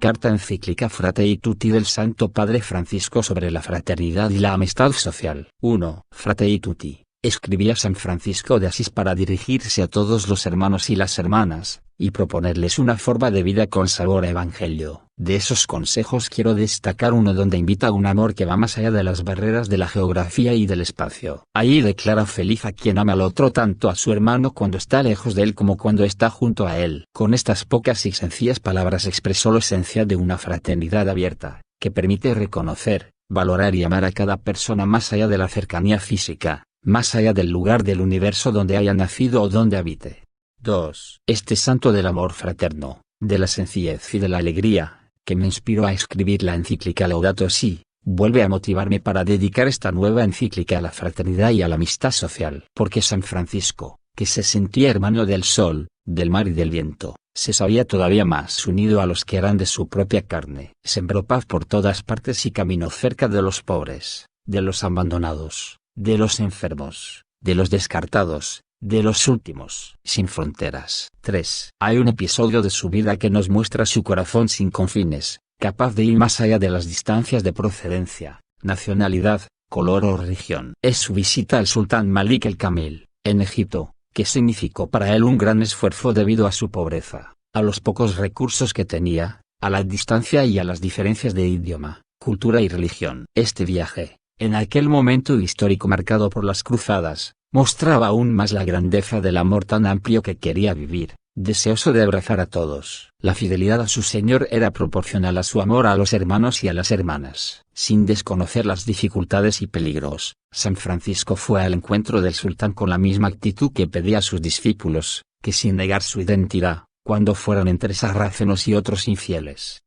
Carta encíclica Fratelli Tutti del Santo Padre Francisco sobre la fraternidad y la amistad social. 1. Fratelli Tutti. Escribía San Francisco de Asís para dirigirse a todos los hermanos y las hermanas, y proponerles una forma de vida con sabor a evangelio. De esos consejos quiero destacar uno donde invita a un amor que va más allá de las barreras de la geografía y del espacio. Ahí declara feliz a quien ama al otro, tanto a su hermano cuando está lejos de él como cuando está junto a él. Con estas pocas y sencillas palabras expresó la esencia de una fraternidad abierta, que permite reconocer, valorar y amar a cada persona más allá de la cercanía física, más allá del lugar del universo donde haya nacido o donde habite. 2. Este santo del amor fraterno, de la sencillez y de la alegría, que me inspiró a escribir la encíclica Laudato Si, vuelve a motivarme para dedicar esta nueva encíclica a la fraternidad y a la amistad social. Porque San Francisco, que se sentía hermano del sol, del mar y del viento, se sabía todavía más unido a los que eran de su propia carne. Sembró paz por todas partes y caminó cerca de los pobres, de los abandonados, de los enfermos, de los descartados, de los últimos. Sin fronteras. 3. Hay un episodio de su vida que nos muestra su corazón sin confines, capaz de ir más allá de las distancias de procedencia, nacionalidad, color o religión. Es su visita al sultán Malik el Kamil, en Egipto, que significó para él un gran esfuerzo debido a su pobreza, a los pocos recursos que tenía, a la distancia y a las diferencias de idioma, cultura y religión. Este viaje, en aquel momento histórico marcado por las cruzadas, mostraba aún más la grandeza del amor tan amplio que quería vivir, deseoso de abrazar a todos. La fidelidad a su Señor era proporcional a su amor a los hermanos y a las hermanas. Sin desconocer las dificultades y peligros, San Francisco fue al encuentro del sultán con la misma actitud que pedía a sus discípulos, que sin negar su identidad, cuando fueran entre sarracenos y otros infieles.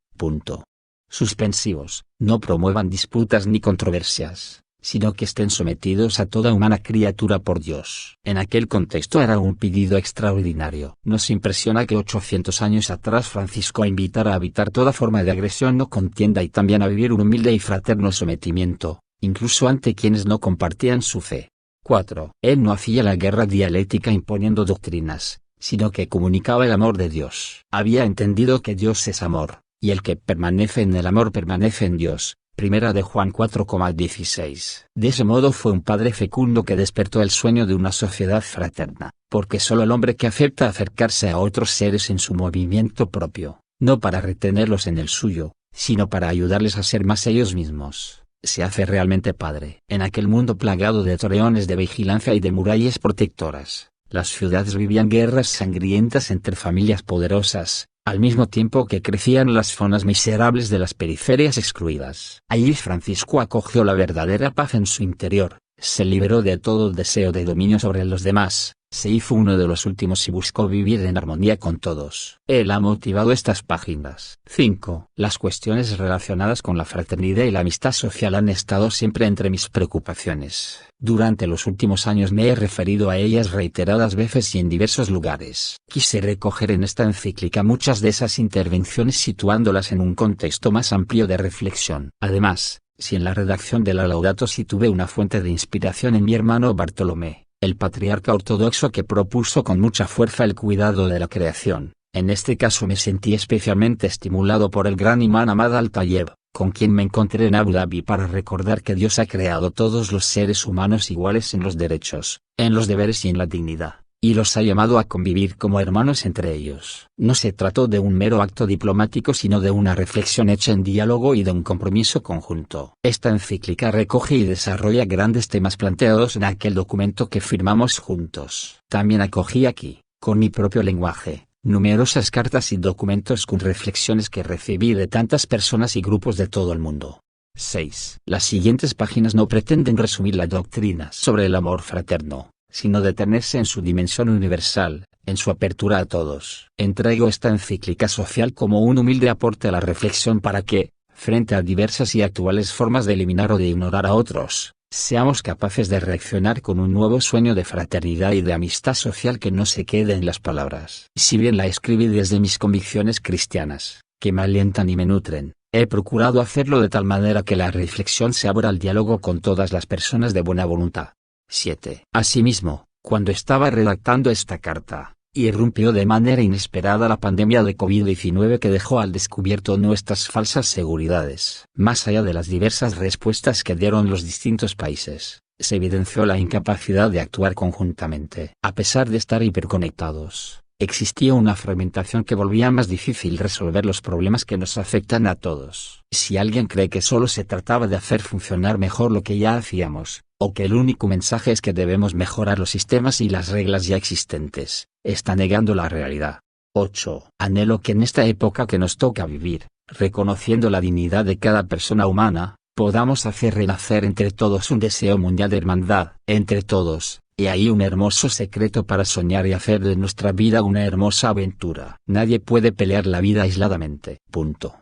Suspensivos, no promuevan disputas ni controversias, sino que estén sometidos a toda humana criatura por Dios. En aquel contexto era un pedido extraordinario. Nos impresiona que 800 años atrás Francisco invitara a evitar toda forma de agresión o contienda y también a vivir un humilde y fraterno sometimiento, incluso ante quienes no compartían su fe. 4. Él no hacía la guerra dialéctica imponiendo doctrinas, sino que comunicaba el amor de Dios. Había entendido que Dios es amor, y el que permanece en el amor permanece en Dios. Primera de Juan 4,16. De ese modo fue un padre fecundo que despertó el sueño de una sociedad fraterna, porque solo el hombre que acepta acercarse a otros seres en su movimiento propio, no para retenerlos en el suyo, sino para ayudarles a ser más ellos mismos, se hace realmente padre. En aquel mundo plagado de torreones de vigilancia y de murallas protectoras, las ciudades vivían guerras sangrientas entre familias poderosas, al mismo tiempo que crecían las zonas miserables de las periferias excluidas. Allí Francisco acogió la verdadera paz en su interior, se liberó de todo deseo de dominio sobre los demás, se hizo uno de los últimos y buscó vivir en armonía con todos. Él ha motivado estas páginas. 5. Las cuestiones relacionadas con la fraternidad y la amistad social han estado siempre entre mis preocupaciones. Durante los últimos años me he referido a ellas reiteradas veces y en diversos lugares. Quise recoger en esta encíclica muchas de esas intervenciones situándolas en un contexto más amplio de reflexión. Además, si en la redacción de la Laudato Si tuve una fuente de inspiración en mi hermano Bartolomé, el patriarca ortodoxo que propuso con mucha fuerza el cuidado de la creación, en este caso me sentí especialmente estimulado por el gran imán Ahmad Al-Tayeb, con quien me encontré en Abu Dhabi para recordar que Dios ha creado todos los seres humanos iguales en los derechos, en los deberes y en la dignidad, y los ha llamado a convivir como hermanos entre ellos. No se trató de un mero acto diplomático sino de una reflexión hecha en diálogo y de un compromiso conjunto. Esta encíclica recoge y desarrolla grandes temas planteados en aquel documento que firmamos juntos. También acogí aquí, con mi propio lenguaje, numerosas cartas y documentos con reflexiones que recibí de tantas personas y grupos de todo el mundo. 6. Las siguientes páginas no pretenden resumir la doctrina sobre el amor fraterno, sino detenerse en su dimensión universal, en su apertura a todos. Entrego esta encíclica social como un humilde aporte a la reflexión para que, frente a diversas y actuales formas de eliminar o de ignorar a otros, seamos capaces de reaccionar con un nuevo sueño de fraternidad y de amistad social que no se quede en las palabras. Si bien la escribí desde mis convicciones cristianas, que me alientan y me nutren, he procurado hacerlo de tal manera que la reflexión se abra al diálogo con todas las personas de buena voluntad. 7. Asimismo, cuando estaba redactando esta carta, Irrumpió de manera inesperada la pandemia de COVID-19 que dejó al descubierto nuestras falsas seguridades. Más allá de las diversas respuestas que dieron los distintos países, se evidenció la incapacidad de actuar conjuntamente. A pesar de estar hiperconectados, existía una fragmentación que volvía más difícil resolver los problemas que nos afectan a todos. Si alguien cree que solo se trataba de hacer funcionar mejor lo que ya hacíamos, o que el único mensaje es que debemos mejorar los sistemas y las reglas ya existentes, está negando la realidad. 8. Anhelo que en esta época que nos toca vivir, reconociendo la dignidad de cada persona humana, podamos hacer renacer entre todos un deseo mundial de hermandad, entre todos. Y hay un hermoso secreto para soñar y hacer de nuestra vida una hermosa aventura. Nadie puede pelear la vida aisladamente. Punto.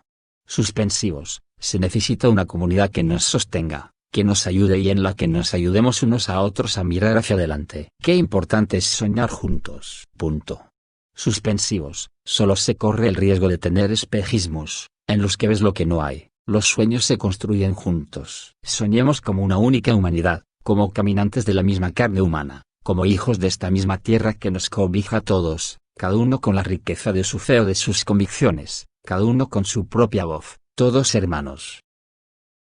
Suspensivos. Se necesita una comunidad que nos sostenga, que nos ayude y en la que nos ayudemos unos a otros a mirar hacia adelante. Qué importante es soñar juntos. Punto. Suspensivos. Solo se corre el riesgo de tener espejismos, en los que ves lo que no hay. Los sueños se construyen juntos. Soñemos como una única humanidad, como caminantes de la misma carne humana, como hijos de esta misma tierra que nos cobija a todos, cada uno con la riqueza de su fe o de sus convicciones, cada uno con su propia voz, todos hermanos.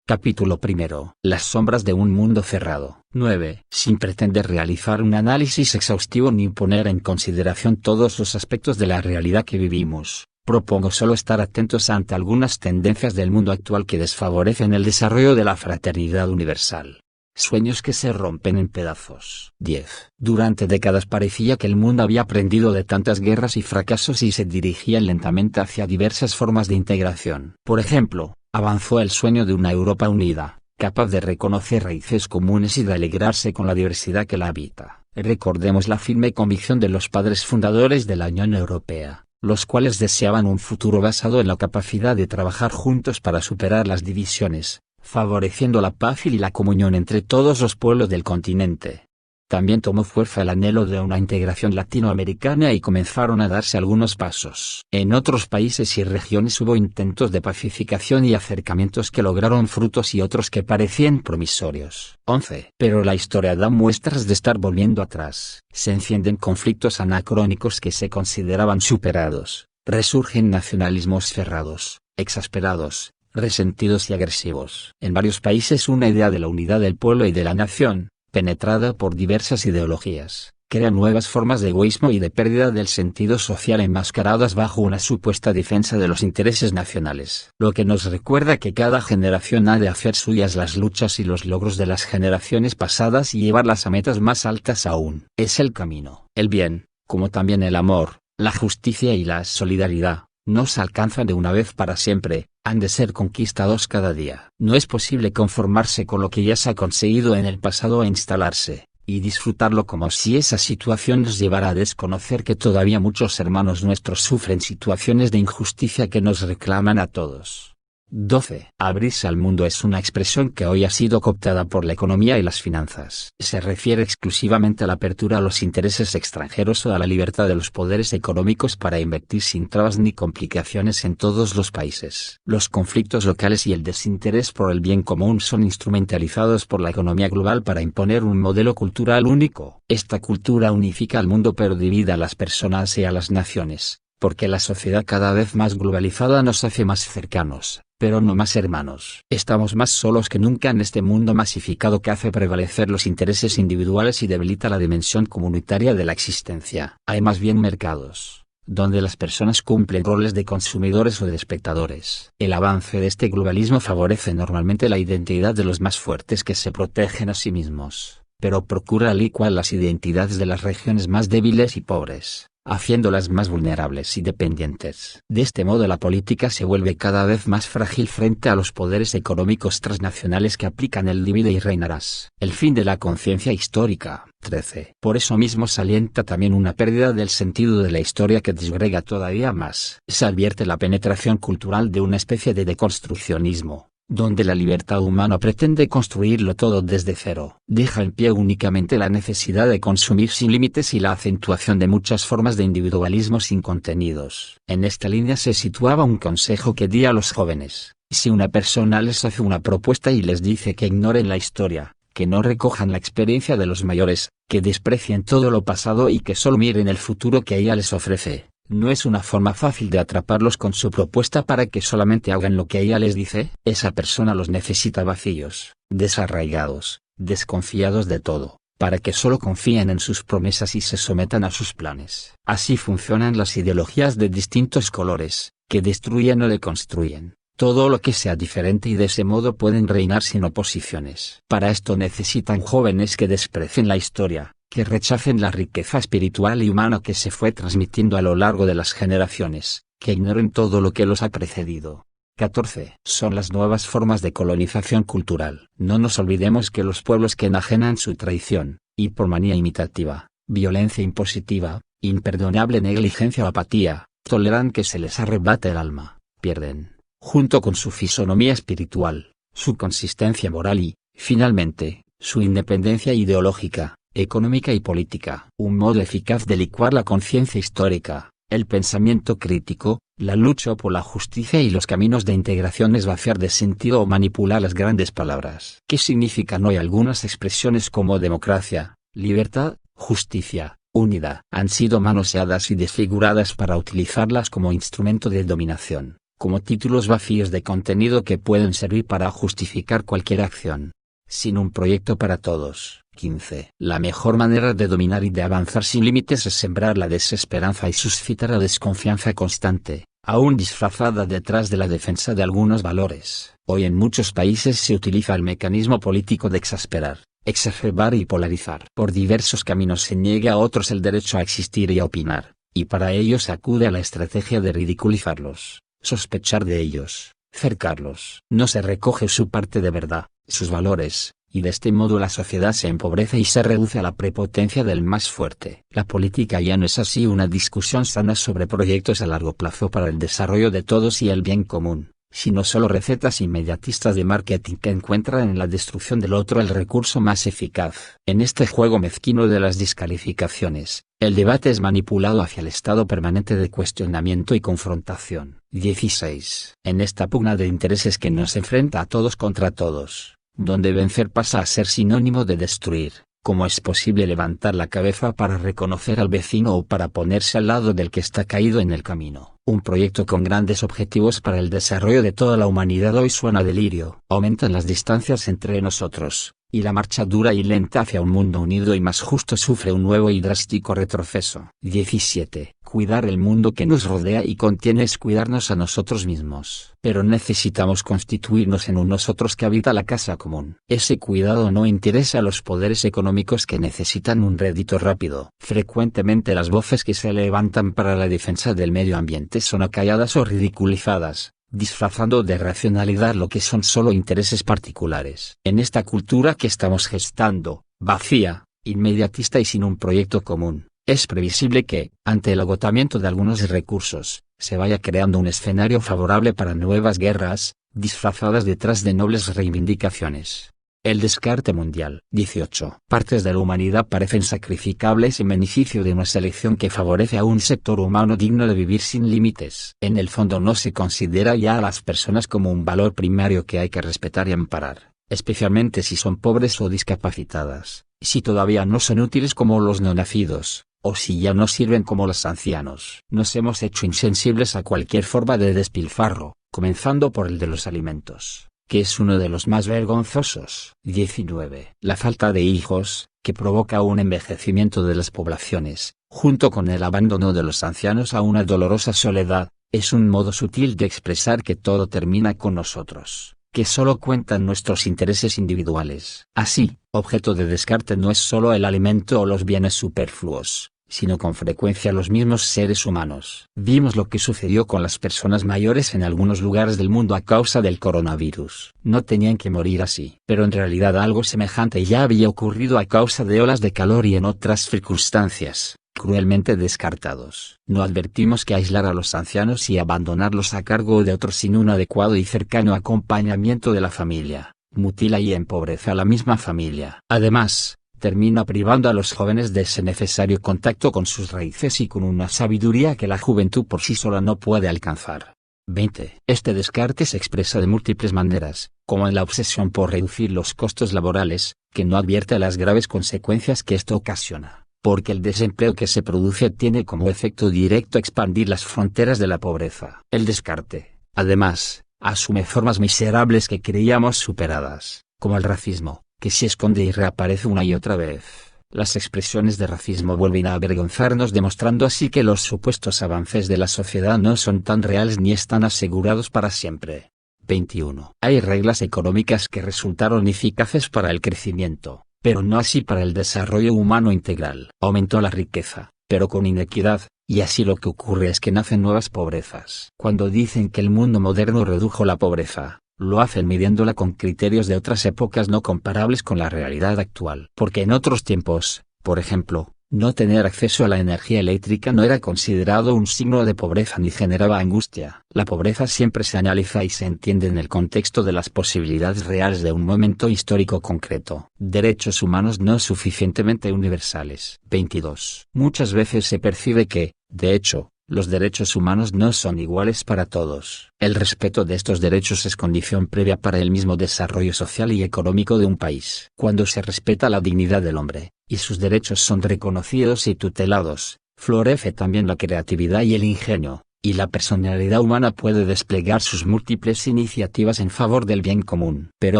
Capítulo primero. Las sombras de un mundo cerrado. 9. Sin pretender realizar un análisis exhaustivo ni poner en consideración todos los aspectos de la realidad que vivimos, propongo solo estar atentos ante algunas tendencias del mundo actual que desfavorecen el desarrollo de la fraternidad universal. Sueños que se rompen en pedazos. 10. Durante décadas parecía que el mundo había aprendido de tantas guerras y fracasos y se dirigía lentamente hacia diversas formas de integración. Por ejemplo, avanzó el sueño de una Europa unida, capaz de reconocer raíces comunes y de alegrarse con la diversidad que la habita. Recordemos la firme convicción de los padres fundadores de la Unión Europea, los cuales deseaban un futuro basado en la capacidad de trabajar juntos para superar las divisiones, favoreciendo la paz y la comunión entre todos los pueblos del continente. También tomó fuerza el anhelo de una integración latinoamericana y comenzaron a darse algunos pasos. En otros países y regiones hubo intentos de pacificación y acercamientos que lograron frutos y otros que parecían promisorios. 11. Pero la historia da muestras de estar volviendo atrás. Se encienden conflictos anacrónicos que se consideraban superados. Resurgen nacionalismos cerrados, exasperados, resentidos y agresivos. En varios países una idea de la unidad del pueblo y de la nación, penetrada por diversas ideologías, crea nuevas formas de egoísmo y de pérdida del sentido social enmascaradas bajo una supuesta defensa de los intereses nacionales. Lo que nos recuerda que cada generación ha de hacer suyas las luchas y los logros de las generaciones pasadas y llevarlas a metas más altas aún. Es el camino. El bien, como también el amor, la justicia y la solidaridad, no se alcanzan de una vez para siempre, han de ser conquistados cada día. No es posible conformarse con lo que ya se ha conseguido en el pasado e instalarse, y disfrutarlo como si esa situación nos llevara a desconocer que todavía muchos hermanos nuestros sufren situaciones de injusticia que nos reclaman a todos. 12. Abrirse al mundo es una expresión que hoy ha sido cooptada por la economía y las finanzas. Se refiere exclusivamente a la apertura a los intereses extranjeros o a la libertad de los poderes económicos para invertir sin trabas ni complicaciones en todos los países. Los conflictos locales y el desinterés por el bien común son instrumentalizados por la economía global para imponer un modelo cultural único. Esta cultura unifica al mundo pero divide a las personas y a las naciones, porque la sociedad cada vez más globalizada nos hace más cercanos, pero no más hermanos. Estamos más solos que nunca en este mundo masificado que hace prevalecer los intereses individuales y debilita la dimensión comunitaria de la existencia. Hay más bien mercados, donde las personas cumplen roles de consumidores o de espectadores. El avance de este globalismo favorece normalmente la identidad de los más fuertes que se protegen a sí mismos, pero procura licuar las identidades de las regiones más débiles y pobres, haciéndolas más vulnerables y dependientes. De este modo la política se vuelve cada vez más frágil frente a los poderes económicos transnacionales que aplican el divide y reinarás. El fin de la conciencia histórica. 13. Por eso mismo se alienta también una pérdida del sentido de la historia que disgrega todavía más. Se advierte la penetración cultural de una especie de deconstruccionismo, donde la libertad humana pretende construirlo todo desde cero. Deja en pie únicamente la necesidad de consumir sin límites y la acentuación de muchas formas de individualismo sin contenidos. En esta línea se situaba un consejo que di a los jóvenes: si una persona les hace una propuesta y les dice que ignoren la historia, que no recojan la experiencia de los mayores, que desprecien todo lo pasado y que solo miren el futuro que ella les ofrece. ¿No es una forma fácil de atraparlos con su propuesta para que solamente hagan lo que ella les dice? Esa persona los necesita vacíos, desarraigados, desconfiados de todo, para que solo confíen en sus promesas y se sometan a sus planes. Así funcionan las ideologías de distintos colores, que destruyen o deconstruyen todo lo que sea diferente y de ese modo pueden reinar sin oposiciones. Para esto necesitan jóvenes que desprecien la historia, que rechacen la riqueza espiritual y humana que se fue transmitiendo a lo largo de las generaciones, que ignoren todo lo que los ha precedido. 14. Son las nuevas formas de colonización cultural. No nos olvidemos que los pueblos que enajenan su tradición, y por manía imitativa, violencia impositiva, imperdonable negligencia o apatía, toleran que se les arrebate el alma, pierden, junto con su fisonomía espiritual, su consistencia moral y, finalmente, su independencia ideológica, económica y política. Un modo eficaz de licuar la conciencia histórica, el pensamiento crítico, la lucha por la justicia y los caminos de integración es vaciar de sentido o manipular las grandes palabras. ¿Qué significan hoy algunas expresiones como democracia, libertad, justicia, unidad? Han sido manoseadas y desfiguradas para utilizarlas como instrumento de dominación, como títulos vacíos de contenido que pueden servir para justificar cualquier acción, sin un proyecto para todos. 15. La mejor manera de dominar y de avanzar sin límites es sembrar la desesperanza y suscitar la desconfianza constante, aún disfrazada detrás de la defensa de algunos valores. Hoy en muchos países se utiliza el mecanismo político de exasperar, exacerbar y polarizar. Por diversos caminos se niega a otros el derecho a existir y a opinar, y para ello se acude a la estrategia de ridiculizarlos, sospechar de ellos, cercarlos. No se recoge su parte de verdad, sus valores, y de este modo la sociedad se empobrece y se reduce a la prepotencia del más fuerte. La política ya no es así una discusión sana sobre proyectos a largo plazo para el desarrollo de todos y el bien común, sino solo recetas inmediatistas de marketing que encuentran en la destrucción del otro el recurso más eficaz. En este juego mezquino de las descalificaciones, el debate es manipulado hacia el estado permanente de cuestionamiento y confrontación. 16. En esta pugna de intereses que nos enfrenta a todos contra todos, donde vencer pasa a ser sinónimo de destruir, ¿cómo es posible levantar la cabeza para reconocer al vecino o para ponerse al lado del que está caído en el camino? Un proyecto con grandes objetivos para el desarrollo de toda la humanidad hoy suena a delirio. Aumentan las distancias entre nosotros, y la marcha dura y lenta hacia un mundo unido y más justo sufre un nuevo y drástico retroceso. 17. Cuidar el mundo que nos rodea y contiene es cuidarnos a nosotros mismos. Pero necesitamos constituirnos en un nosotros que habita la casa común. Ese cuidado no interesa a los poderes económicos que necesitan un rédito rápido. Frecuentemente las voces que se levantan para la defensa del medio ambiente son acalladas o ridiculizadas, disfrazando de racionalidad lo que son solo intereses particulares. En esta cultura que estamos gestando, vacía, inmediatista y sin un proyecto común, es previsible que, ante el agotamiento de algunos recursos, se vaya creando un escenario favorable para nuevas guerras, disfrazadas detrás de nobles reivindicaciones. El descarte mundial. 18. Partes de la humanidad parecen sacrificables en beneficio de una selección que favorece a un sector humano digno de vivir sin límites. En el fondo no se considera ya a las personas como un valor primario que hay que respetar y amparar, especialmente si son pobres o discapacitadas, si todavía no son útiles como los no nacidos, o si ya no sirven como los ancianos. Nos hemos hecho insensibles a cualquier forma de despilfarro, comenzando por el de los alimentos, que es uno de los más vergonzosos. 19. La falta de hijos, que provoca un envejecimiento de las poblaciones, junto con el abandono de los ancianos a una dolorosa soledad, es un modo sutil de expresar que todo termina con nosotros, que solo cuentan nuestros intereses individuales. Así, objeto de descarte no es solo el alimento o los bienes superfluos, sino con frecuencia los mismos seres humanos. Vimos lo que sucedió con las personas mayores en algunos lugares del mundo a causa del coronavirus. No tenían que morir así. Pero en realidad algo semejante ya había ocurrido a causa de olas de calor y en otras circunstancias, cruelmente descartados. No advertimos que aislar a los ancianos y abandonarlos a cargo de otros sin un adecuado y cercano acompañamiento de la familia, mutila y empobrece a la misma familia. Además, termina privando a los jóvenes de ese necesario contacto con sus raíces y con una sabiduría que la juventud por sí sola no puede alcanzar. 20. Este descarte se expresa de múltiples maneras, como en la obsesión por reducir los costos laborales, que no advierte las graves consecuencias que esto ocasiona, porque el desempleo que se produce tiene como efecto directo expandir las fronteras de la pobreza. El descarte, además, asume formas miserables que creíamos superadas, como el racismo, que se esconde y reaparece una y otra vez. Las expresiones de racismo vuelven a avergonzarnos, demostrando así que los supuestos avances de la sociedad no son tan reales ni están asegurados para siempre. 21. Hay reglas económicas que resultaron eficaces para el crecimiento, pero no así para el desarrollo humano integral. Aumentó la riqueza, pero con inequidad, y así lo que ocurre es que nacen nuevas pobrezas. Cuando dicen que el mundo moderno redujo la pobreza, lo hacen midiéndola con criterios de otras épocas no comparables con la realidad actual. Porque en otros tiempos, por ejemplo, no tener acceso a la energía eléctrica no era considerado un signo de pobreza ni generaba angustia. La pobreza siempre se analiza y se entiende en el contexto de las posibilidades reales de un momento histórico concreto. Derechos humanos no suficientemente universales. 22. Muchas veces se percibe que, de hecho, los derechos humanos no son iguales para todos. El respeto de estos derechos es condición previa para el mismo desarrollo social y económico de un país. Cuando se respeta la dignidad del hombre, y sus derechos son reconocidos y tutelados, florece también la creatividad y el ingenio, y la personalidad humana puede desplegar sus múltiples iniciativas en favor del bien común. Pero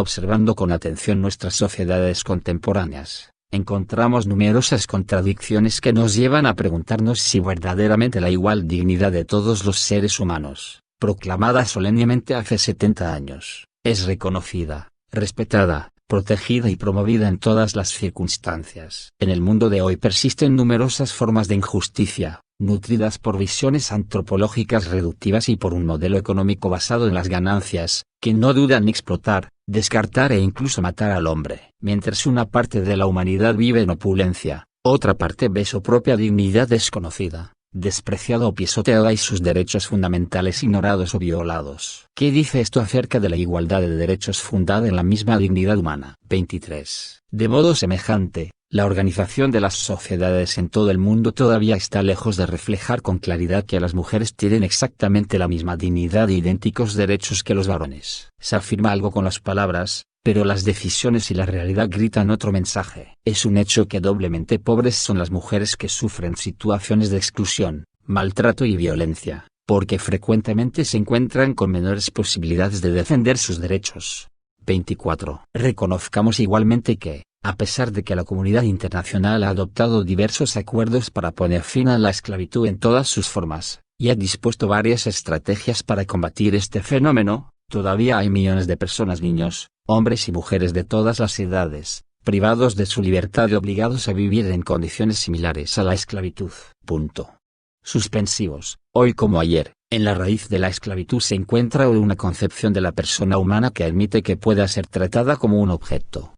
observando con atención nuestras sociedades contemporáneas, encontramos numerosas contradicciones que nos llevan a preguntarnos si verdaderamente la igual dignidad de todos los seres humanos, proclamada solemnemente hace 70 años, es reconocida, respetada, protegida y promovida en todas las circunstancias. En el mundo de hoy persisten numerosas formas de injusticia, nutridas por visiones antropológicas reductivas y por un modelo económico basado en las ganancias, que no dudan en explotar, descartar e incluso matar al hombre. Mientras una parte de la humanidad vive en opulencia, otra parte ve su propia dignidad desconocida, despreciada o pisoteada y sus derechos fundamentales ignorados o violados. ¿Qué dice esto acerca de la igualdad de derechos fundada en la misma dignidad humana? 23. De modo semejante, la organización de las sociedades en todo el mundo todavía está lejos de reflejar con claridad que las mujeres tienen exactamente la misma dignidad e idénticos derechos que los varones. Se afirma algo con las palabras, pero las decisiones y la realidad gritan otro mensaje. Es un hecho que doblemente pobres son las mujeres que sufren situaciones de exclusión, maltrato y violencia, porque frecuentemente se encuentran con menores posibilidades de defender sus derechos. 24. Reconozcamos igualmente que, a pesar de que la comunidad internacional ha adoptado diversos acuerdos para poner fin a la esclavitud en todas sus formas, y ha dispuesto varias estrategias para combatir este fenómeno, todavía hay millones de personas, niños, hombres y mujeres de todas las edades, privados de su libertad y obligados a vivir en condiciones similares a la esclavitud. Suspensivos. Hoy como ayer, en la raíz de la esclavitud se encuentra una concepción de la persona humana que admite que pueda ser tratada como un objeto.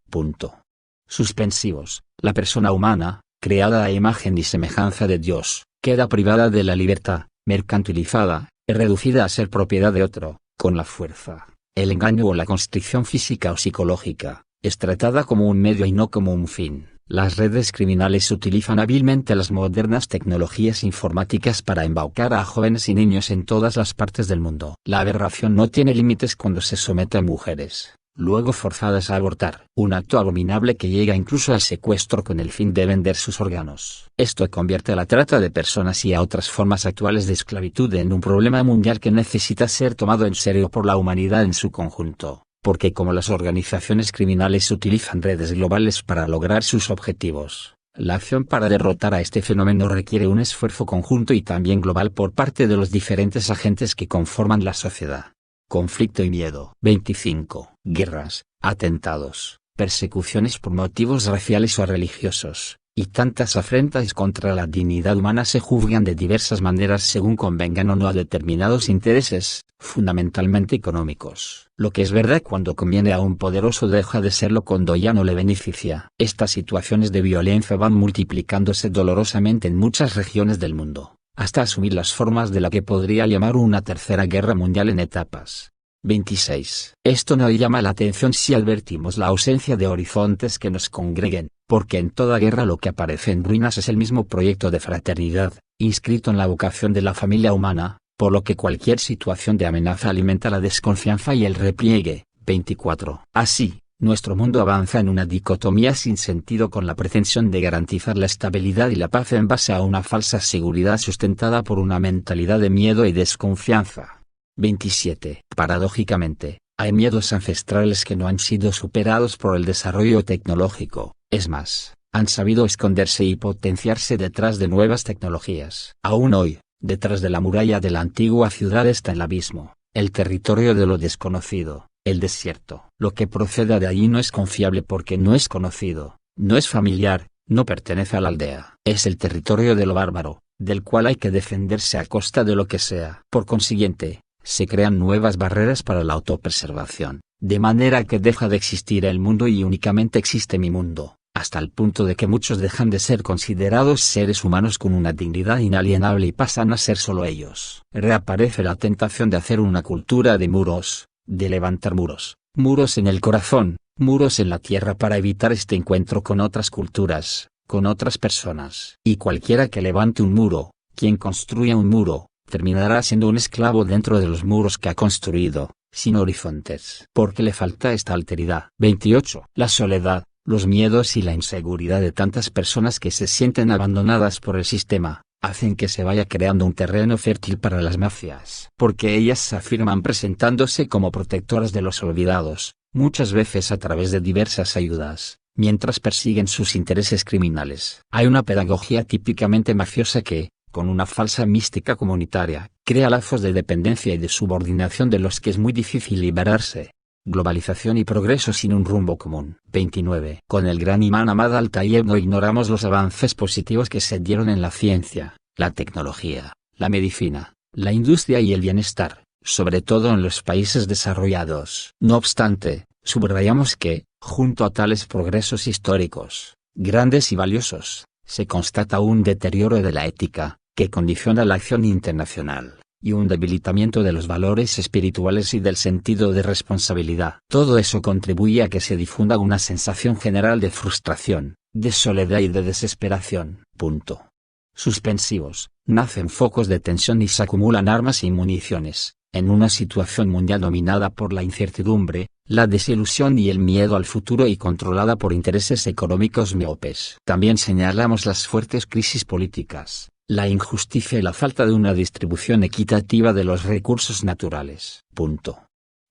Suspensivos. La persona humana, creada a imagen y semejanza de Dios, queda privada de la libertad, mercantilizada, y reducida a ser propiedad de otro, con la fuerza, el engaño o la constricción física o psicológica, es tratada como un medio y no como un fin. Las redes criminales utilizan hábilmente las modernas tecnologías informáticas para embaucar a jóvenes y niños en todas las partes del mundo. La aberración no tiene límites cuando se somete a mujeres, luego forzadas a abortar, un acto abominable que llega incluso al secuestro con el fin de vender sus órganos. Esto convierte a la trata de personas y a otras formas actuales de esclavitud en un problema mundial que necesita ser tomado en serio por la humanidad en su conjunto, porque como las organizaciones criminales utilizan redes globales para lograr sus objetivos, la acción para derrotar a este fenómeno requiere un esfuerzo conjunto y también global por parte de los diferentes agentes que conforman la sociedad. Conflicto y miedo. 25. Guerras, atentados, persecuciones por motivos raciales o religiosos, y tantas afrentas contra la dignidad humana se juzgan de diversas maneras según convengan o no a determinados intereses, fundamentalmente económicos. Lo que es verdad cuando conviene a un poderoso deja de serlo cuando ya no le beneficia. Estas situaciones de violencia van multiplicándose dolorosamente en muchas regiones del mundo, hasta asumir las formas de la que podría llamar una tercera guerra mundial en etapas. 26. Esto no llama la atención si advertimos la ausencia de horizontes que nos congreguen, porque en toda guerra lo que aparece en ruinas es el mismo proyecto de fraternidad, inscrito en la vocación de la familia humana, por lo que cualquier situación de amenaza alimenta la desconfianza y el repliegue. 24. Así, nuestro mundo avanza en una dicotomía sin sentido con la pretensión de garantizar la estabilidad y la paz en base a una falsa seguridad sustentada por una mentalidad de miedo y desconfianza. 27. Paradójicamente, hay miedos ancestrales que no han sido superados por el desarrollo tecnológico, es más, han sabido esconderse y potenciarse detrás de nuevas tecnologías. Aún hoy, detrás de la muralla de la antigua ciudad está el abismo, el territorio de lo desconocido. El desierto. Lo que proceda de allí no es confiable porque no es conocido, no es familiar, no pertenece a la aldea. Es el territorio de lo bárbaro, del cual hay que defenderse a costa de lo que sea. Por consiguiente, se crean nuevas barreras para la autopreservación, de manera que deja de existir el mundo y únicamente existe mi mundo, hasta el punto de que muchos dejan de ser considerados seres humanos con una dignidad inalienable y pasan a ser solo ellos. Reaparece la tentación de hacer una cultura de muros, de levantar muros, muros en el corazón, muros en la tierra para evitar este encuentro con otras culturas, con otras personas. Y cualquiera que levante un muro, quien construya un muro, terminará siendo un esclavo dentro de los muros que ha construido, sin horizontes. Porque le falta esta alteridad. 28. La soledad, los miedos y la inseguridad de tantas personas que se sienten abandonadas por el sistema, hacen que se vaya creando un terreno fértil para las mafias. Porque ellas se afirman presentándose como protectoras de los olvidados, muchas veces a través de diversas ayudas, mientras persiguen sus intereses criminales. Hay una pedagogía típicamente mafiosa que, con una falsa mística comunitaria, crea lazos de dependencia y de subordinación de los que es muy difícil liberarse. Globalización y progreso sin un rumbo común. 29. Con el gran imán Ahmad Al-Tayeb no ignoramos los avances positivos que se dieron en la ciencia, la tecnología, la medicina, la industria y el bienestar, sobre todo en los países desarrollados. No obstante, subrayamos que, junto a tales progresos históricos, grandes y valiosos, se constata un deterioro de la ética, que condiciona la acción internacional, y un debilitamiento de los valores espirituales y del sentido de responsabilidad. Todo eso contribuye a que se difunda una sensación general de frustración, de soledad y de desesperación. Punto. Suspensivos, nacen focos de tensión y se acumulan armas y municiones, en una situación mundial dominada por la incertidumbre, la desilusión y el miedo al futuro y controlada por intereses económicos miopes. También señalamos las fuertes crisis políticas, la injusticia y la falta de una distribución equitativa de los recursos naturales. Punto.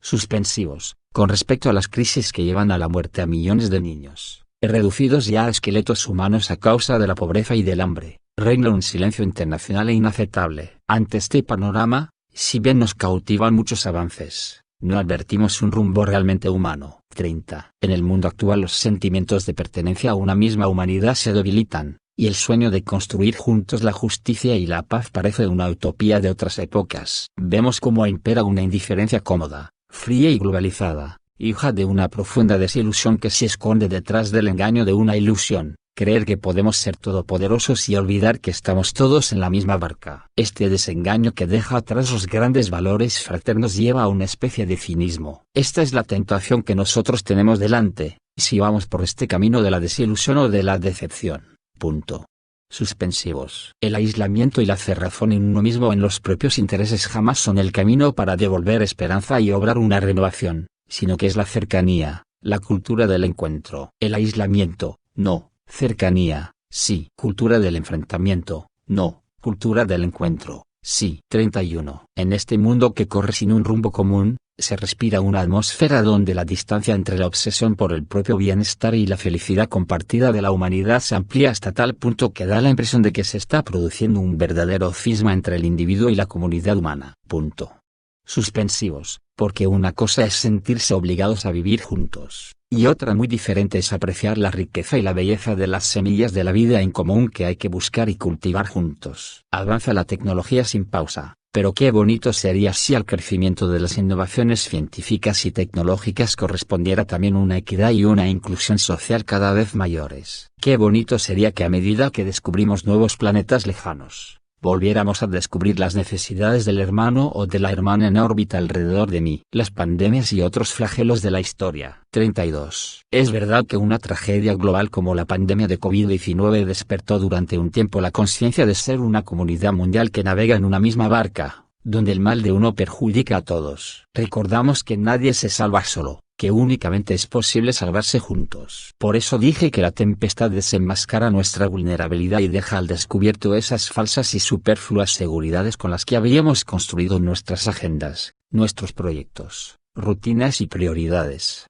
Suspensivos, con respecto a las crisis que llevan a la muerte a millones de niños, reducidos ya a esqueletos humanos a causa de la pobreza y del hambre, reina un silencio internacional e inaceptable. Ante este panorama, si bien nos cautivan muchos avances, no advertimos un rumbo realmente humano. 30. En el mundo actual los sentimientos de pertenencia a una misma humanidad se debilitan, y el sueño de construir juntos la justicia y la paz parece una utopía de otras épocas. Vemos cómo impera una indiferencia cómoda, fría y globalizada, hija de una profunda desilusión que se esconde detrás del engaño de una ilusión, creer que podemos ser todopoderosos y olvidar que estamos todos en la misma barca. Este desengaño que deja atrás los grandes valores fraternos lleva a una especie de cinismo. Esta es la tentación que nosotros tenemos delante, si vamos por este camino de la desilusión o de la decepción. Punto. Suspensivos. El aislamiento y la cerrazón en uno mismo en los propios intereses jamás son el camino para devolver esperanza y obrar una renovación, sino que es la cercanía, la cultura del encuentro. El aislamiento, no, cercanía, sí. Cultura del enfrentamiento, no, cultura del encuentro, sí. 31. En este mundo que corre sin un rumbo común, se respira una atmósfera donde la distancia entre la obsesión por el propio bienestar y la felicidad compartida de la humanidad se amplía hasta tal punto que da la impresión de que se está produciendo un verdadero cisma entre el individuo y la comunidad humana. Punto. Suspensivos, porque una cosa es sentirse obligados a vivir juntos, y otra muy diferente es apreciar la riqueza y la belleza de las semillas de la vida en común que hay que buscar y cultivar juntos. Avanza la tecnología sin pausa. Pero qué bonito sería si al crecimiento de las innovaciones científicas y tecnológicas correspondiera también una equidad y una inclusión social cada vez mayores. Qué bonito sería que a medida que descubrimos nuevos planetas lejanos, volviéramos a descubrir las necesidades del hermano o de la hermana en órbita alrededor de mí. Las pandemias y otros flagelos de la historia. 32. Es verdad que una tragedia global como la pandemia de COVID-19 despertó durante un tiempo la conciencia de ser una comunidad mundial que navega en una misma barca, donde el mal de uno perjudica a todos. Recordamos que nadie se salva solo, que únicamente es posible salvarse juntos. Por eso dije que la tempestad desenmascara nuestra vulnerabilidad y deja al descubierto esas falsas y superfluas seguridades con las que habíamos construido nuestras agendas, nuestros proyectos, rutinas y prioridades.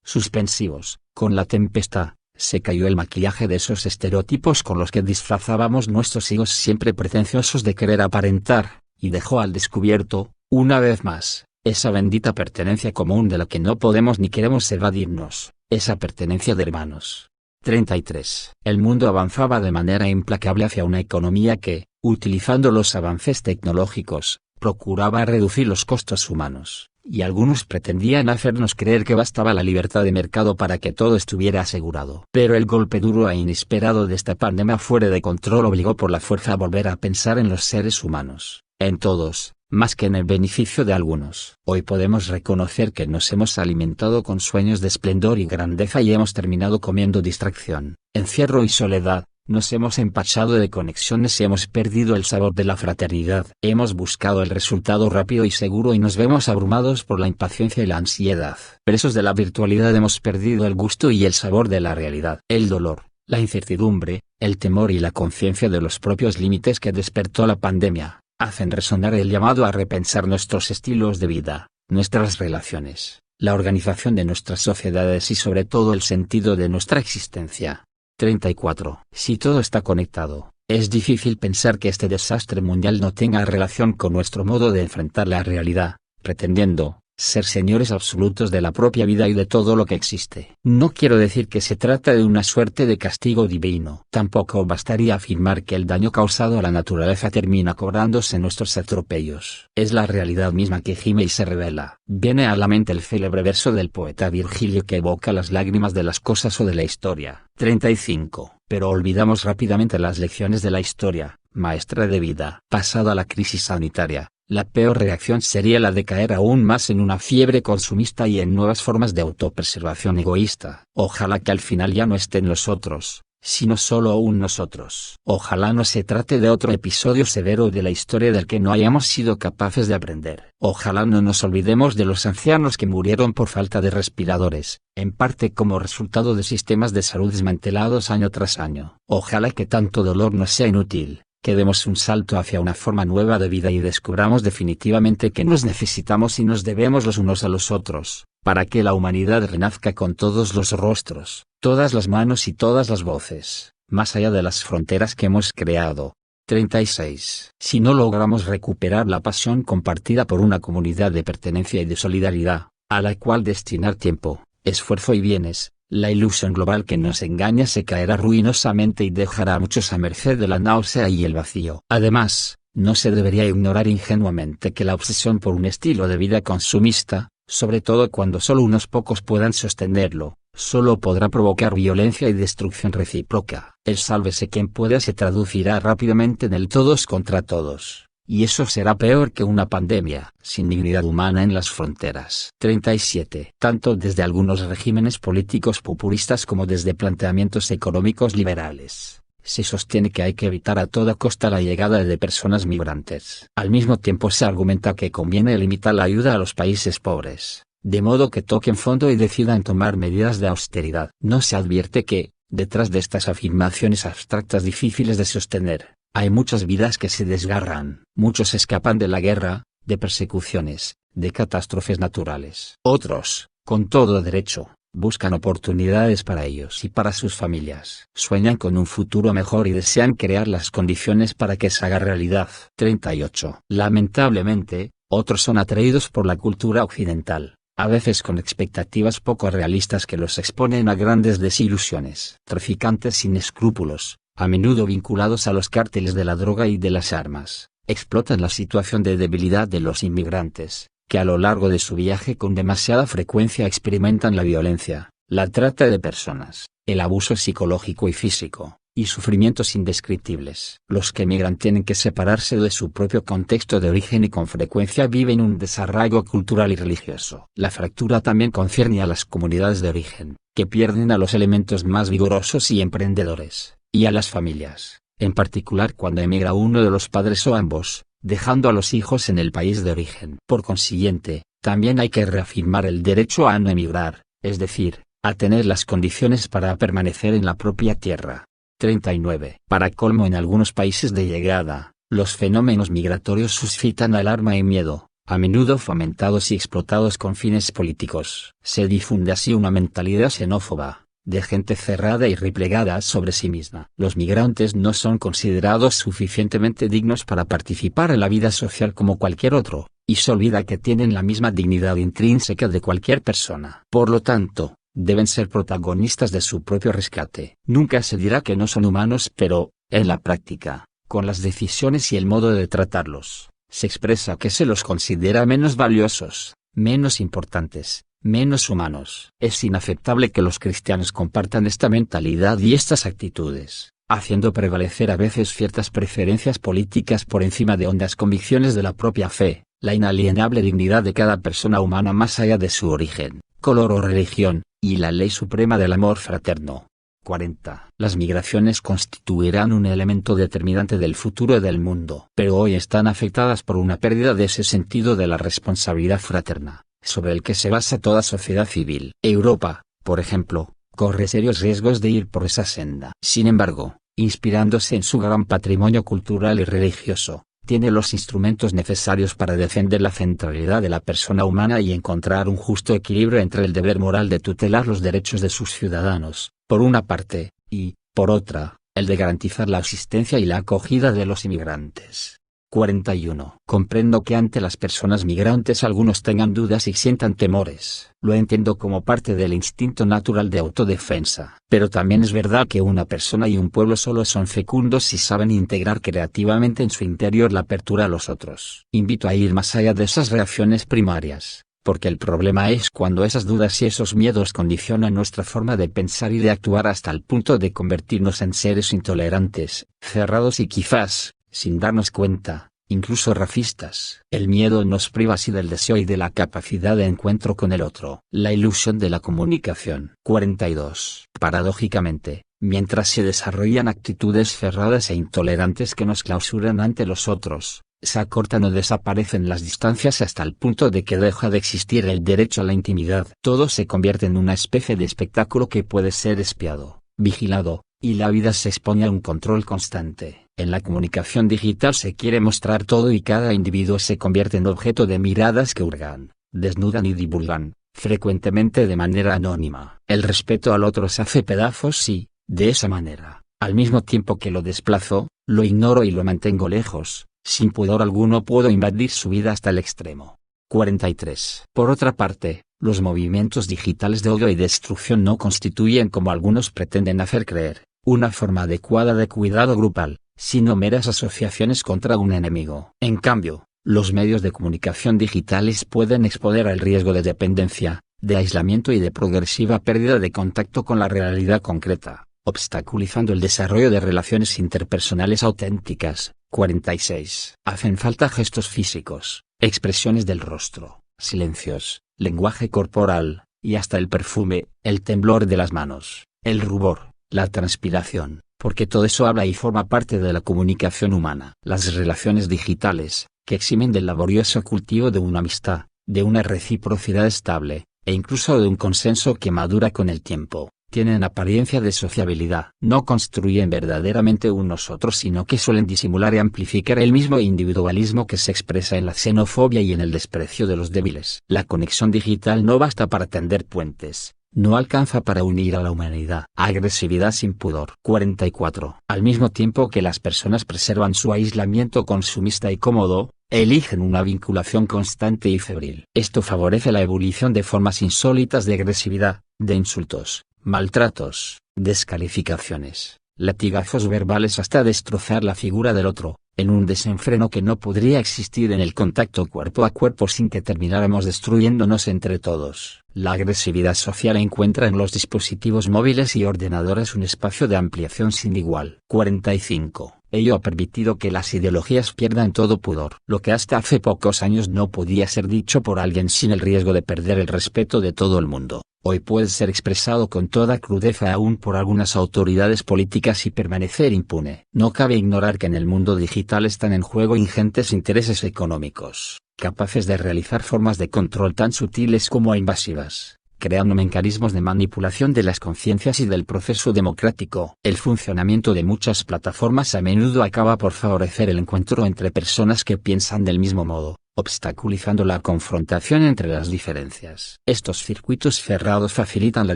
Suspensivos. Con la tempestad, se cayó el maquillaje de esos estereotipos con los que disfrazábamos nuestros egos siempre pretenciosos de querer aparentar, y dejó al descubierto, una vez más, esa bendita pertenencia común de la que no podemos ni queremos evadirnos, esa pertenencia de hermanos. 33. El mundo avanzaba de manera implacable hacia una economía que, utilizando los avances tecnológicos, procuraba reducir los costos humanos, y algunos pretendían hacernos creer que bastaba la libertad de mercado para que todo estuviera asegurado. Pero el golpe duro e inesperado de esta pandemia fuera de control obligó por la fuerza a volver a pensar en los seres humanos, en todos, más que en el beneficio de algunos. Hoy podemos reconocer que nos hemos alimentado con sueños de esplendor y grandeza y hemos terminado comiendo distracción, encierro y soledad. Nos hemos empachado de conexiones y hemos perdido el sabor de la fraternidad. Hemos buscado el resultado rápido y seguro y nos vemos abrumados por la impaciencia y la ansiedad. Presos de la virtualidad hemos perdido el gusto y el sabor de la realidad. El dolor, la incertidumbre, el temor y la conciencia de los propios límites que despertó la pandemia, hacen resonar el llamado a repensar nuestros estilos de vida, nuestras relaciones, la organización de nuestras sociedades y sobre todo el sentido de nuestra existencia. 34. Si todo está conectado, es difícil pensar que este desastre mundial no tenga relación con nuestro modo de enfrentar la realidad, pretendiendo ser señores absolutos de la propia vida y de todo lo que existe. No quiero decir que se trata de una suerte de castigo divino. Tampoco bastaría afirmar que el daño causado a la naturaleza termina cobrándose nuestros atropellos. Es la realidad misma que gime y se revela. Viene a la mente el célebre verso del poeta Virgilio que evoca las lágrimas de las cosas o de la historia. 35. Pero olvidamos rápidamente las lecciones de la historia, maestra de vida. Pasada la crisis sanitaria, la peor reacción sería la de caer aún más en una fiebre consumista y en nuevas formas de autopreservación egoísta. Ojalá que al final ya no estén los otros, sino solo un nosotros. Ojalá no se trate de otro episodio severo de la historia del que no hayamos sido capaces de aprender. Ojalá no nos olvidemos de los ancianos que murieron por falta de respiradores, en parte como resultado de sistemas de salud desmantelados año tras año. Ojalá que tanto dolor no sea inútil, que demos un salto hacia una forma nueva de vida y descubramos definitivamente que nos necesitamos y nos debemos los unos a los otros, para que la humanidad renazca con todos los rostros, todas las manos y todas las voces, más allá de las fronteras que hemos creado. 36. Si no logramos recuperar la pasión compartida por una comunidad de pertenencia y de solidaridad, a la cual destinar tiempo, esfuerzo y bienes, la ilusión global que nos engaña se caerá ruinosamente y dejará a muchos a merced de la náusea y el vacío. Además, no se debería ignorar ingenuamente que la obsesión por un estilo de vida consumista, sobre todo cuando solo unos pocos puedan sostenerlo, solo podrá provocar violencia y destrucción recíproca. El sálvese quien pueda se traducirá rápidamente en el todos contra todos. Y eso será peor que una pandemia, sin dignidad humana en las fronteras. 37. Tanto desde algunos regímenes políticos populistas como desde planteamientos económicos liberales, se sostiene que hay que evitar a toda costa la llegada de personas migrantes. Al mismo tiempo se argumenta que conviene limitar la ayuda a los países pobres, de modo que toquen fondo y decidan tomar medidas de austeridad. No se advierte que, detrás de estas afirmaciones abstractas difíciles de sostener, hay muchas vidas que se desgarran. Muchos escapan de la guerra, de persecuciones, de catástrofes naturales. Otros, con todo derecho, buscan oportunidades para ellos y para sus familias. Sueñan con un futuro mejor y desean crear las condiciones para que se haga realidad. 38. Lamentablemente, otros son atraídos por la cultura occidental, a veces con expectativas poco realistas que los exponen a grandes desilusiones. Traficantes sin escrúpulos, a menudo vinculados a los cárteles de la droga y de las armas, explotan la situación de debilidad de los inmigrantes, que a lo largo de su viaje con demasiada frecuencia experimentan la violencia, la trata de personas, el abuso psicológico y físico, y sufrimientos indescriptibles. Los que emigran tienen que separarse de su propio contexto de origen y con frecuencia viven un desarraigo cultural y religioso. La fractura también concierne a las comunidades de origen, que pierden a los elementos más vigorosos y emprendedores, y a las familias, en particular cuando emigra uno de los padres o ambos, dejando a los hijos en el país de origen. Por consiguiente, también hay que reafirmar el derecho a no emigrar, es decir, a tener las condiciones para permanecer en la propia tierra. 39. Para colmo, en algunos países de llegada, los fenómenos migratorios suscitan alarma y miedo, a menudo fomentados y explotados con fines políticos. Se difunde así una mentalidad xenófoba, de gente cerrada y replegada sobre sí misma. Los migrantes no son considerados suficientemente dignos para participar en la vida social como cualquier otro, y se olvida que tienen la misma dignidad intrínseca de cualquier persona. Por lo tanto, deben ser protagonistas de su propio rescate. Nunca se dirá que no son humanos, pero, en la práctica, con las decisiones y el modo de tratarlos, se expresa que se los considera menos valiosos, menos importantes, menos humanos. Es inaceptable que los cristianos compartan esta mentalidad y estas actitudes, haciendo prevalecer a veces ciertas preferencias políticas por encima de hondas convicciones de la propia fe, la inalienable dignidad de cada persona humana más allá de su origen, color o religión, y la ley suprema del amor fraterno. 40. Las migraciones constituirán un elemento determinante del futuro del mundo, pero hoy están afectadas por una pérdida de ese sentido de la responsabilidad fraterna, sobre el que se basa toda sociedad civil. Europa, por ejemplo, corre serios riesgos de ir por esa senda. Sin embargo, inspirándose en su gran patrimonio cultural y religioso, tiene los instrumentos necesarios para defender la centralidad de la persona humana y encontrar un justo equilibrio entre el deber moral de tutelar los derechos de sus ciudadanos, por una parte, y, por otra, el de garantizar la asistencia y la acogida de los inmigrantes. 41. Comprendo que ante las personas migrantes algunos tengan dudas y sientan temores. Lo entiendo como parte del instinto natural de autodefensa. Pero también es verdad que una persona y un pueblo solo son fecundos si saben integrar creativamente en su interior la apertura a los otros. Invito a ir más allá de esas reacciones primarias, porque el problema es cuando esas dudas y esos miedos condicionan nuestra forma de pensar y de actuar hasta el punto de convertirnos en seres intolerantes, cerrados y quizás, sin darnos cuenta, incluso racistas. El miedo nos priva así del deseo y de la capacidad de encuentro con el otro. La ilusión de la comunicación. 42. Paradójicamente, mientras se desarrollan actitudes cerradas e intolerantes que nos clausuran ante los otros, se acortan o desaparecen las distancias hasta el punto de que deja de existir el derecho a la intimidad. Todo se convierte en una especie de espectáculo que puede ser espiado, vigilado, y la vida se expone a un control constante. En la comunicación digital se quiere mostrar todo y cada individuo se convierte en objeto de miradas que hurgan, desnudan y divulgan, frecuentemente de manera anónima. El respeto al otro se hace pedazos y, de esa manera, al mismo tiempo que lo desplazo, lo ignoro y lo mantengo lejos, sin pudor alguno puedo invadir su vida hasta el extremo. 43. Por otra parte, los movimientos digitales de odio y destrucción no constituyen, como algunos pretenden hacer creer, una forma adecuada de cuidado grupal, sino meras asociaciones contra un enemigo. En cambio, los medios de comunicación digitales pueden exponer al riesgo de dependencia, de aislamiento y de progresiva pérdida de contacto con la realidad concreta, obstaculizando el desarrollo de relaciones interpersonales auténticas. 46. Hacen falta gestos físicos, expresiones del rostro, silencios, lenguaje corporal, y hasta el perfume, el temblor de las manos, el rubor, la transpiración, porque todo eso habla y forma parte de la comunicación humana. Las relaciones digitales, que eximen del laborioso cultivo de una amistad, de una reciprocidad estable, e incluso de un consenso que madura con el tiempo, tienen apariencia de sociabilidad. No construyen verdaderamente un nosotros, sino que suelen disimular y amplificar el mismo individualismo que se expresa en la xenofobia y en el desprecio de los débiles. La conexión digital no basta para tender puentes, no alcanza para unir a la humanidad. Agresividad sin pudor. 44. Al mismo tiempo que las personas preservan su aislamiento consumista y cómodo, eligen una vinculación constante y febril. Esto favorece la ebullición de formas insólitas de agresividad, de insultos, maltratos, descalificaciones, latigazos verbales hasta destrozar la figura del otro, en un desenfreno que no podría existir en el contacto cuerpo a cuerpo sin que termináramos destruyéndonos entre todos. La agresividad social encuentra en los dispositivos móviles y ordenadores un espacio de ampliación sin igual. 45. Ello ha permitido que las ideologías pierdan todo pudor. Lo que hasta hace pocos años no podía ser dicho por alguien sin el riesgo de perder el respeto de todo el mundo, hoy puede ser expresado con toda crudeza aún por algunas autoridades políticas y permanecer impune. No cabe ignorar que en el mundo digital están en juego ingentes intereses económicos, capaces de realizar formas de control tan sutiles como invasivas, creando mecanismos de manipulación de las conciencias y del proceso democrático. El funcionamiento de muchas plataformas a menudo acaba por favorecer el encuentro entre personas que piensan del mismo modo, obstaculizando la confrontación entre las diferencias. Estos circuitos cerrados facilitan la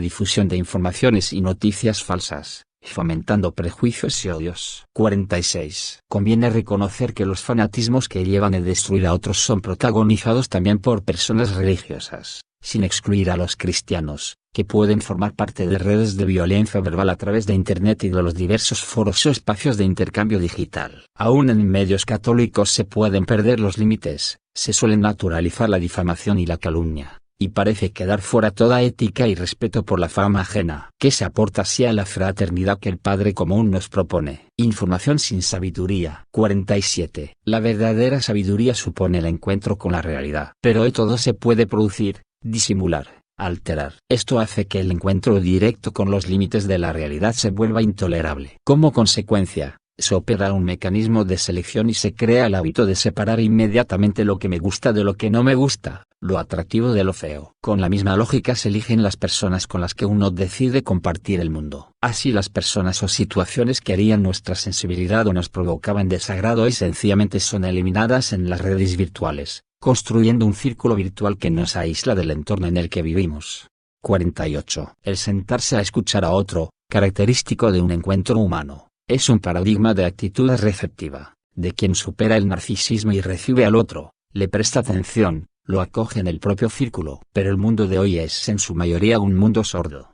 difusión de informaciones y noticias falsas, fomentando prejuicios y odios. 46. Conviene reconocer que los fanatismos que llevan a destruir a otros son protagonizados también por personas religiosas, sin excluir a los cristianos, que pueden formar parte de redes de violencia verbal a través de Internet y de los diversos foros o espacios de intercambio digital. Aún en medios católicos se pueden perder los límites, se suele naturalizar la difamación y la calumnia, y parece quedar fuera toda ética y respeto por la fama ajena. ¿Qué se aporta así a la fraternidad que el Padre común nos propone? Información sin sabiduría. 47. La verdadera sabiduría supone el encuentro con la realidad. Pero hoy todo se puede producir, disimular, alterar. Esto hace que el encuentro directo con los límites de la realidad se vuelva intolerable. Como consecuencia, se opera un mecanismo de selección y se crea el hábito de separar inmediatamente lo que me gusta de lo que no me gusta, lo atractivo de lo feo. Con la misma lógica se eligen las personas con las que uno decide compartir el mundo. Así las personas o situaciones que herían nuestra sensibilidad o nos provocaban desagrado hoy sencillamente son eliminadas en las redes virtuales, construyendo un círculo virtual que nos aísla del entorno en el que vivimos. 48. El sentarse a escuchar a otro, característico de un encuentro humano, es un paradigma de actitud receptiva, de quien supera el narcisismo y recibe al otro, le presta atención, lo acoge en el propio círculo. Pero el mundo de hoy es en su mayoría un mundo sordo.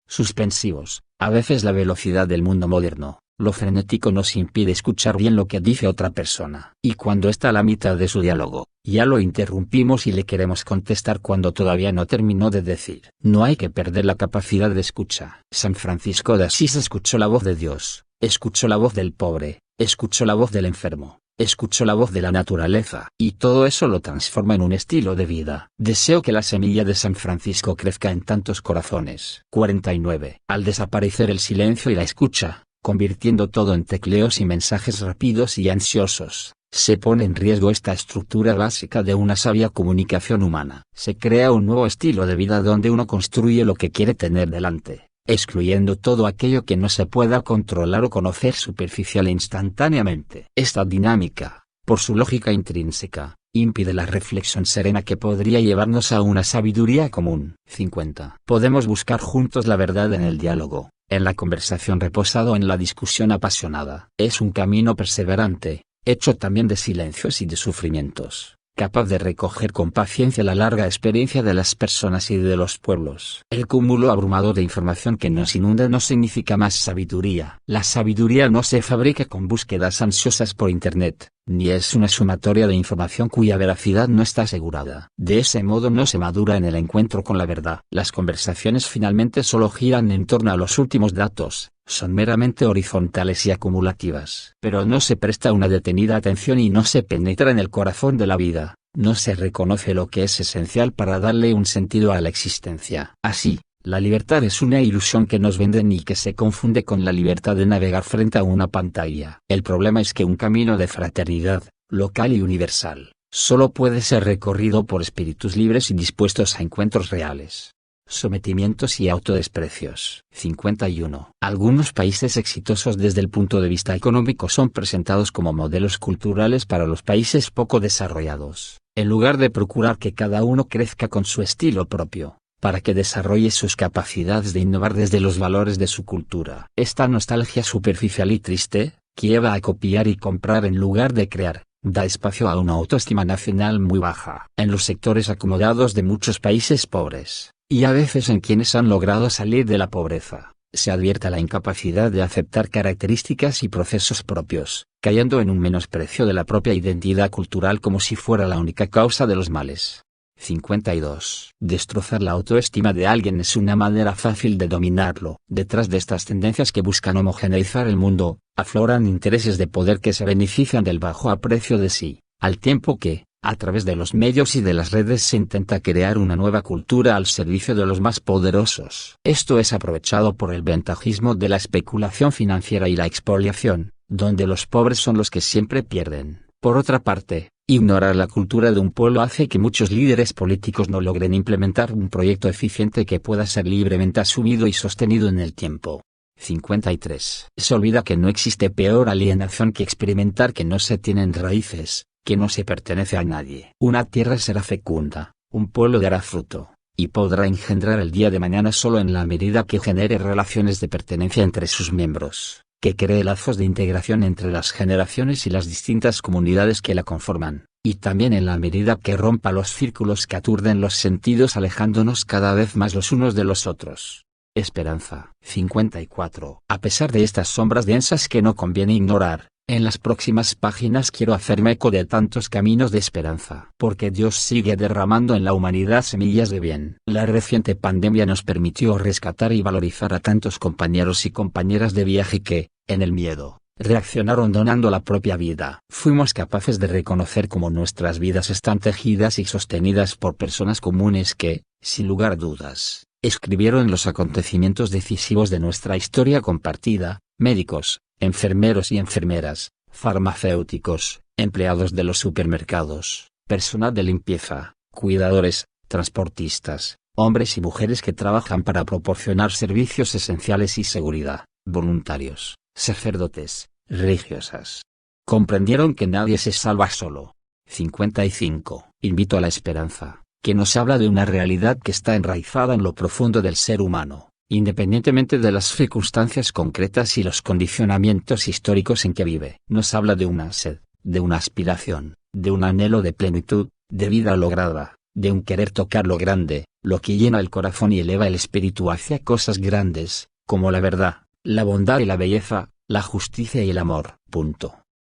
Suspensivos. A veces la velocidad del mundo moderno, lo frenético nos impide escuchar bien lo que dice otra persona. Y cuando está a la mitad de su diálogo, ya lo interrumpimos y le queremos contestar cuando todavía no terminó de decir. No hay que perder la capacidad de escucha. San Francisco de Asís escuchó la voz de Dios, escuchó la voz del pobre, escuchó la voz del enfermo, escuchó la voz de la naturaleza. Y todo eso lo transforma en un estilo de vida. Deseo que la semilla de San Francisco crezca en tantos corazones. 49. Al desaparecer el silencio y la escucha, convirtiendo todo en tecleos y mensajes rápidos y ansiosos, se pone en riesgo esta estructura básica de una sabia comunicación humana. Se crea un nuevo estilo de vida donde uno construye lo que quiere tener delante, excluyendo todo aquello que no se pueda controlar o conocer superficial e instantáneamente. Esta dinámica, por su lógica intrínseca, impide la reflexión serena que podría llevarnos a una sabiduría común. 50. Podemos buscar juntos la verdad en el diálogo, en la conversación reposado en la discusión apasionada. Es un camino perseverante, hecho también de silencios y de sufrimientos, capaz de recoger con paciencia la larga experiencia de las personas y de los pueblos. El cúmulo abrumador de información que nos inunda no significa más sabiduría. La sabiduría no se fabrica con búsquedas ansiosas por Internet, ni es una sumatoria de información cuya veracidad no está asegurada. De ese modo no se madura en el encuentro con la verdad. Las conversaciones finalmente solo giran en torno a los últimos datos, son meramente horizontales y acumulativas. Pero no se presta una detenida atención y no se penetra en el corazón de la vida, no se reconoce lo que es esencial para darle un sentido a la existencia. Así, la libertad es una ilusión que nos venden y que se confunde con la libertad de navegar frente a una pantalla. El problema es que un camino de fraternidad, local y universal, solo puede ser recorrido por espíritus libres y dispuestos a encuentros reales. Sometimientos y autodesprecios. 51. Algunos países exitosos desde el punto de vista económico son presentados como modelos culturales para los países poco desarrollados, en lugar de procurar que cada uno crezca con su estilo propio, para que desarrolle sus capacidades de innovar desde los valores de su cultura. Esta nostalgia superficial y triste, que lleva a copiar y comprar en lugar de crear, da espacio a una autoestima nacional muy baja. En los sectores acomodados de muchos países pobres, y a veces en quienes han logrado salir de la pobreza, se advierte la incapacidad de aceptar características y procesos propios, cayendo en un menosprecio de la propia identidad cultural como si fuera la única causa de los males. 52. Destrozar la autoestima de alguien es una manera fácil de dominarlo. Detrás de estas tendencias que buscan homogeneizar el mundo, afloran intereses de poder que se benefician del bajo aprecio de sí, al tiempo que, A través de los medios y de las redes se intenta crear una nueva cultura al servicio de los más poderosos. Esto es aprovechado por el ventajismo de la especulación financiera y la expoliación, donde los pobres son los que siempre pierden. Por otra parte, ignorar la cultura de un pueblo hace que muchos líderes políticos no logren implementar un proyecto eficiente que pueda ser libremente asumido y sostenido en el tiempo. 53. Se olvida que no existe peor alienación que experimentar que no se tienen raíces, que no se pertenece a nadie. Una tierra será fecunda, un pueblo dará fruto, y podrá engendrar el día de mañana solo en la medida que genere relaciones de pertenencia entre sus miembros, que cree lazos de integración entre las generaciones y las distintas comunidades que la conforman, y también en la medida que rompa los círculos que aturden los sentidos alejándonos cada vez más los unos de los otros. Esperanza. 54. A pesar de estas sombras densas que no conviene ignorar, en las próximas páginas quiero hacerme eco de tantos caminos de esperanza. Porque Dios sigue derramando en la humanidad semillas de bien. La reciente pandemia nos permitió rescatar y valorizar a tantos compañeros y compañeras de viaje que, en el miedo, reaccionaron donando la propia vida. Fuimos capaces de reconocer cómo nuestras vidas están tejidas y sostenidas por personas comunes que, sin lugar a dudas, escribieron los acontecimientos decisivos de nuestra historia compartida: médicos, enfermeros y enfermeras, farmacéuticos, empleados de los supermercados, personal de limpieza, cuidadores, transportistas, hombres y mujeres que trabajan para proporcionar servicios esenciales y seguridad, voluntarios, sacerdotes, religiosas. Comprendieron que nadie se salva solo. 55. Invito a la esperanza, que nos habla de una realidad que está enraizada en lo profundo del ser humano, independientemente de las circunstancias concretas y los condicionamientos históricos en que vive. Nos habla de una sed, de una aspiración, de un anhelo de plenitud, de vida lograda, de un querer tocar lo grande, lo que llena el corazón y eleva el espíritu hacia cosas grandes, como la verdad, la bondad y la belleza, la justicia y el amor.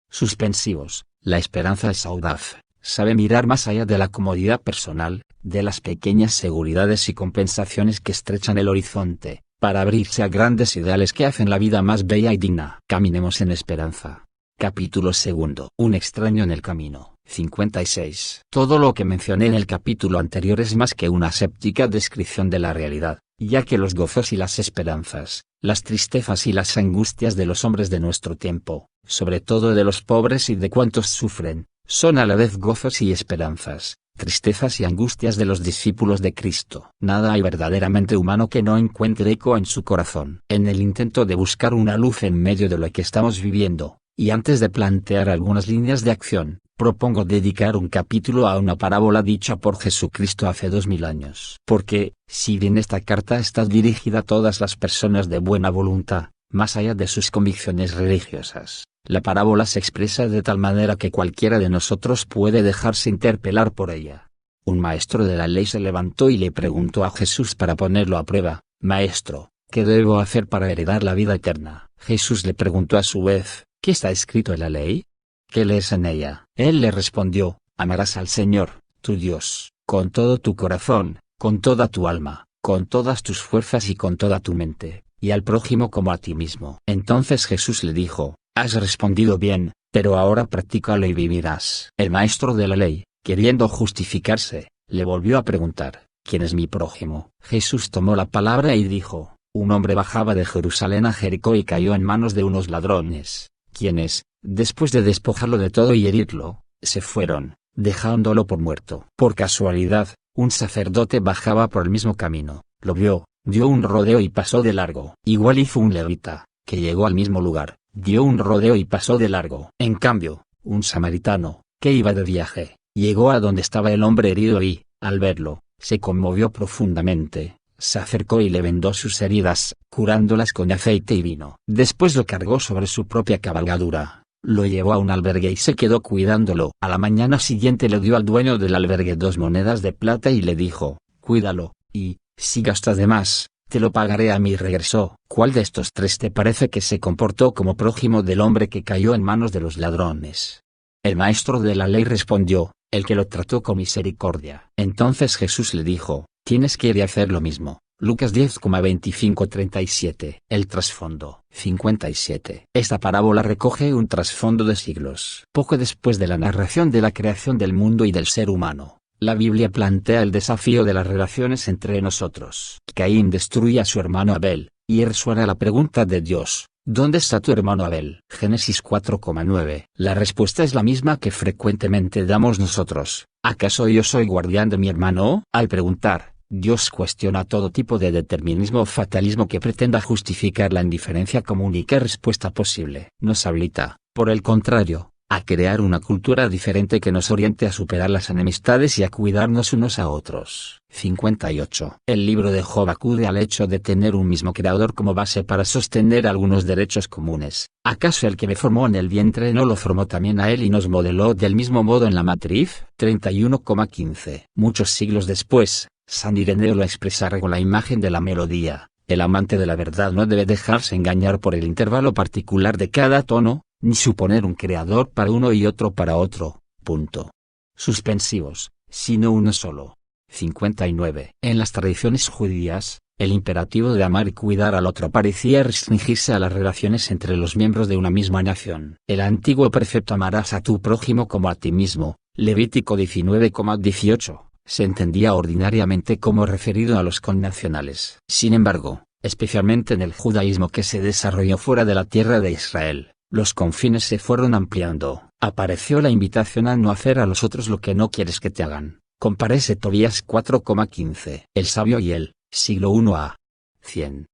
Suspensivos. La esperanza es audaz, sabe mirar más allá de la comodidad personal, de las pequeñas seguridades y compensaciones que estrechan el horizonte, para abrirse a grandes ideales que hacen la vida más bella y digna. Caminemos en esperanza. Capítulo 2. Un extraño en el camino. 56. Todo lo que mencioné en el capítulo anterior es más que una séptica descripción de la realidad, ya que los gozos y las esperanzas, las tristezas y las angustias de los hombres de nuestro tiempo, sobre todo de los pobres y de cuantos sufren, son a la vez gozos y esperanzas, tristezas y angustias de los discípulos de Cristo. Nada hay verdaderamente humano que no encuentre eco en su corazón. En el intento de buscar una luz en medio de lo que estamos viviendo, y antes de plantear algunas líneas de acción, propongo dedicar un capítulo a una parábola dicha por Jesucristo hace 2000 años. Porque, si bien esta carta está dirigida a todas las personas de buena voluntad, más allá de sus convicciones religiosas, la parábola se expresa de tal manera que cualquiera de nosotros puede dejarse interpelar por ella. Un maestro de la ley se levantó y le preguntó a Jesús para ponerlo a prueba: Maestro, ¿qué debo hacer para heredar la vida eterna? Jesús le preguntó a su vez: ¿Qué está escrito en la ley? ¿Qué lees en ella? Él le respondió: Amarás al Señor, tu Dios, con todo tu corazón, con toda tu alma, con todas tus fuerzas y con toda tu mente, y al prójimo como a ti mismo. Entonces Jesús le dijo: Has respondido bien, pero ahora practícalo y vivirás. El maestro de la ley, queriendo justificarse, le volvió a preguntar: ¿Quién es mi prójimo? Jesús tomó la palabra y dijo: Un hombre bajaba de Jerusalén a Jericó y cayó en manos de unos ladrones, quienes, después de despojarlo de todo y herirlo, se fueron, dejándolo por muerto. Por casualidad, un sacerdote bajaba por el mismo camino, lo vio, dio un rodeo y pasó de largo. Igual hizo un levita, que llegó al mismo lugar, dio un rodeo y pasó de largo. En cambio, un samaritano, que iba de viaje, llegó a donde estaba el hombre herido y, al verlo, se conmovió profundamente, se acercó y le vendó sus heridas, curándolas con aceite y vino. Después lo cargó sobre su propia cabalgadura, lo llevó a un albergue y se quedó cuidándolo. A la mañana siguiente le dio al dueño del albergue 2 monedas de plata y le dijo: Cuídalo, y, si gastas de más, te lo pagaré a mi regreso. ¿Cuál de estos 3 te parece que se comportó como prójimo del hombre que cayó en manos de los ladrones? El maestro de la ley respondió: El que lo trató con misericordia. Entonces Jesús le dijo: Tienes que ir y hacer lo mismo. Lucas 10,25-37. El trasfondo. 57. Esta parábola recoge un trasfondo de siglos. Poco después de la narración de la creación del mundo y del ser humano, la Biblia plantea el desafío de las relaciones entre nosotros. Caín destruye a su hermano Abel, y resuena la pregunta de Dios: ¿dónde está tu hermano Abel? Génesis 4,9. La respuesta es la misma que frecuentemente damos nosotros: ¿acaso yo soy guardián de mi hermano? Al preguntar, Dios cuestiona todo tipo de determinismo o fatalismo que pretenda justificar la indiferencia como única respuesta posible. Nos habilita, por el contrario, a crear una cultura diferente que nos oriente a superar las enemistades y a cuidarnos unos a otros. 58. El libro de Job acude al hecho de tener un mismo creador como base para sostener algunos derechos comunes. ¿Acaso el que me formó en el vientre no lo formó también a él y nos modeló del mismo modo en la matriz? 31,15. Muchos siglos después, San Ireneo lo expresa con la imagen de la melodía: el amante de la verdad no debe dejarse engañar por el intervalo particular de cada tono, ni suponer un creador para uno y otro para otro. Punto. Suspensivos, sino uno solo. 59. En las tradiciones judías, el imperativo de amar y cuidar al otro parecía restringirse a las relaciones entre los miembros de una misma nación. El antiguo precepto amarás a tu prójimo como a ti mismo, Levítico 19,18, se entendía ordinariamente como referido a los connacionales. Sin embargo, especialmente en el judaísmo que se desarrolló fuera de la tierra de Israel, los confines se fueron ampliando. Apareció la invitación a no hacer a los otros lo que no quieres que te hagan. Comparece Tobías 4,15. El sabio y el, siglo I a. 100.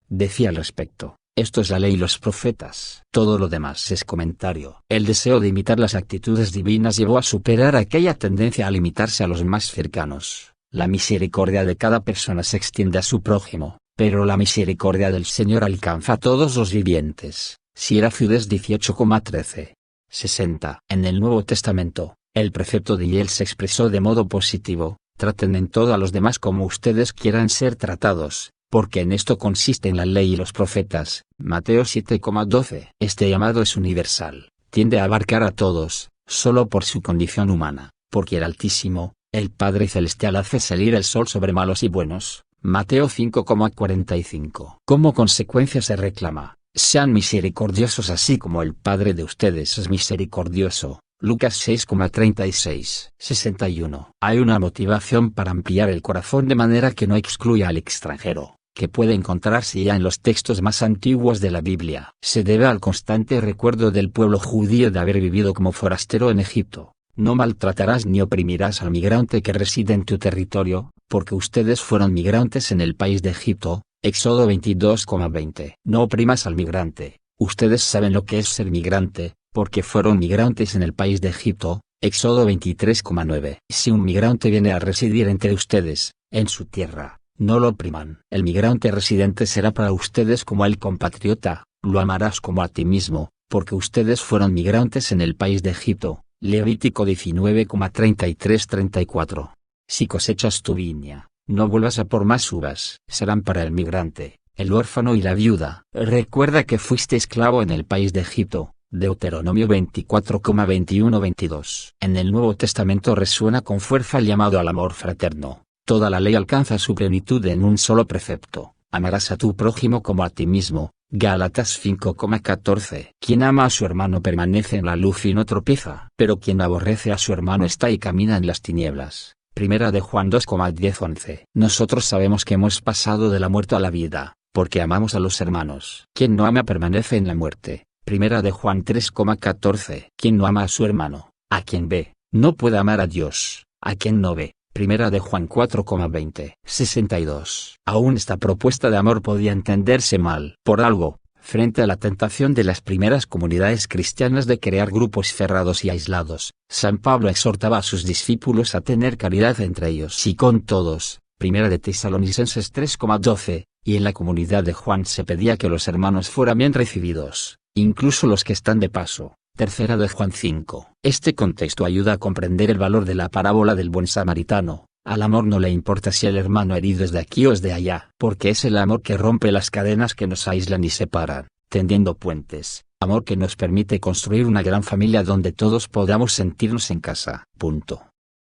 Decía al respecto: esto es la ley y los profetas. Todo lo demás es comentario. El deseo de imitar las actitudes divinas llevó a superar aquella tendencia a limitarse a los más cercanos. La misericordia de cada persona se extiende a su prójimo, pero la misericordia del Señor alcanza a todos los vivientes. Siracides 18,13. 60. En el Nuevo Testamento, el precepto de Hiel se expresó de modo positivo: traten en todo a los demás como ustedes quieran ser tratados, porque en esto consiste en la ley y los profetas. Mateo 7,12. Este llamado es universal, tiende a abarcar a todos, solo por su condición humana, porque el Altísimo, el Padre Celestial, hace salir el sol sobre malos y buenos. Mateo 5,45. Como consecuencia se reclama: sean misericordiosos así como el Padre de ustedes es misericordioso. Lucas 6,36. 61. Hay una motivación para ampliar el corazón de manera que no excluya al extranjero, que puede encontrarse ya en los textos más antiguos de la Biblia. Se debe al constante recuerdo del pueblo judío de haber vivido como forastero en Egipto. No maltratarás ni oprimirás al migrante que reside en tu territorio, porque ustedes fueron migrantes en el país de Egipto. Éxodo 22,20. No oprimas al migrante. Ustedes saben lo que es ser migrante, porque fueron migrantes en el país de Egipto. Éxodo 23,9. Si un migrante viene a residir entre ustedes, en su tierra, no lo opriman. El migrante residente será para ustedes como el compatriota, lo amarás como a ti mismo, porque ustedes fueron migrantes en el país de Egipto. Levítico 19,33-34. Si cosechas tu viña, no vuelvas a por más uvas. Serán para el migrante, el huérfano y la viuda. Recuerda que fuiste esclavo en el país de Egipto. Deuteronomio 24,21-22. En el Nuevo Testamento resuena con fuerza el llamado al amor fraterno. Toda la ley alcanza su plenitud en un solo precepto: amarás a tu prójimo como a ti mismo. Gálatas 5,14. Quien ama a su hermano permanece en la luz y no tropieza. Pero quien aborrece a su hermano está y camina en las tinieblas. Primera de Juan 2,10-11. Nosotros sabemos que hemos pasado de la muerte a la vida, porque amamos a los hermanos. Quien no ama permanece en la muerte. Primera de Juan 3,14. Quien no ama a su hermano, a quien ve, no puede amar a Dios, a quien no ve. Primera de Juan 4,20. 62. Aún esta propuesta de amor podía entenderse mal. Por algo, frente a la tentación de las primeras comunidades cristianas de crear grupos cerrados y aislados, San Pablo exhortaba a sus discípulos a tener caridad entre ellos y con todos. Primera de Tesalonicenses 3,12. Y en la comunidad de Juan se pedía que los hermanos fueran bien recibidos, incluso los que están de paso. Tercera de Juan 5. Este contexto ayuda a comprender el valor de la parábola del buen samaritano. Al amor no le importa si el hermano herido es de aquí o es de allá, porque es el amor que rompe las cadenas que nos aíslan y separan, tendiendo puentes, amor que nos permite construir una gran familia donde todos podamos sentirnos en casa. Punto.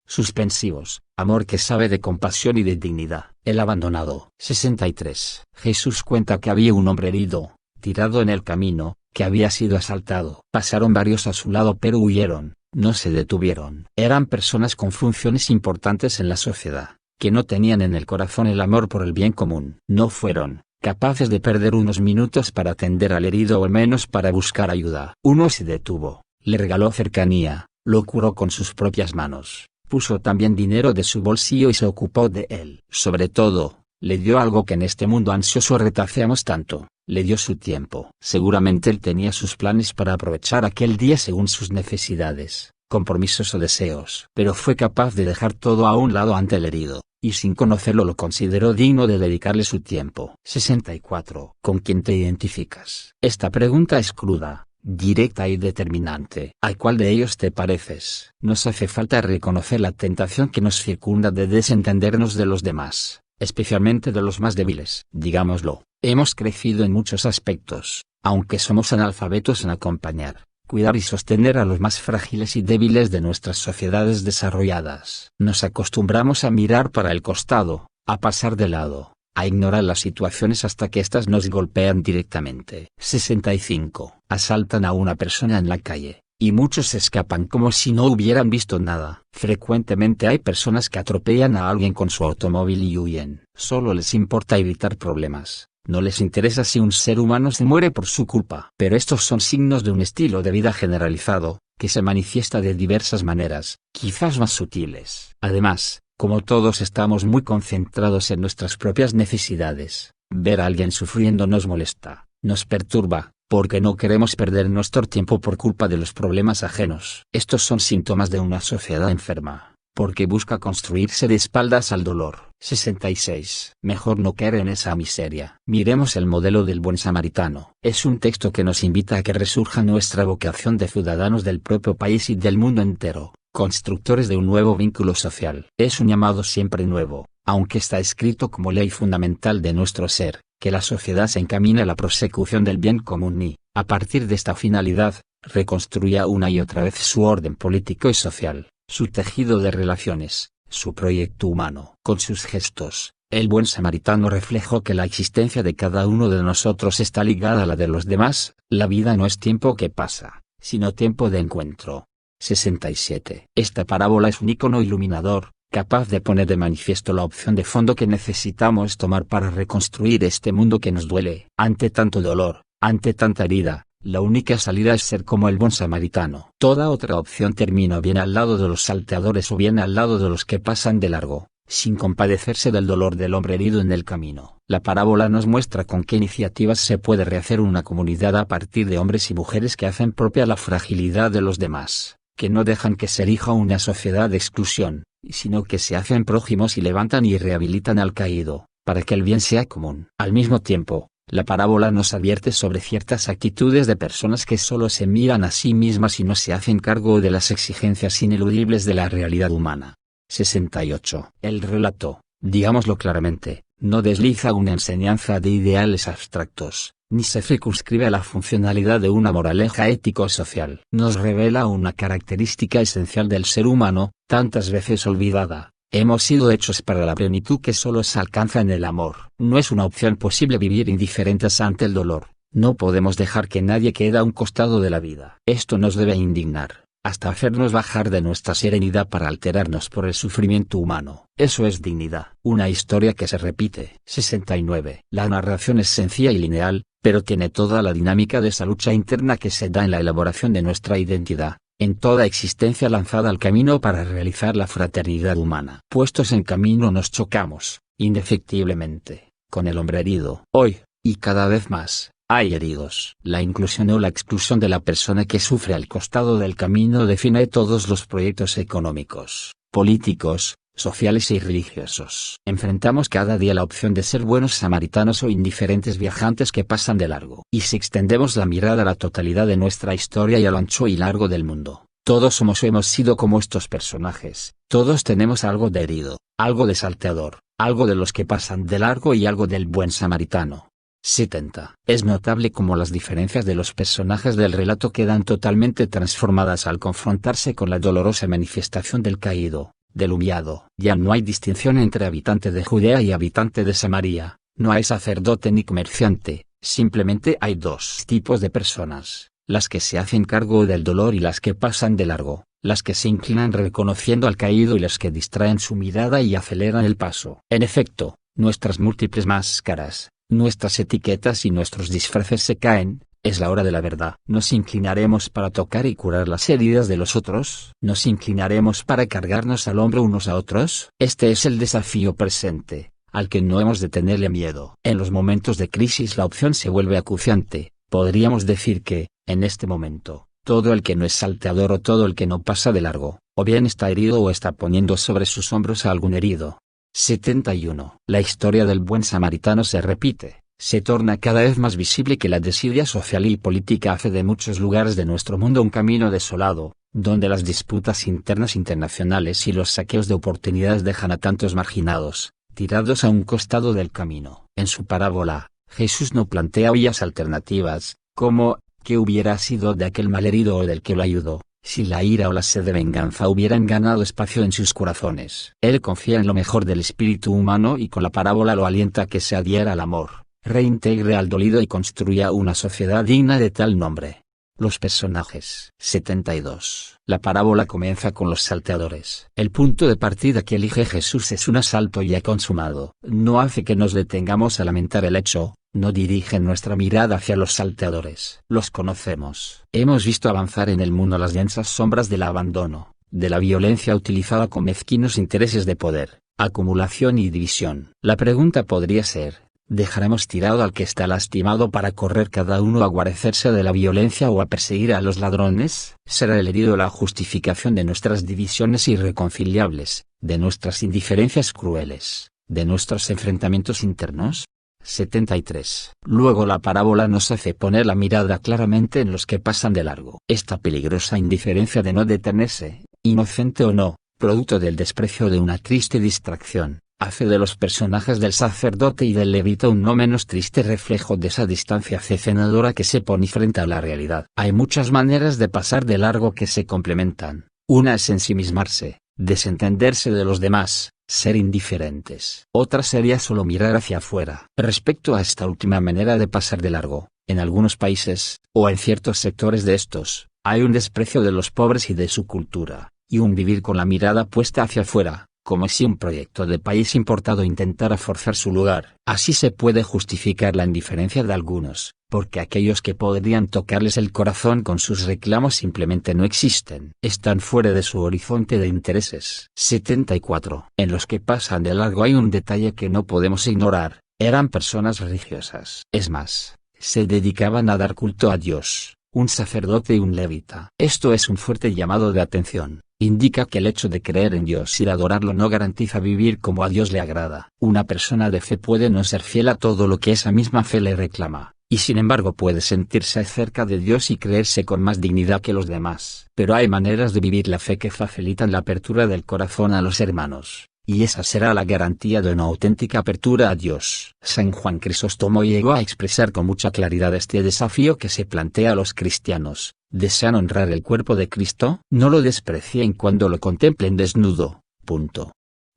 Suspensivos, amor que sabe de compasión y de dignidad. El abandonado. 63. Jesús cuenta que había un hombre herido, tirado en el camino, que había sido asaltado. Pasaron varios a su lado pero huyeron, no se detuvieron. Eran personas con funciones importantes en la sociedad, que no tenían en el corazón el amor por el bien común. No fueron capaces de perder unos minutos para atender al herido o al menos para buscar ayuda. Uno se detuvo, le regaló cercanía, lo curó con sus propias manos, puso también dinero de su bolsillo y se ocupó de él. Sobre todo, le dio algo que en este mundo ansioso retaseamos tanto, le dio su tiempo. Seguramente él tenía sus planes para aprovechar aquel día según sus necesidades, compromisos o deseos. Pero fue capaz de dejar todo a un lado ante el herido, y sin conocerlo lo consideró digno de dedicarle su tiempo. 64. ¿Con quién te identificas? Esta pregunta es cruda, directa y determinante. ¿A cuál de ellos te pareces? Nos hace falta reconocer la tentación que nos circunda de desentendernos de los demás, especialmente de los más débiles. Digámoslo, hemos crecido en muchos aspectos, aunque somos analfabetos en acompañar, cuidar y sostener a los más frágiles y débiles de nuestras sociedades desarrolladas. Nos acostumbramos a mirar para el costado, a pasar de lado, a ignorar las situaciones hasta que éstas nos golpean directamente. 65. Asaltan a una persona en la calle, y muchos escapan como si no hubieran visto nada. Frecuentemente hay personas que atropellan a alguien con su automóvil y huyen. Solo les importa evitar problemas. No les interesa si un ser humano se muere por su culpa. Pero estos son signos de un estilo de vida generalizado, que se manifiesta de diversas maneras, quizás más sutiles. Además, como todos estamos muy concentrados en nuestras propias necesidades, ver a alguien sufriendo nos molesta, nos perturba, porque no queremos perder nuestro tiempo por culpa de los problemas ajenos. Estos son síntomas de una sociedad enferma, porque busca construirse de espaldas al dolor. 66. Mejor no caer en esa miseria. Miremos el modelo del buen samaritano. Es un texto que nos invita a que resurja nuestra vocación de ciudadanos del propio país y del mundo entero, constructores de un nuevo vínculo social. Es un llamado siempre nuevo, aunque está escrito como ley fundamental de nuestro ser, que la sociedad se encamine a la prosecución del bien común y, a partir de esta finalidad, reconstruya una y otra vez su orden político y social, su tejido de relaciones, su proyecto humano. Con sus gestos, el buen samaritano reflejó que la existencia de cada uno de nosotros está ligada a la de los demás. La vida no es tiempo que pasa, sino tiempo de encuentro. 67. Esta parábola es un icono iluminador, capaz de poner de manifiesto la opción de fondo que necesitamos tomar para reconstruir este mundo que nos duele. Ante tanto dolor, ante tanta herida, la única salida es ser como el buen samaritano. Toda otra opción termina bien al lado de los salteadores o bien al lado de los que pasan de largo, sin compadecerse del dolor del hombre herido en el camino. La parábola nos muestra con qué iniciativas se puede rehacer una comunidad a partir de hombres y mujeres que hacen propia la fragilidad de los demás, que no dejan que se erija una sociedad de exclusión, sino que se hacen prójimos y levantan y rehabilitan al caído, para que el bien sea común. Al mismo tiempo, la parábola nos advierte sobre ciertas actitudes de personas que solo se miran a sí mismas y no se hacen cargo de las exigencias ineludibles de la realidad humana. 68. El relato, digámoslo claramente, no desliza una enseñanza de ideales abstractos, ni se circunscribe a la funcionalidad de una moraleja ético-social. Nos revela una característica esencial del ser humano, tantas veces olvidada. Hemos sido hechos para la plenitud que solo se alcanza en el amor. No es una opción posible vivir indiferentes ante el dolor. No podemos dejar que nadie quede a un costado de la vida. Esto nos debe indignar, hasta hacernos bajar de nuestra serenidad para alterarnos por el sufrimiento humano. Eso es dignidad. Una historia que se repite. 69. La narración es sencilla y lineal, pero tiene toda la dinámica de esa lucha interna que se da en la elaboración de nuestra identidad, en toda existencia lanzada al camino para realizar la fraternidad humana. Puestos en camino nos chocamos, indefectiblemente, con el hombre herido. Hoy, y cada vez más, hay heridos. La inclusión o la exclusión de la persona que sufre al costado del camino define todos los proyectos económicos, políticos, sociales y religiosos. Enfrentamos cada día la opción de ser buenos samaritanos o indiferentes viajantes que pasan de largo. Y si extendemos la mirada a la totalidad de nuestra historia y a lo ancho y largo del mundo, todos somos o hemos sido como estos personajes. Todos tenemos algo de herido, algo de salteador, algo de los que pasan de largo y algo del buen samaritano. 70. Es notable cómo las diferencias de los personajes del relato quedan totalmente transformadas al confrontarse con la dolorosa manifestación del caído, del humillado. Ya no hay distinción entre habitante de Judea y habitante de Samaria, no hay sacerdote ni comerciante, simplemente hay dos tipos de personas, las que se hacen cargo del dolor y las que pasan de largo, las que se inclinan reconociendo al caído y las que distraen su mirada y aceleran el paso. En efecto, nuestras múltiples máscaras, nuestras etiquetas y nuestros disfraces se caen. Es la hora de la verdad. ¿Nos inclinaremos para tocar y curar las heridas de los otros? ¿Nos inclinaremos para cargarnos al hombro unos a otros? Este es el desafío presente, al que no hemos de tenerle miedo. En los momentos de crisis la opción se vuelve acuciante. Podríamos decir que, en este momento, todo el que no es salteador o todo el que no pasa de largo, o bien está herido o está poniendo sobre sus hombros a algún herido. 71. La historia del buen samaritano se repite. Se torna cada vez más visible que la desidia social y política hace de muchos lugares de nuestro mundo un camino desolado, donde las disputas internas internacionales y los saqueos de oportunidades dejan a tantos marginados, tirados a un costado del camino. En su parábola, Jesús no plantea vías alternativas, como, ¿qué hubiera sido de aquel malherido o del que lo ayudó, si la ira o la sed de venganza hubieran ganado espacio en sus corazones? Él confía en lo mejor del espíritu humano y con la parábola lo alienta a que se adhiera al amor, reintegre al dolido y construya una sociedad digna de tal nombre. Los personajes. 72. La parábola comienza con los salteadores. El punto de partida que elige Jesús es un asalto ya consumado. No hace que nos detengamos a lamentar el hecho, no dirige nuestra mirada hacia los salteadores. Los conocemos. Hemos visto avanzar en el mundo las densas sombras del abandono, de la violencia utilizada con mezquinos intereses de poder, acumulación y división. La pregunta podría ser: ¿dejaremos tirado al que está lastimado para correr cada uno a guarecerse de la violencia o a perseguir a los ladrones? ¿Será el herido la justificación de nuestras divisiones irreconciliables, de nuestras indiferencias crueles, de nuestros enfrentamientos internos? 73. Luego la parábola nos hace poner la mirada claramente en los que pasan de largo. Esta peligrosa indiferencia de no detenerse, inocente o no, producto del desprecio de una triste distracción, hace de los personajes del sacerdote y del levita un no menos triste reflejo de esa distancia cecenadora que se pone frente a la realidad. Hay muchas maneras de pasar de largo que se complementan. Una es ensimismarse, desentenderse de los demás, ser indiferentes. Otra sería solo mirar hacia afuera. Respecto a esta última manera de pasar de largo, en algunos países, o en ciertos sectores de estos, hay un desprecio de los pobres y de su cultura, y un vivir con la mirada puesta hacia afuera, como si un proyecto de país importado intentara forzar su lugar. Así se puede justificar la indiferencia de algunos, porque aquellos que podrían tocarles el corazón con sus reclamos simplemente no existen. Están fuera de su horizonte de intereses. 74. En los que pasan de largo hay un detalle que no podemos ignorar: eran personas religiosas. Es más, se dedicaban a dar culto a Dios, un sacerdote y un levita. Esto es un fuerte llamado de atención. Indica que el hecho de creer en Dios y adorarlo no garantiza vivir como a Dios le agrada. Una persona de fe puede no ser fiel a todo lo que esa misma fe le reclama, y sin embargo puede sentirse cerca de Dios y creerse con más dignidad que los demás. Pero hay maneras de vivir la fe que facilitan la apertura del corazón a los hermanos, y esa será la garantía de una auténtica apertura a Dios. San Juan Crisóstomo llegó a expresar con mucha claridad este desafío que se plantea a los cristianos. ¿Desean honrar el cuerpo de Cristo? No lo desprecien cuando lo contemplen desnudo.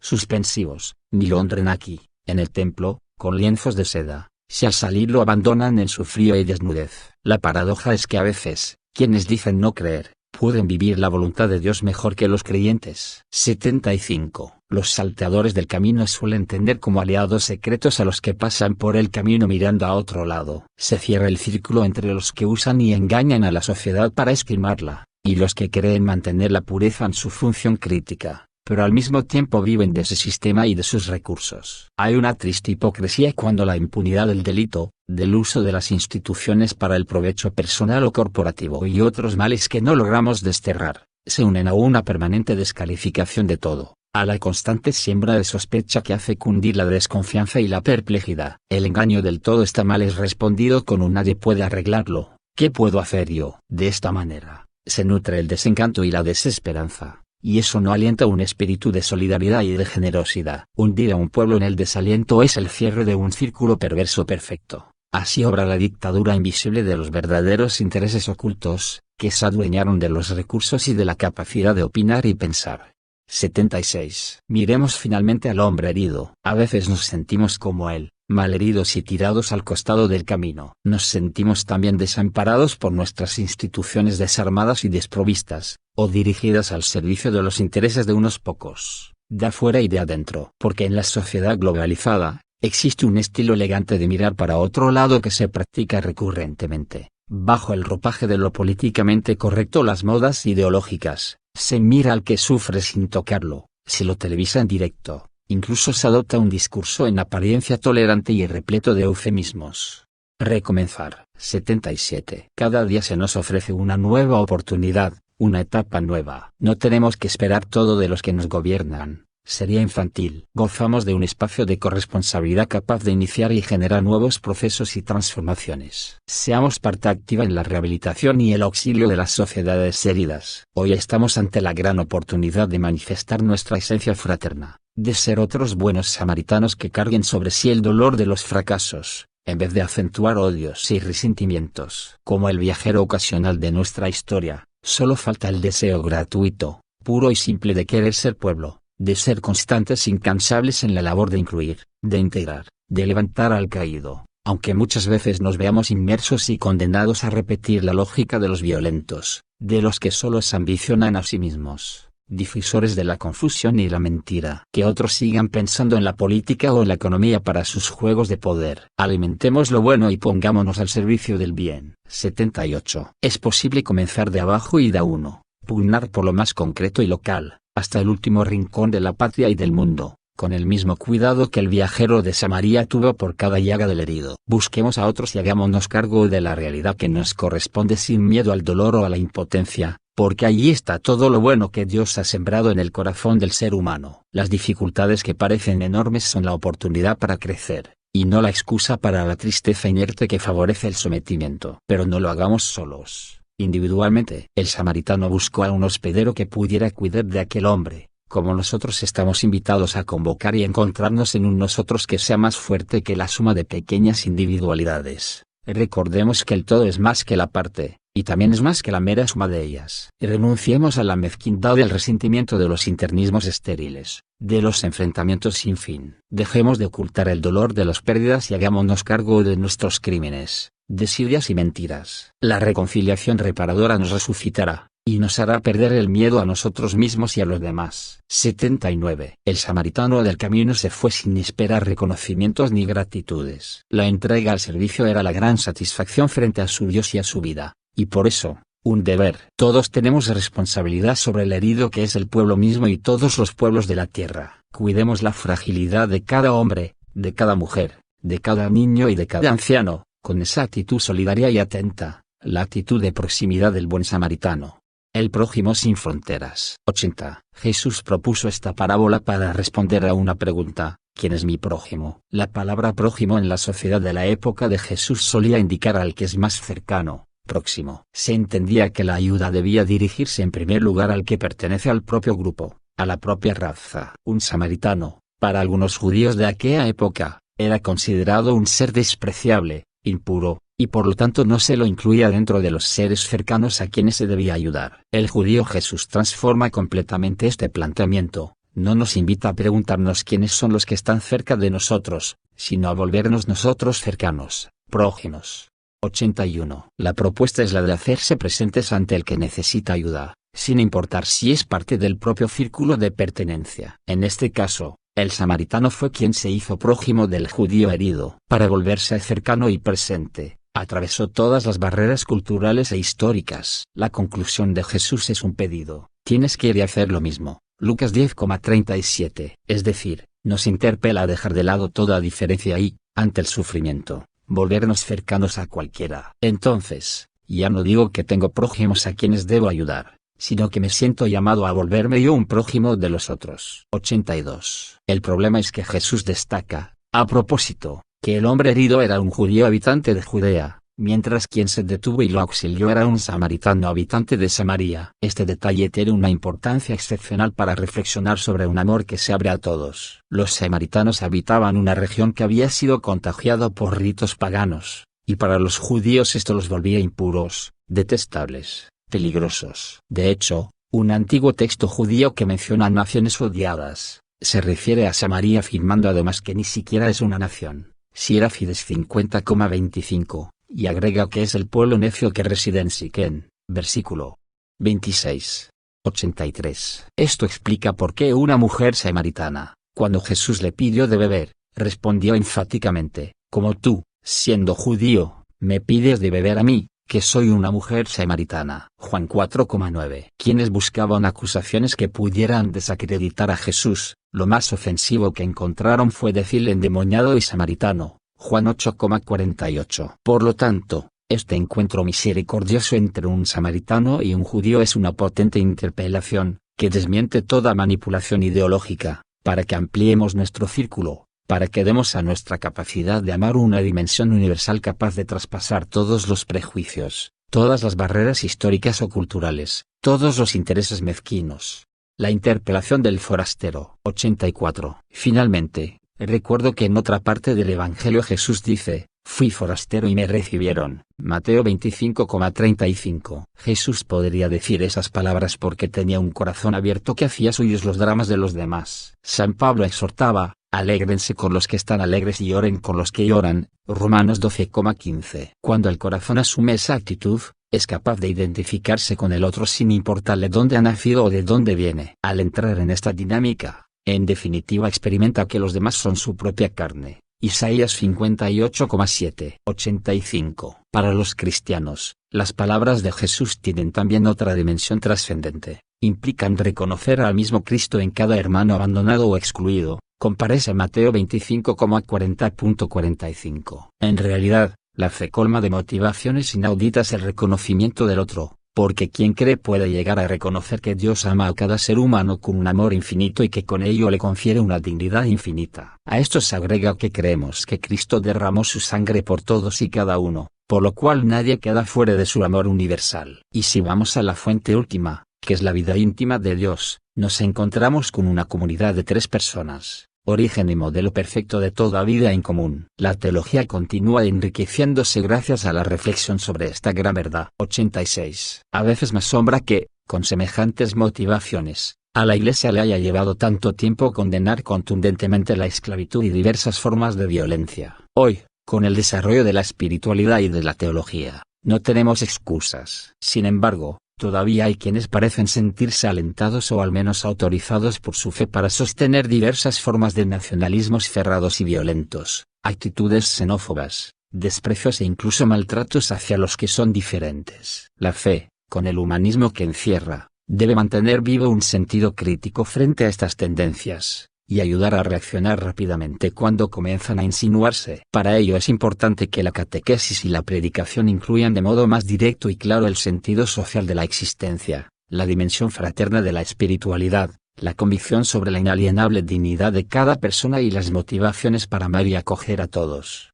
Suspensivos, ni lo honren aquí, en el templo, con lienzos de seda, si al salir lo abandonan en su frío y desnudez. La paradoja es que a veces, quienes dicen no creer, pueden vivir la voluntad de Dios mejor que los creyentes. 75. Los salteadores del camino suelen tender como aliados secretos a los que pasan por el camino mirando a otro lado. Se cierra el círculo entre los que usan y engañan a la sociedad para esquimarla, y los que creen mantener la pureza en su función crítica, pero al mismo tiempo viven de ese sistema y de sus recursos. Hay una triste hipocresía cuando la impunidad del delito, del uso de las instituciones para el provecho personal o corporativo y otros males que no logramos desterrar, se unen a una permanente descalificación de todo, a la constante siembra de sospecha que hace cundir la desconfianza y la perplejidad. El engaño del todo está mal es respondido con un nadie puede arreglarlo, ¿qué puedo hacer yo? De esta manera, se nutre el desencanto y la desesperanza, y eso no alienta un espíritu de solidaridad y de generosidad. Hundir a un pueblo en el desaliento es el cierre de un círculo perverso perfecto. Así obra la dictadura invisible de los verdaderos intereses ocultos, que se adueñaron de los recursos y de la capacidad de opinar y pensar. 76. Miremos finalmente al hombre herido. A veces nos sentimos como él, malheridos y tirados al costado del camino. Nos sentimos también desamparados por nuestras instituciones desarmadas y desprovistas, o dirigidas al servicio de los intereses de unos pocos, de afuera y de adentro. Porque en la sociedad globalizada, existe un estilo elegante de mirar para otro lado que se practica recurrentemente. Bajo el ropaje de lo políticamente correcto, las modas ideológicas, se mira al que sufre sin tocarlo, se lo televisa en directo, incluso se adopta un discurso en apariencia tolerante y repleto de eufemismos. Recomenzar. 77. Cada día se nos ofrece una nueva oportunidad, una etapa nueva. No tenemos que esperar todo de los que nos gobiernan. Sería infantil. Gozamos de un espacio de corresponsabilidad capaz de iniciar y generar nuevos procesos y transformaciones. Seamos parte activa en la rehabilitación y el auxilio de las sociedades heridas. Hoy estamos ante la gran oportunidad de manifestar nuestra esencia fraterna, de ser otros buenos samaritanos que carguen sobre sí el dolor de los fracasos, en vez de acentuar odios y resentimientos. Como el viajero ocasional de nuestra historia, solo falta el deseo gratuito, puro y simple de querer ser pueblo, de ser constantes e incansables en la labor de incluir, de integrar, de levantar al caído, aunque muchas veces nos veamos inmersos y condenados a repetir la lógica de los violentos, de los que solo se ambicionan a sí mismos, difusores de la confusión y la mentira. Que otros sigan pensando en la política o en la economía para sus juegos de poder. Alimentemos lo bueno y pongámonos al servicio del bien. 78. Es posible comenzar de abajo y de a uno, pugnar por lo más concreto y local, hasta el último rincón de la patria y del mundo, con el mismo cuidado que el viajero de Samaria tuvo por cada llaga del herido. Busquemos a otros y hagámonos cargo de la realidad que nos corresponde sin miedo al dolor o a la impotencia, porque allí está todo lo bueno que Dios ha sembrado en el corazón del ser humano. Las dificultades que parecen enormes son la oportunidad para crecer, y no la excusa para la tristeza inerte que favorece el sometimiento. Pero no lo hagamos solos. Individualmente, el samaritano buscó a un hospedero que pudiera cuidar de aquel hombre, como nosotros estamos invitados a convocar y encontrarnos en un nosotros que sea más fuerte que la suma de pequeñas individualidades. Recordemos que el todo es más que la parte, y también es más que la mera suma de ellas. Y renunciemos a la mezquindad y al resentimiento de los internismos estériles, de los enfrentamientos sin fin. Dejemos de ocultar el dolor de las pérdidas y hagámonos cargo de nuestros crímenes, desidias y mentiras. La reconciliación reparadora nos resucitará, y nos hará perder el miedo a nosotros mismos y a los demás. 79. El samaritano del camino se fue sin esperar reconocimientos ni gratitudes. La entrega al servicio era la gran satisfacción frente a su Dios y a su vida, y por eso, un deber. Todos tenemos responsabilidad sobre el herido que es el pueblo mismo y todos los pueblos de la tierra. Cuidemos la fragilidad de cada hombre, de cada mujer, de cada niño y de cada anciano, con esa actitud solidaria y atenta, la actitud de proximidad del buen samaritano. El prójimo sin fronteras. 80. Jesús propuso esta parábola para responder a una pregunta: ¿quién es mi prójimo? La palabra prójimo en la sociedad de la época de Jesús solía indicar al que es más cercano, próximo. Se entendía que la ayuda debía dirigirse en primer lugar al que pertenece al propio grupo, a la propia raza. Un samaritano, para algunos judíos de aquella época, era considerado un ser despreciable, impuro, y por lo tanto no se lo incluía dentro de los seres cercanos a quienes se debía ayudar. El judío Jesús transforma completamente este planteamiento, no nos invita a preguntarnos quiénes son los que están cerca de nosotros, sino a volvernos nosotros cercanos, prójimos. 81. La propuesta es la de hacerse presentes ante el que necesita ayuda, sin importar si es parte del propio círculo de pertenencia. En este caso, el samaritano fue quien se hizo prójimo del judío herido. Para volverse cercano y presente, atravesó todas las barreras culturales e históricas. La conclusión de Jesús es un pedido: tienes que ir y hacer lo mismo. Lucas 10,37. Es decir, nos interpela a dejar de lado toda diferencia y, ante el sufrimiento, volvernos cercanos a cualquiera. Entonces, ya no digo que tengo prójimos a quienes debo ayudar, sino que me siento llamado a volverme yo un prójimo de los otros. 82. El problema es que Jesús destaca, a propósito, que el hombre herido era un judío habitante de Judea, mientras quien se detuvo y lo auxilió era un samaritano habitante de Samaria. Este detalle tiene una importancia excepcional para reflexionar sobre un amor que se abre a todos. Los samaritanos habitaban una región que había sido contagiada por ritos paganos, y para los judíos esto los volvía impuros, detestables, peligrosos. De hecho, un antiguo texto judío que menciona naciones odiadas, se refiere a Samaria afirmando además que ni siquiera es una nación, Sirafides 50,25, y agrega que es el pueblo necio que reside en Siquén, versículo 26. 83. Esto explica por qué una mujer samaritana, cuando Jesús le pidió de beber, respondió enfáticamente, como tú, siendo judío, me pides de beber a mí, que soy una mujer samaritana. Juan 4,9. Quienes buscaban acusaciones que pudieran desacreditar a Jesús, lo más ofensivo que encontraron fue decirle endemoniado y samaritano. Juan 8,48. Por lo tanto, este encuentro misericordioso entre un samaritano y un judío es una potente interpelación, que desmiente toda manipulación ideológica, para que ampliemos nuestro círculo, para que demos a nuestra capacidad de amar una dimensión universal capaz de traspasar todos los prejuicios, todas las barreras históricas o culturales, todos los intereses mezquinos. La interpelación del forastero. 84. Finalmente, recuerdo que en otra parte del Evangelio Jesús dice, fui forastero y me recibieron. Mateo 25,35. Jesús podría decir esas palabras porque tenía un corazón abierto que hacía suyos los dramas de los demás. San Pablo exhortaba, alégrense con los que están alegres y lloren con los que lloran. Romanos 12,15. Cuando el corazón asume esa actitud, es capaz de identificarse con el otro sin importarle dónde ha nacido o de dónde viene. Al entrar en esta dinámica, en definitiva experimenta que los demás son su propia carne. Isaías 58,7. 85. Para los cristianos, las palabras de Jesús tienen también otra dimensión trascendente. Implican reconocer al mismo Cristo en cada hermano abandonado o excluido. Compárese Mateo 25,40.45. En realidad, la fe colma de motivaciones inauditas el reconocimiento del otro, porque quien cree puede llegar a reconocer que Dios ama a cada ser humano con un amor infinito y que con ello le confiere una dignidad infinita. A esto se agrega que creemos que Cristo derramó su sangre por todos y cada uno, por lo cual nadie queda fuera de su amor universal. Y si vamos a la fuente última, que es la vida íntima de Dios, nos encontramos con una comunidad de 3 personas. Origen y modelo perfecto de toda vida en común. La teología continúa enriqueciéndose gracias a la reflexión sobre esta gran verdad. 86. A veces me asombra que, con semejantes motivaciones, a la Iglesia le haya llevado tanto tiempo condenar contundentemente la esclavitud y diversas formas de violencia. Hoy, con el desarrollo de la espiritualidad y de la teología, no tenemos excusas. Sin embargo, todavía hay quienes parecen sentirse alentados o al menos autorizados por su fe para sostener diversas formas de nacionalismos cerrados y violentos, actitudes xenófobas, desprecios e incluso maltratos hacia los que son diferentes. La fe, con el humanismo que encierra, debe mantener vivo un sentido crítico frente a estas tendencias, y ayudar a reaccionar rápidamente cuando comienzan a insinuarse. Para ello es importante que la catequesis y la predicación incluyan de modo más directo y claro el sentido social de la existencia, la dimensión fraterna de la espiritualidad, la convicción sobre la inalienable dignidad de cada persona y las motivaciones para amar y acoger a todos.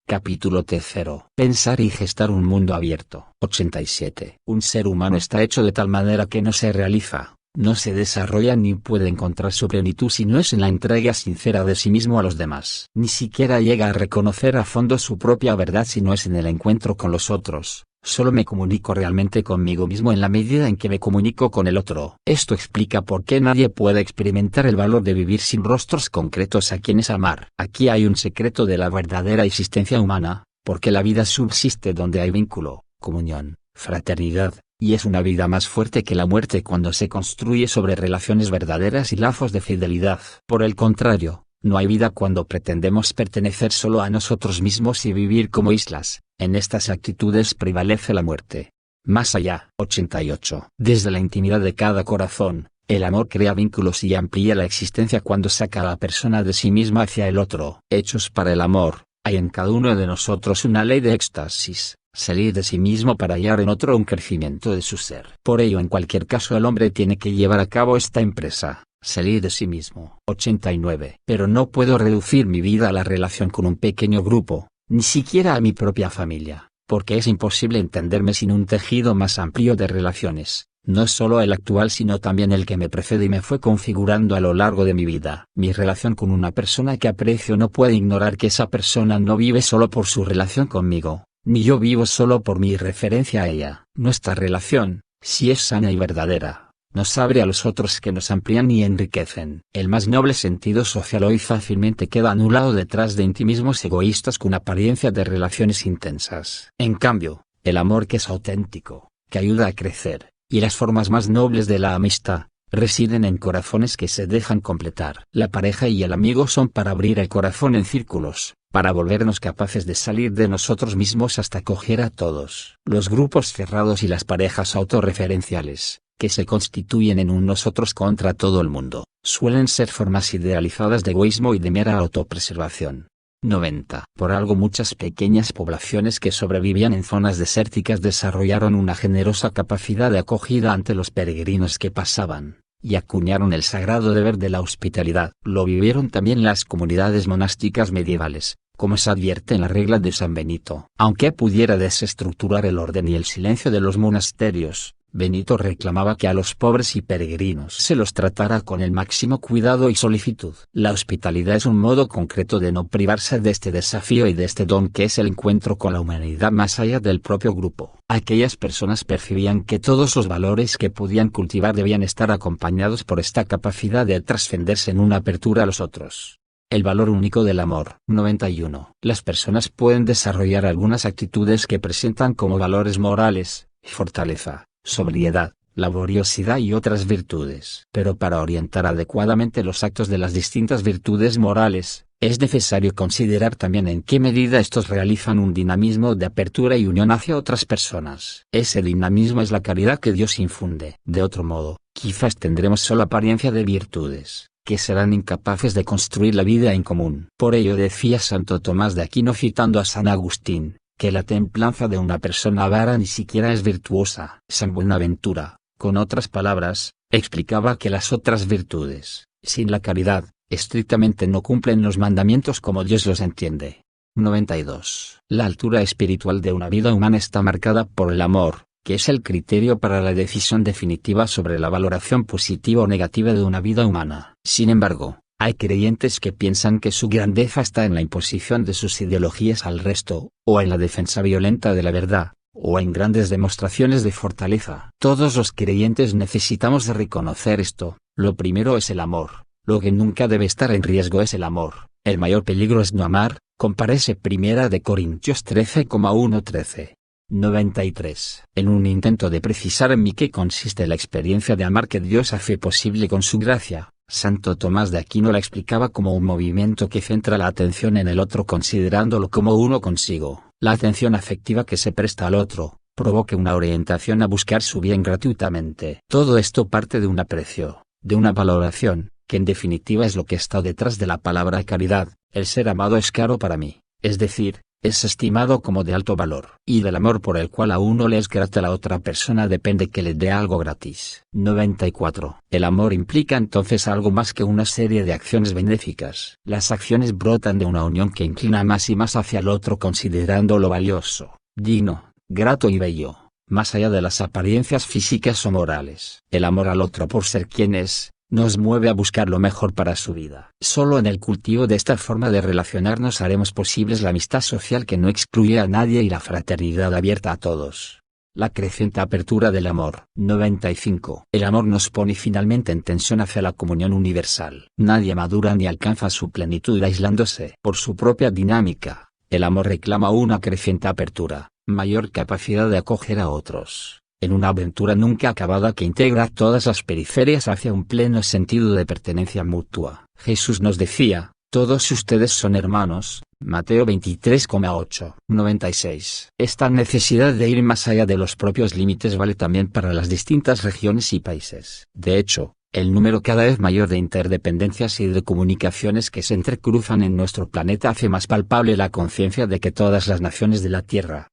Capítulo 3. Pensar y gestar un mundo abierto. 87. Un ser humano está hecho de tal manera que no se realiza, no se desarrolla ni puede encontrar su plenitud si no es en la entrega sincera de sí mismo a los demás. Ni siquiera llega a reconocer a fondo su propia verdad si no es en el encuentro con los otros. Solo me comunico realmente conmigo mismo en la medida en que me comunico con el otro. Esto explica por qué nadie puede experimentar el valor de vivir sin rostros concretos a quienes amar. Aquí hay un secreto de la verdadera existencia humana, porque la vida subsiste donde hay vínculo, comunión, fraternidad, y es una vida más fuerte que la muerte cuando se construye sobre relaciones verdaderas y lazos de fidelidad. Por el contrario, no hay vida cuando pretendemos pertenecer solo a nosotros mismos y vivir como islas. En estas actitudes prevalece la muerte. Más allá. 88. Desde la intimidad de cada corazón, el amor crea vínculos y amplía la existencia cuando saca a la persona de sí misma hacia el otro. Hechos para el amor. Hay en cada uno de nosotros una ley de éxtasis, salir de sí mismo para hallar en otro un crecimiento de su ser. Por ello en cualquier caso el hombre tiene que llevar a cabo esta empresa, salir de sí mismo. 89. Pero no puedo reducir mi vida a la relación con un pequeño grupo, ni siquiera a mi propia familia, porque es imposible entenderme sin un tejido más amplio de relaciones. No solo el actual sino también el que me precede y me fue configurando a lo largo de mi vida. Mi relación con una persona que aprecio no puede ignorar que esa persona no vive solo por su relación conmigo, ni yo vivo solo por mi referencia a ella. Nuestra relación, si es sana y verdadera, nos abre a los otros que nos amplían y enriquecen. El más noble sentido social hoy fácilmente queda anulado detrás de intimismos egoístas con apariencia de relaciones intensas. En cambio, el amor que es auténtico, que ayuda a crecer, y las formas más nobles de la amistad, residen en corazones que se dejan completar. La pareja y el amigo son para abrir el corazón en círculos, para volvernos capaces de salir de nosotros mismos hasta acoger a todos. Los grupos cerrados y las parejas autorreferenciales, que se constituyen en un nosotros contra todo el mundo, suelen ser formas idealizadas de egoísmo y de mera autopreservación. 90. Por algo muchas pequeñas poblaciones que sobrevivían en zonas desérticas desarrollaron una generosa capacidad de acogida ante los peregrinos que pasaban, y acuñaron el sagrado deber de la hospitalidad. Lo vivieron también las comunidades monásticas medievales, como se advierte en la regla de San Benito. Aunque pudiera desestructurar el orden y el silencio de los monasterios, Benito reclamaba que a los pobres y peregrinos se los tratara con el máximo cuidado y solicitud. La hospitalidad es un modo concreto de no privarse de este desafío y de este don que es el encuentro con la humanidad más allá del propio grupo. Aquellas personas percibían que todos los valores que podían cultivar debían estar acompañados por esta capacidad de trascenderse en una apertura a los otros. El valor único del amor. 91. Las personas pueden desarrollar algunas actitudes que presentan como valores morales: fortaleza, sobriedad, laboriosidad y otras virtudes. Pero para orientar adecuadamente los actos de las distintas virtudes morales, es necesario considerar también en qué medida estos realizan un dinamismo de apertura y unión hacia otras personas. Ese dinamismo es la caridad que Dios infunde. De otro modo, quizás tendremos solo apariencia de virtudes, que serán incapaces de construir la vida en común. Por ello decía Santo Tomás de Aquino citando a San Agustín, que la templanza de una persona avara ni siquiera es virtuosa. San Buenaventura, con otras palabras, explicaba que las otras virtudes, sin la caridad, estrictamente no cumplen los mandamientos como Dios los entiende. 92. La altura espiritual de una vida humana está marcada por el amor, que es el criterio para la decisión definitiva sobre la valoración positiva o negativa de una vida humana. Sin embargo, hay creyentes que piensan que su grandeza está en la imposición de sus ideologías al resto, o en la defensa violenta de la verdad, o en grandes demostraciones de fortaleza. Todos los creyentes necesitamos de reconocer esto. Lo primero es el amor. Lo que nunca debe estar en riesgo es el amor. El mayor peligro es no amar. Compárese 1 Corintios 13,1-13. 93. En un intento de precisar en qué consiste la experiencia de amar que Dios hace posible con su gracia, Santo Tomás de Aquino la explicaba como un movimiento que centra la atención en el otro considerándolo como uno consigo. La atención afectiva que se presta al otro, provoca una orientación a buscar su bien gratuitamente. Todo esto parte de un aprecio, de una valoración, que en definitiva es lo que está detrás de la palabra caridad. El ser amado es caro para mí, es decir, es estimado como de alto valor. Y del amor por el cual a uno le es grata la otra persona depende que le dé algo gratis. 94. El amor implica entonces algo más que una serie de acciones benéficas. Las acciones brotan de una unión que inclina más y más hacia el otro considerándolo valioso, digno, grato y bello, más allá de las apariencias físicas o morales. El amor al otro por ser quien es, nos mueve a buscar lo mejor para su vida. Solo en el cultivo de esta forma de relacionarnos haremos posibles la amistad social que no excluye a nadie y la fraternidad abierta a todos. La creciente apertura del amor. 95. El amor nos pone finalmente en tensión hacia la comunión universal. Nadie madura ni alcanza su plenitud aislándose. Por su propia dinámica, el amor reclama una creciente apertura, mayor capacidad de acoger a otros, en una aventura nunca acabada que integra todas las periferias hacia un pleno sentido de pertenencia mutua. Jesús nos decía, todos ustedes son hermanos, Mateo 23,8. 96. Esta necesidad de ir más allá de los propios límites vale también para las distintas regiones y países. De hecho, el número cada vez mayor de interdependencias y de comunicaciones que se entrecruzan en nuestro planeta hace más palpable la conciencia de que todas las naciones de la Tierra,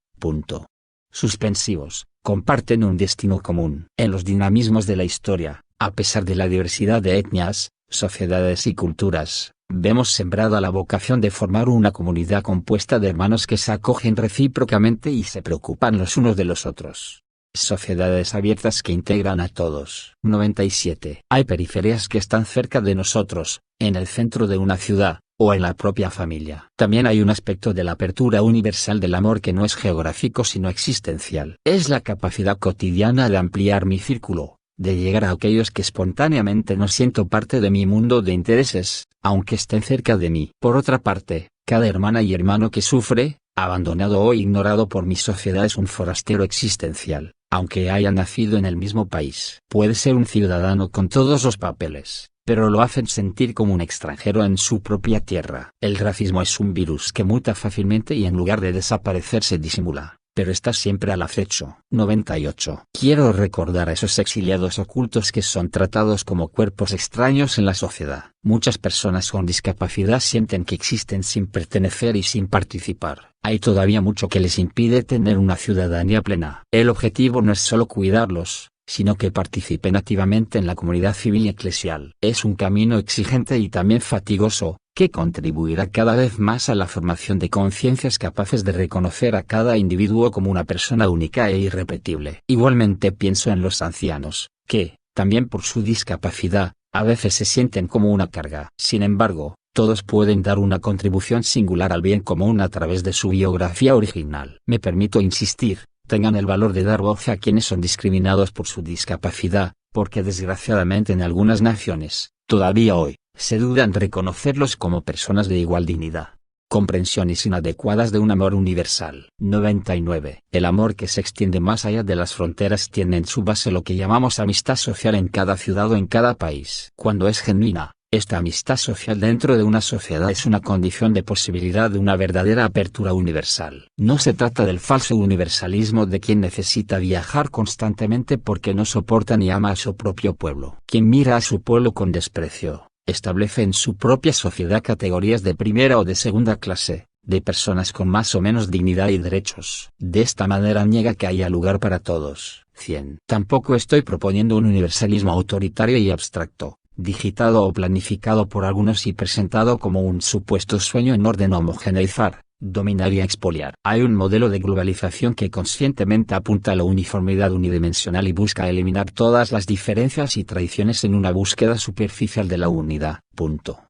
suspensivos, comparten un destino común. En los dinamismos de la historia, a pesar de la diversidad de etnias, sociedades y culturas, vemos sembrada la vocación de formar una comunidad compuesta de hermanos que se acogen recíprocamente y se preocupan los unos de los otros. Sociedades abiertas que integran a todos. 97. Hay periferias que están cerca de nosotros, en el centro de una ciudad, o en la propia familia. También hay un aspecto de la apertura universal del amor que no es geográfico sino existencial. Es la capacidad cotidiana de ampliar mi círculo, de llegar a aquellos que espontáneamente no siento parte de mi mundo de intereses, aunque estén cerca de mí. Por otra parte, cada hermana y hermano que sufre, abandonado o ignorado por mi sociedad es un forastero existencial, aunque haya nacido en el mismo país. Puede ser un ciudadano con todos los papeles, pero lo hacen sentir como un extranjero en su propia tierra. El racismo es un virus que muta fácilmente y en lugar de desaparecer se disimula, pero está siempre al acecho. 98. Quiero recordar a esos exiliados ocultos que son tratados como cuerpos extraños en la sociedad. Muchas personas con discapacidad sienten que existen sin pertenecer y sin participar. Hay todavía mucho que les impide tener una ciudadanía plena. El objetivo no es solo cuidarlos, sino que participen activamente en la comunidad civil y eclesial. Es un camino exigente y también fatigoso, que contribuirá cada vez más a la formación de conciencias capaces de reconocer a cada individuo como una persona única e irrepetible. Igualmente pienso en los ancianos, que, también por su discapacidad, a veces se sienten como una carga. Sin embargo, todos pueden dar una contribución singular al bien común a través de su biografía original. Me permito insistir, tengan el valor de dar voz a quienes son discriminados por su discapacidad, porque desgraciadamente en algunas naciones, todavía hoy, se duda en reconocerlos como personas de igual dignidad. Comprensiones inadecuadas de un amor universal. 99. El amor que se extiende más allá de las fronteras tiene en su base lo que llamamos amistad social en cada ciudad o en cada país. Cuando es genuina, esta amistad social dentro de una sociedad es una condición de posibilidad de una verdadera apertura universal. No se trata del falso universalismo de quien necesita viajar constantemente porque no soporta ni ama a su propio pueblo. Quien mira a su pueblo con desprecio, establece en su propia sociedad categorías de primera o de segunda clase, de personas con más o menos dignidad y derechos. De esta manera niega que haya lugar para todos. 100. Tampoco estoy proponiendo un universalismo autoritario y abstracto, digitado o planificado por algunos y presentado como un supuesto sueño en orden a homogeneizar, dominar y expoliar. Hay un modelo de globalización que conscientemente apunta a la uniformidad unidimensional y busca eliminar todas las diferencias y tradiciones en una búsqueda superficial de la unidad. Punto.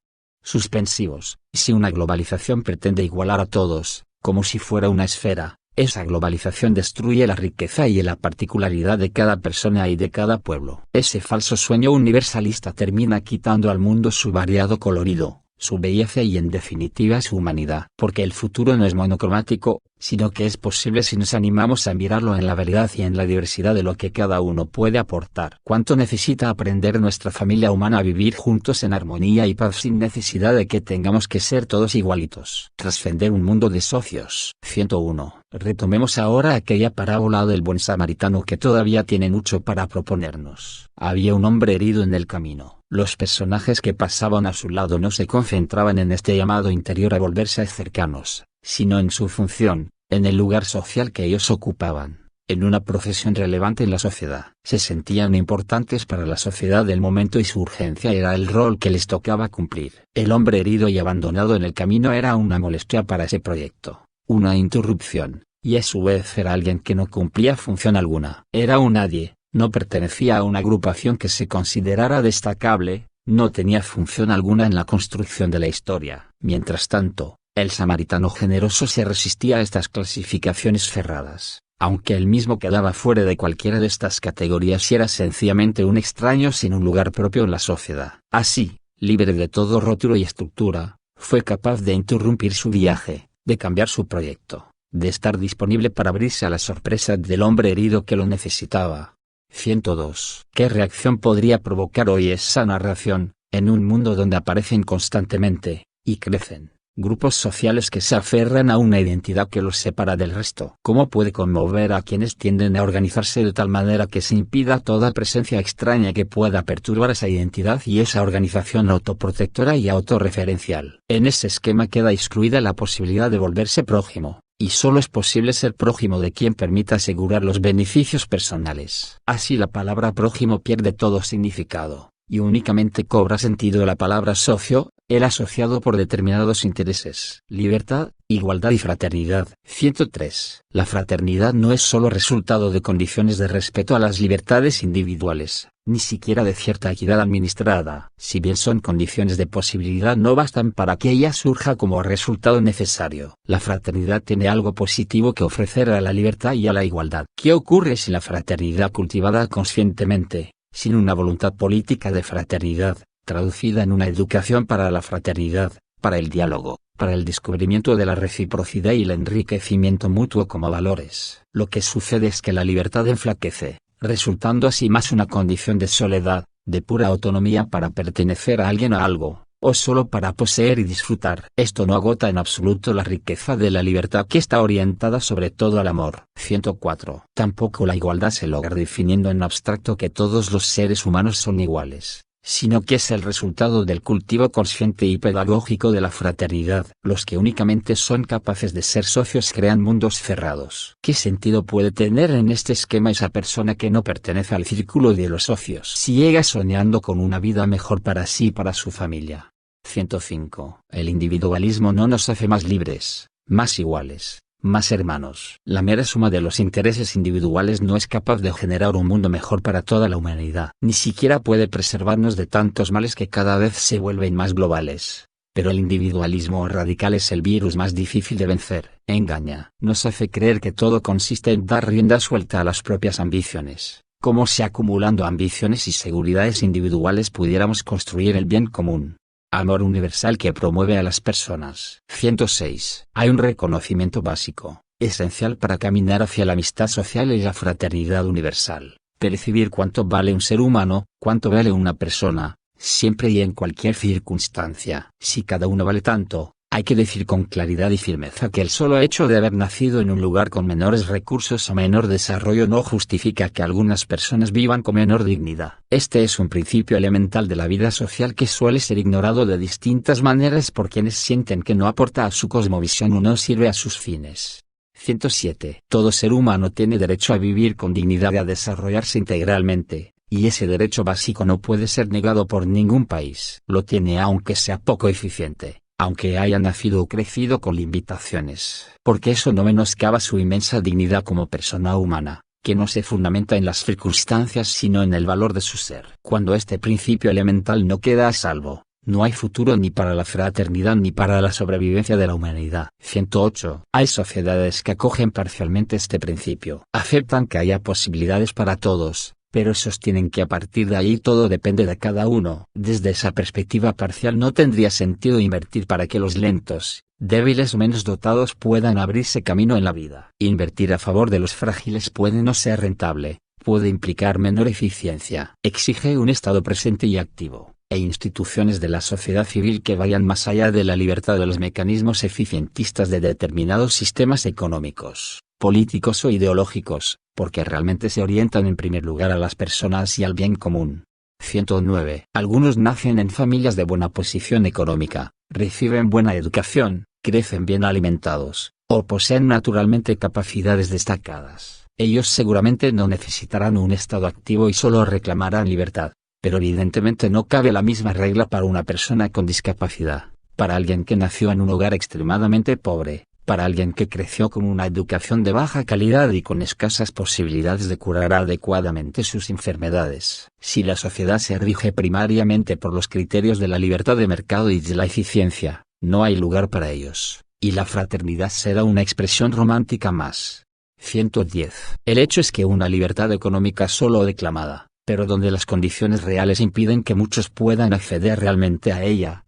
Suspensivos. Si una globalización pretende igualar a todos, como si fuera una esfera, esa globalización destruye la riqueza y la particularidad de cada persona y de cada pueblo. Ese falso sueño universalista termina quitando al mundo su variado colorido, su belleza y en definitiva su humanidad. Porque el futuro no es monocromático, sino que es posible si nos animamos a mirarlo en la variedad y en la diversidad de lo que cada uno puede aportar. ¿Cuánto necesita aprender nuestra familia humana a vivir juntos en armonía y paz sin necesidad de que tengamos que ser todos igualitos? Trascender un mundo de socios. 101. Retomemos ahora aquella parábola del buen samaritano que todavía tiene mucho para proponernos. Había un hombre herido en el camino. Los personajes que pasaban a su lado no se concentraban en este llamado interior a volverse cercanos, sino en su función, en el lugar social que ellos ocupaban, en una profesión relevante en la sociedad. Se sentían importantes para la sociedad del momento y su urgencia era el rol que les tocaba cumplir. El hombre herido y abandonado en el camino era una molestia para ese proyecto, una interrupción, y a su vez era alguien que no cumplía función alguna. Era un nadie. No pertenecía a una agrupación que se considerara destacable, no tenía función alguna en la construcción de la historia. Mientras tanto, el samaritano generoso se resistía a estas clasificaciones cerradas, aunque él mismo quedaba fuera de cualquiera de estas categorías y era sencillamente un extraño sin un lugar propio en la sociedad. Así, libre de todo rótulo y estructura, fue capaz de interrumpir su viaje, de cambiar su proyecto, de estar disponible para abrirse a la sorpresa del hombre herido que lo necesitaba. 102. ¿Qué reacción podría provocar hoy esa narración, en un mundo donde aparecen constantemente, y crecen, grupos sociales que se aferran a una identidad que los separa del resto? ¿Cómo puede conmover a quienes tienden a organizarse de tal manera que se impida toda presencia extraña que pueda perturbar esa identidad y esa organización autoprotectora y autorreferencial? En ese esquema queda excluida la posibilidad de volverse prójimo. Y solo es posible ser prójimo de quien permita asegurar los beneficios personales. Así la palabra prójimo pierde todo significado, y únicamente cobra sentido la palabra socio, el asociado por determinados intereses. Libertad, igualdad y fraternidad. 103. La fraternidad no es solo resultado de condiciones de respeto a las libertades individuales, ni siquiera de cierta equidad administrada. Si bien son condiciones de posibilidad, no bastan para que ella surja como resultado necesario. La fraternidad tiene algo positivo que ofrecer a la libertad y a la igualdad. ¿Qué ocurre sin la fraternidad cultivada conscientemente, sin una voluntad política de fraternidad, traducida en una educación para la fraternidad, para el diálogo, para el descubrimiento de la reciprocidad y el enriquecimiento mutuo como valores? Lo que sucede es que la libertad enflaquece, resultando así más una condición de soledad, de pura autonomía para pertenecer a alguien o a algo, o solo para poseer y disfrutar. Esto no agota en absoluto la riqueza de la libertad, que está orientada sobre todo al amor. 104. Tampoco la igualdad se logra definiendo en abstracto que todos los seres humanos son iguales, sino que es el resultado del cultivo consciente y pedagógico de la fraternidad. Los que únicamente son capaces de ser socios crean mundos cerrados. ¿Qué sentido puede tener en este esquema esa persona que no pertenece al círculo de los socios? Si llega soñando con una vida mejor para sí y para su familia. 105. El individualismo no nos hace más libres, más iguales, más hermanos. La mera suma de los intereses individuales no es capaz de generar un mundo mejor para toda la humanidad. Ni siquiera puede preservarnos de tantos males que cada vez se vuelven más globales. Pero el individualismo radical es el virus más difícil de vencer. Engaña. Nos hace creer que todo consiste en dar rienda suelta a las propias ambiciones, como si acumulando ambiciones y seguridades individuales pudiéramos construir el bien común. Amor universal que promueve a las personas. 106. Hay un reconocimiento básico, esencial para caminar hacia la amistad social y la fraternidad universal. Percibir cuánto vale un ser humano, cuánto vale una persona, siempre y en cualquier circunstancia. Si cada uno vale tanto, hay que decir con claridad y firmeza que el solo hecho de haber nacido en un lugar con menores recursos o menor desarrollo no justifica que algunas personas vivan con menor dignidad. Este es un principio elemental de la vida social que suele ser ignorado de distintas maneras por quienes sienten que no aporta a su cosmovisión o no sirve a sus fines. 107. Todo ser humano tiene derecho a vivir con dignidad y a desarrollarse integralmente, y ese derecho básico no puede ser negado por ningún país. Lo tiene aunque sea poco eficiente, aunque haya nacido o crecido con limitaciones, porque eso no menoscaba su inmensa dignidad como persona humana, que no se fundamenta en las circunstancias sino en el valor de su ser. Cuando este principio elemental no queda a salvo, no hay futuro ni para la fraternidad ni para la sobrevivencia de la humanidad. 108. Hay sociedades que acogen parcialmente este principio. Aceptan que haya posibilidades para todos, pero sostienen que a partir de ahí todo depende de cada uno. Desde esa perspectiva parcial no tendría sentido invertir para que los lentos, débiles o menos dotados puedan abrirse camino en la vida. Invertir a favor de los frágiles puede no ser rentable, puede implicar menor eficiencia. Exige un Estado presente y activo, e instituciones de la sociedad civil que vayan más allá de la libertad de los mecanismos eficientistas de determinados sistemas económicos, políticos o ideológicos, porque realmente se orientan en primer lugar a las personas y al bien común. 109. Algunos nacen en familias de buena posición económica, reciben buena educación, crecen bien alimentados, o poseen naturalmente capacidades destacadas. Ellos seguramente no necesitarán un Estado activo y solo reclamarán libertad. Pero evidentemente no cabe la misma regla para una persona con discapacidad, para alguien que nació en un hogar extremadamente pobre, para alguien que creció con una educación de baja calidad y con escasas posibilidades de curar adecuadamente sus enfermedades. Si la sociedad se rige primariamente por los criterios de la libertad de mercado y de la eficiencia, no hay lugar para ellos, y la fraternidad será una expresión romántica más. 110. El hecho es que una libertad económica solo declamada, pero donde las condiciones reales impiden que muchos puedan acceder realmente a ella,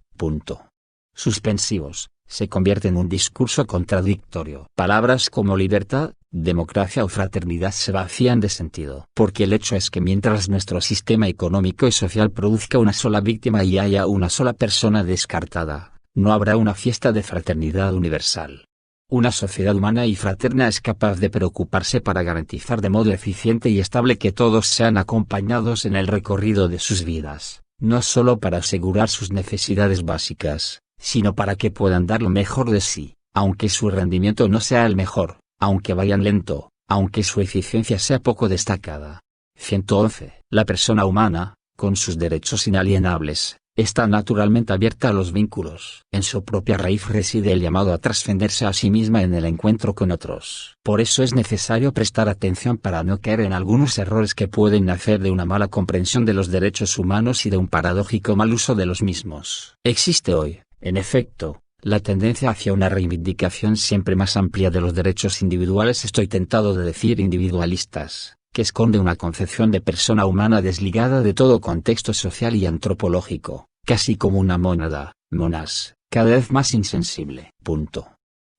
suspensivos, se convierte en un discurso contradictorio. Palabras como libertad, democracia o fraternidad se vacían de sentido. Porque el hecho es que mientras nuestro sistema económico y social produzca una sola víctima y haya una sola persona descartada, no habrá una fiesta de fraternidad universal. Una sociedad humana y fraterna es capaz de preocuparse para garantizar de modo eficiente y estable que todos sean acompañados en el recorrido de sus vidas, no solo para asegurar sus necesidades básicas, sino para que puedan dar lo mejor de sí, aunque su rendimiento no sea el mejor, aunque vayan lento, aunque su eficiencia sea poco destacada. 111. La persona humana, con sus derechos inalienables, está naturalmente abierta a los vínculos. En su propia raíz reside el llamado a trascenderse a sí misma en el encuentro con otros. Por eso es necesario prestar atención para no caer en algunos errores que pueden nacer de una mala comprensión de los derechos humanos y de un paradójico mal uso de los mismos. Existe hoy, en efecto, la tendencia hacia una reivindicación siempre más amplia de los derechos individuales, estoy tentado de decir individualistas, que esconde una concepción de persona humana desligada de todo contexto social y antropológico, casi como una mónada, monas, cada vez más insensible.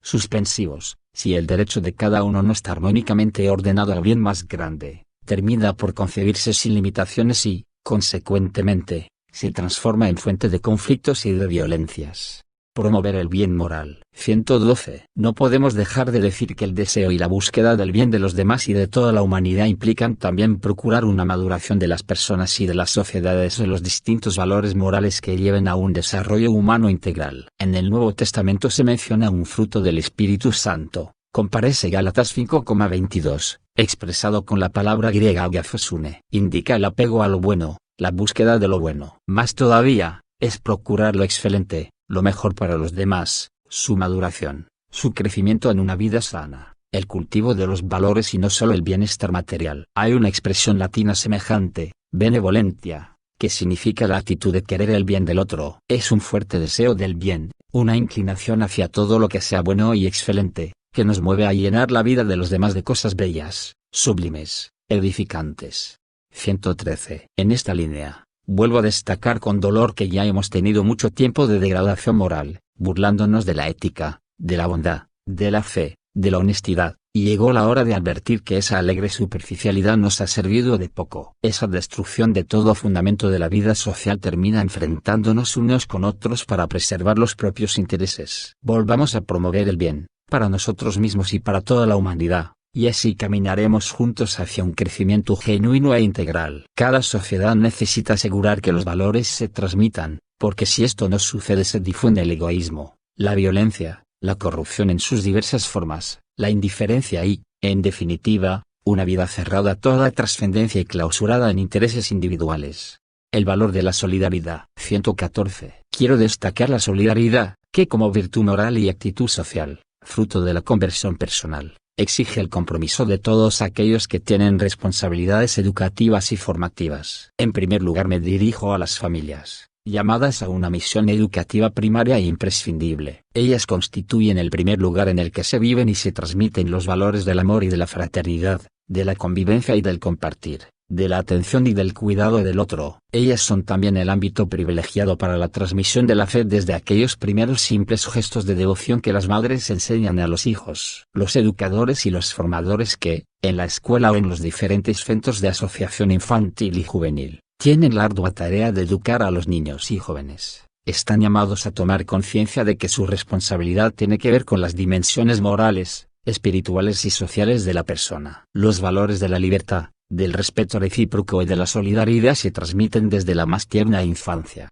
Suspensivos, si el derecho de cada uno no está armónicamente ordenado al bien más grande, termina por concebirse sin limitaciones y, consecuentemente, se transforma en fuente de conflictos y de violencias. Promover el bien moral. 112. No podemos dejar de decir que el deseo y la búsqueda del bien de los demás y de toda la humanidad implican también procurar una maduración de las personas y de las sociedades de los distintos valores morales que lleven a un desarrollo humano integral. En el Nuevo Testamento se menciona un fruto del Espíritu Santo, compárese Gálatas 5,22, expresado con la palabra griega agathosune. Indica el apego a lo bueno, la búsqueda de lo bueno. Más todavía, es procurar lo excelente, lo mejor para los demás, su maduración, su crecimiento en una vida sana, el cultivo de los valores y no solo el bienestar material. Hay una expresión latina semejante, benevolentia, que significa la actitud de querer el bien del otro. Es un fuerte deseo del bien, una inclinación hacia todo lo que sea bueno y excelente, que nos mueve a llenar la vida de los demás de cosas bellas, sublimes, edificantes. 113. En esta línea, vuelvo a destacar con dolor que ya hemos tenido mucho tiempo de degradación moral, burlándonos de la ética, de la bondad, de la fe, de la honestidad, y llegó la hora de advertir que esa alegre superficialidad nos ha servido de poco. Esa destrucción de todo fundamento de la vida social termina enfrentándonos unos con otros para preservar los propios intereses. Volvamos a promover el bien, para nosotros mismos y para toda la humanidad, y así caminaremos juntos hacia un crecimiento genuino e integral. Cada sociedad necesita asegurar que los valores se transmitan, porque si esto no sucede se difunde el egoísmo, la violencia, la corrupción en sus diversas formas, la indiferencia y, en definitiva, una vida cerrada a toda trascendencia y clausurada en intereses individuales. El valor de la solidaridad. 114. Quiero destacar la solidaridad, que como virtud moral y actitud social, fruto de la conversión personal, exige el compromiso de todos aquellos que tienen responsabilidades educativas y formativas. En primer lugar me dirijo a las familias, llamadas a una misión educativa primaria e imprescindible. Ellas constituyen el primer lugar en el que se viven y se transmiten los valores del amor y de la fraternidad, de la convivencia y del compartir, de la atención y del cuidado del otro. Ellas son también el ámbito privilegiado para la transmisión de la fe desde aquellos primeros simples gestos de devoción que las madres enseñan a los hijos. Los educadores y los formadores que, en la escuela o en los diferentes centros de asociación infantil y juvenil, tienen la ardua tarea de educar a los niños y jóvenes, están llamados a tomar conciencia de que su responsabilidad tiene que ver con las dimensiones morales, espirituales y sociales de la persona. Los valores de la libertad, del respeto recíproco y de la solidaridad se transmiten desde la más tierna infancia.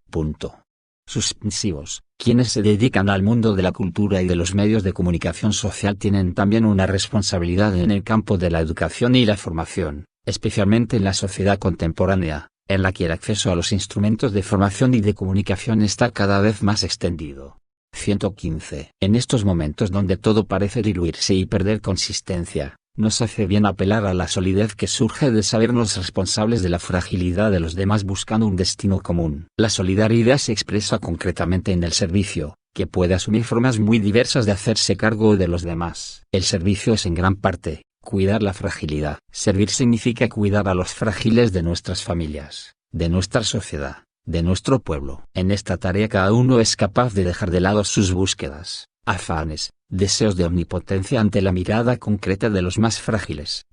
Suspensivos. Quienes se dedican al mundo de la cultura y de los medios de comunicación social tienen también una responsabilidad en el campo de la educación y la formación, especialmente en la sociedad contemporánea, en la que el acceso a los instrumentos de formación y de comunicación está cada vez más extendido. 115. En estos momentos donde todo parece diluirse y perder consistencia, nos hace bien apelar a la solidez que surge de sabernos responsables de la fragilidad de los demás buscando un destino común. La solidaridad se expresa concretamente en el servicio, que puede asumir formas muy diversas de hacerse cargo de los demás. El servicio es en gran parte, cuidar la fragilidad. Servir significa cuidar a los frágiles de nuestras familias, de nuestra sociedad, de nuestro pueblo. En esta tarea cada uno es capaz de dejar de lado sus búsquedas, afanes, deseos de omnipotencia ante la mirada concreta de los más frágiles.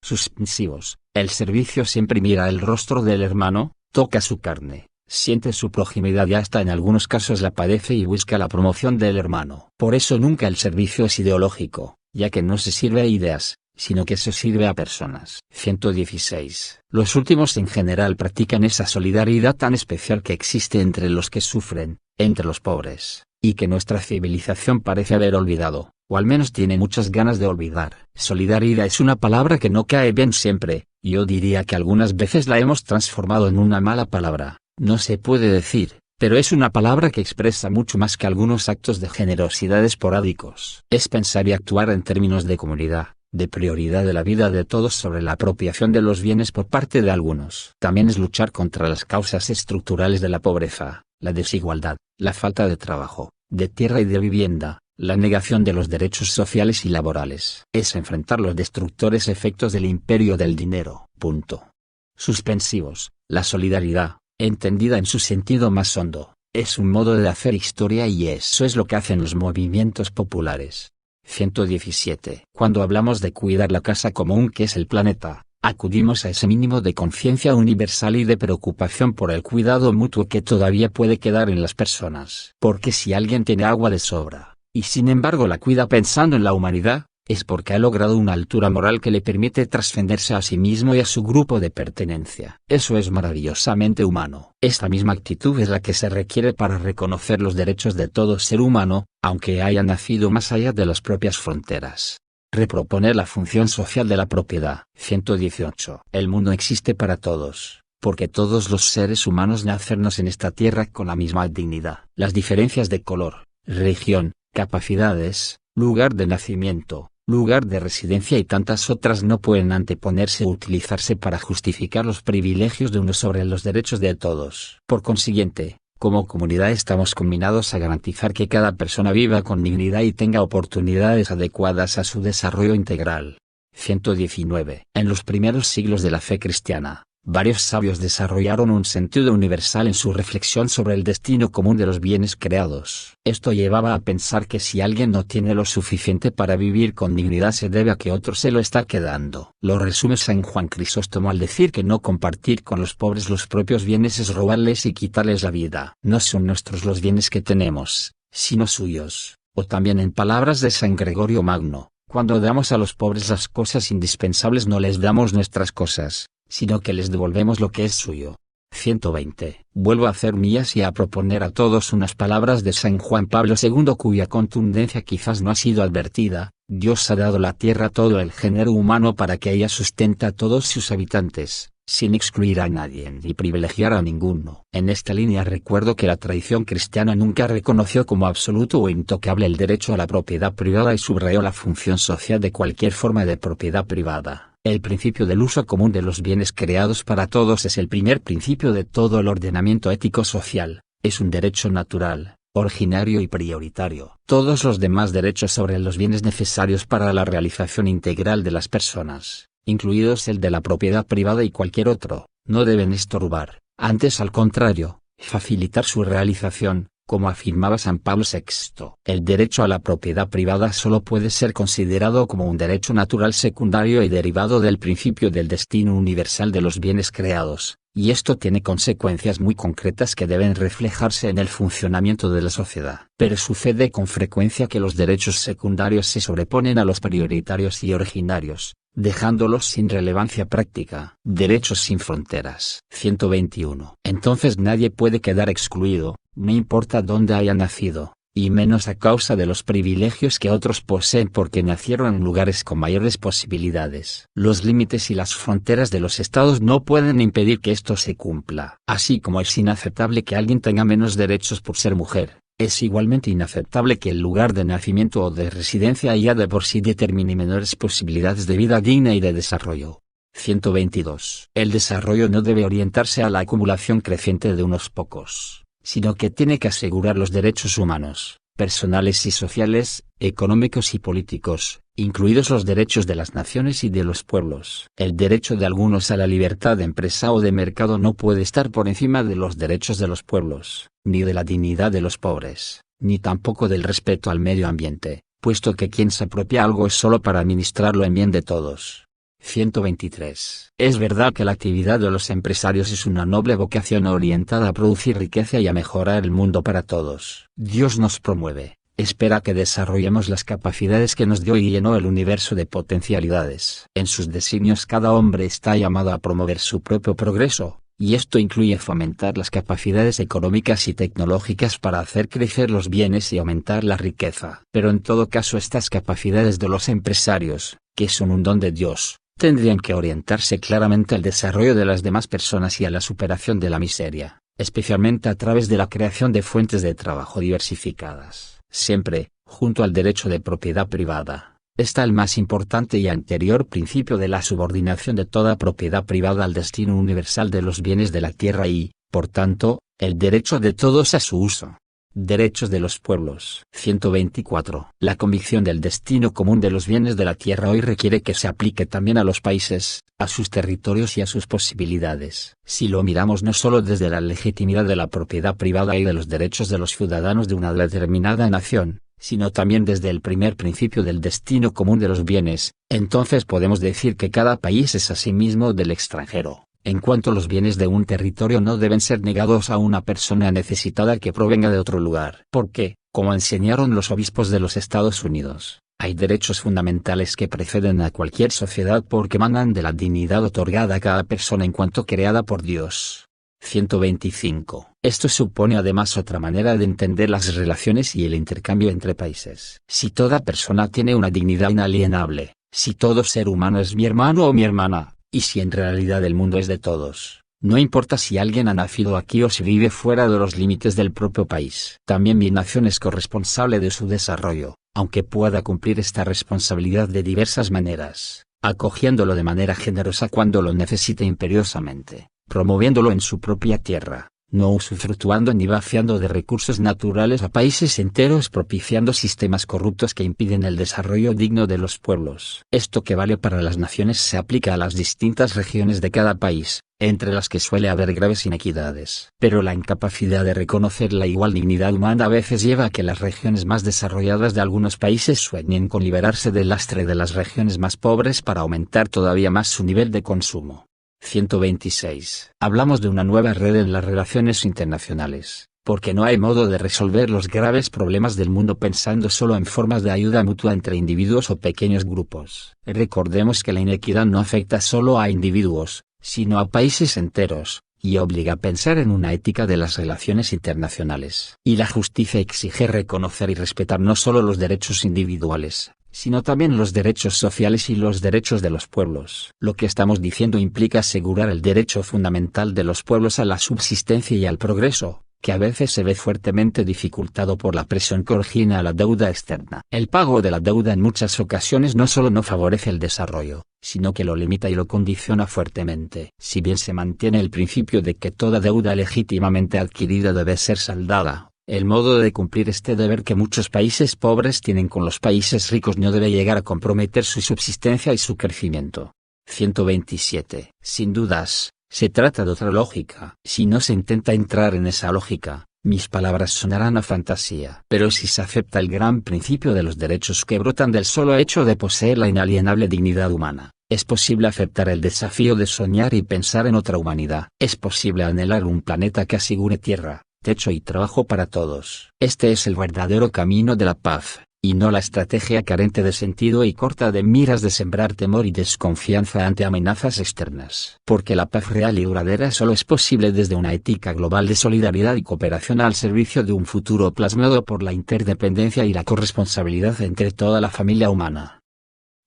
Suspensivos. El servicio siempre mira el rostro del hermano, toca su carne, siente su proximidad y hasta en algunos casos la padece y busca la promoción del hermano. Por eso nunca el servicio es ideológico, ya que no se sirve a ideas, sino que se sirve a personas. 116. Los últimos en general practican esa solidaridad tan especial que existe entre los que sufren, entre los pobres, y que nuestra civilización parece haber olvidado, o al menos tiene muchas ganas de olvidar. Solidaridad es una palabra que no cae bien siempre, yo diría que algunas veces la hemos transformado en una mala palabra. No se puede decir, pero es una palabra que expresa mucho más que algunos actos de generosidad esporádicos. Es pensar y actuar en términos de comunidad, de prioridad de la vida de todos sobre la apropiación de los bienes por parte de algunos. También es luchar contra las causas estructurales de la pobreza, la desigualdad, la falta de trabajo, de tierra y de vivienda, la negación de los derechos sociales y laborales. Es enfrentar los destructores efectos del imperio del dinero. Punto. Suspensivos. La solidaridad, entendida en su sentido más hondo, es un modo de hacer historia y eso es lo que hacen los movimientos populares. 117. Cuando hablamos de cuidar la casa común que es el planeta, acudimos a ese mínimo de conciencia universal y de preocupación por el cuidado mutuo que todavía puede quedar en las personas. Porque si alguien tiene agua de sobra, y sin embargo la cuida pensando en la humanidad, es porque ha logrado una altura moral que le permite trascenderse a sí mismo y a su grupo de pertenencia. Eso es maravillosamente humano. Esta misma actitud es la que se requiere para reconocer los derechos de todo ser humano, aunque haya nacido más allá de las propias fronteras. Reproponer la función social de la propiedad. 118. El mundo existe para todos, porque todos los seres humanos nacemos en esta tierra con la misma dignidad. Las diferencias de color, religión, capacidades, lugar de nacimiento, lugar de residencia y tantas otras no pueden anteponerse o utilizarse para justificar los privilegios de unos sobre los derechos de todos. Por consiguiente, como comunidad estamos combinados a garantizar que cada persona viva con dignidad y tenga oportunidades adecuadas a su desarrollo integral. 119. En los primeros siglos de la fe cristiana, varios sabios desarrollaron un sentido universal en su reflexión sobre el destino común de los bienes creados. Esto llevaba a pensar que si alguien no tiene lo suficiente para vivir con dignidad se debe a que otro se lo está quedando. Lo resume San Juan Crisóstomo al decir que no compartir con los pobres los propios bienes es robarles y quitarles la vida. No son nuestros los bienes que tenemos, sino suyos. O también en palabras de San Gregorio Magno, cuando damos a los pobres las cosas indispensables no les damos nuestras cosas, sino que les devolvemos lo que es suyo. 120. Vuelvo a hacer mías y a proponer a todos unas palabras de San Juan Pablo II cuya contundencia quizás no ha sido advertida. Dios ha dado la tierra a todo el género humano para que ella sustenta a todos sus habitantes, sin excluir a nadie ni privilegiar a ninguno. En esta línea recuerdo que la tradición cristiana nunca reconoció como absoluto o intocable el derecho a la propiedad privada y subrayó la función social de cualquier forma de propiedad privada. El principio del uso común de los bienes creados para todos es el primer principio de todo el ordenamiento ético-social, es un derecho natural, originario y prioritario. Todos los demás derechos sobre los bienes necesarios para la realización integral de las personas, incluidos el de la propiedad privada y cualquier otro, no deben estorbar, antes al contrario, facilitar su realización. Como afirmaba San Pablo VI, el derecho a la propiedad privada solo puede ser considerado como un derecho natural secundario y derivado del principio del destino universal de los bienes creados, y esto tiene consecuencias muy concretas que deben reflejarse en el funcionamiento de la sociedad. Pero sucede con frecuencia que los derechos secundarios se sobreponen a los prioritarios y originarios, dejándolos sin relevancia práctica. Derechos sin fronteras. 121. Entonces nadie puede quedar excluido, no importa dónde haya nacido, y menos a causa de los privilegios que otros poseen porque nacieron en lugares con mayores posibilidades. Los límites y las fronteras de los estados no pueden impedir que esto se cumpla. Así como es inaceptable que alguien tenga menos derechos por ser mujer, es igualmente inaceptable que el lugar de nacimiento o de residencia ya de por sí determine menores posibilidades de vida digna y de desarrollo. 122. El desarrollo no debe orientarse a la acumulación creciente de unos pocos, sino que tiene que asegurar los derechos humanos, personales y sociales, económicos y políticos, incluidos los derechos de las naciones y de los pueblos. El derecho de algunos a la libertad de empresa o de mercado no puede estar por encima de los derechos de los pueblos, ni de la dignidad de los pobres, ni tampoco del respeto al medio ambiente, puesto que quien se apropia algo es solo para administrarlo en bien de todos. 123. Es verdad que la actividad de los empresarios es una noble vocación orientada a producir riqueza y a mejorar el mundo para todos. Dios nos promueve, espera que desarrollemos las capacidades que nos dio y llenó el universo de potencialidades. En sus designios cada hombre está llamado a promover su propio progreso, y esto incluye fomentar las capacidades económicas y tecnológicas para hacer crecer los bienes y aumentar la riqueza. Pero en todo caso estas capacidades de los empresarios, que son un don de Dios, tendrían que orientarse claramente al desarrollo de las demás personas y a la superación de la miseria. especialmente a través de la creación de fuentes de trabajo diversificadas. Siempre, junto al derecho de propiedad privada, está el más importante y anterior principio de la subordinación de toda propiedad privada al destino universal de los bienes de la tierra y, por tanto, el derecho de todos a su uso. Derechos de los pueblos. 124. La convicción del destino común de los bienes de la tierra hoy requiere que se aplique también a los países, a sus territorios y a sus posibilidades. Si lo miramos no solo desde la legitimidad de la propiedad privada y de los derechos de los ciudadanos de una determinada nación, sino también desde el primer principio del destino común de los bienes, entonces podemos decir que cada país es asimismo del extranjero. En cuanto los bienes de un territorio no deben ser negados a una persona necesitada que provenga de otro lugar. Porque, como enseñaron los obispos de los Estados Unidos, hay derechos fundamentales que preceden a cualquier sociedad porque emanan de la dignidad otorgada a cada persona en cuanto creada por Dios. 125. Esto supone además otra manera de entender las relaciones y el intercambio entre países. Si toda persona tiene una dignidad inalienable, si todo ser humano es mi hermano o mi hermana, y si en realidad el mundo es de todos, no importa si alguien ha nacido aquí o si vive fuera de los límites del propio país. También mi nación es corresponsable de su desarrollo, aunque pueda cumplir esta responsabilidad de diversas maneras, acogiéndolo de manera generosa cuando lo necesite imperiosamente, promoviéndolo en su propia tierra, no usufructuando ni vaciando de recursos naturales a países enteros propiciando sistemas corruptos que impiden el desarrollo digno de los pueblos. Esto que vale para las naciones se aplica a las distintas regiones de cada país, entre las que suele haber graves inequidades. Pero la incapacidad de reconocer la igual dignidad humana a veces lleva a que las regiones más desarrolladas de algunos países sueñen con liberarse del lastre de las regiones más pobres para aumentar todavía más su nivel de consumo. 126. Hablamos de una nueva red en las relaciones internacionales, porque no hay modo de resolver los graves problemas del mundo pensando solo en formas de ayuda mutua entre individuos o pequeños grupos. Recordemos que la inequidad no afecta solo a individuos, sino a países enteros, y obliga a pensar en una ética de las relaciones internacionales. Y la justicia exige reconocer y respetar no solo los derechos individuales, sino también los derechos sociales y los derechos de los pueblos. Lo que estamos diciendo implica asegurar el derecho fundamental de los pueblos a la subsistencia y al progreso, que a veces se ve fuertemente dificultado por la presión que origina la deuda externa. El pago de la deuda en muchas ocasiones no solo no favorece el desarrollo, sino que lo limita y lo condiciona fuertemente. Si bien se mantiene el principio de que toda deuda legítimamente adquirida debe ser saldada, el modo de cumplir este deber que muchos países pobres tienen con los países ricos no debe llegar a comprometer su subsistencia y su crecimiento. 127. Sin dudas, se trata de otra lógica. Si no se intenta entrar en esa lógica, mis palabras sonarán a fantasía. Pero si se acepta el gran principio de los derechos que brotan del solo hecho de poseer la inalienable dignidad humana, es posible aceptar el desafío de soñar y pensar en otra humanidad. Es posible anhelar un planeta que asegure tierra, techo y trabajo para todos. Este es el verdadero camino de la paz, y no la estrategia carente de sentido y corta de miras de sembrar temor y desconfianza ante amenazas externas. Porque la paz real y duradera solo es posible desde una ética global de solidaridad y cooperación al servicio de un futuro plasmado por la interdependencia y la corresponsabilidad entre toda la familia humana.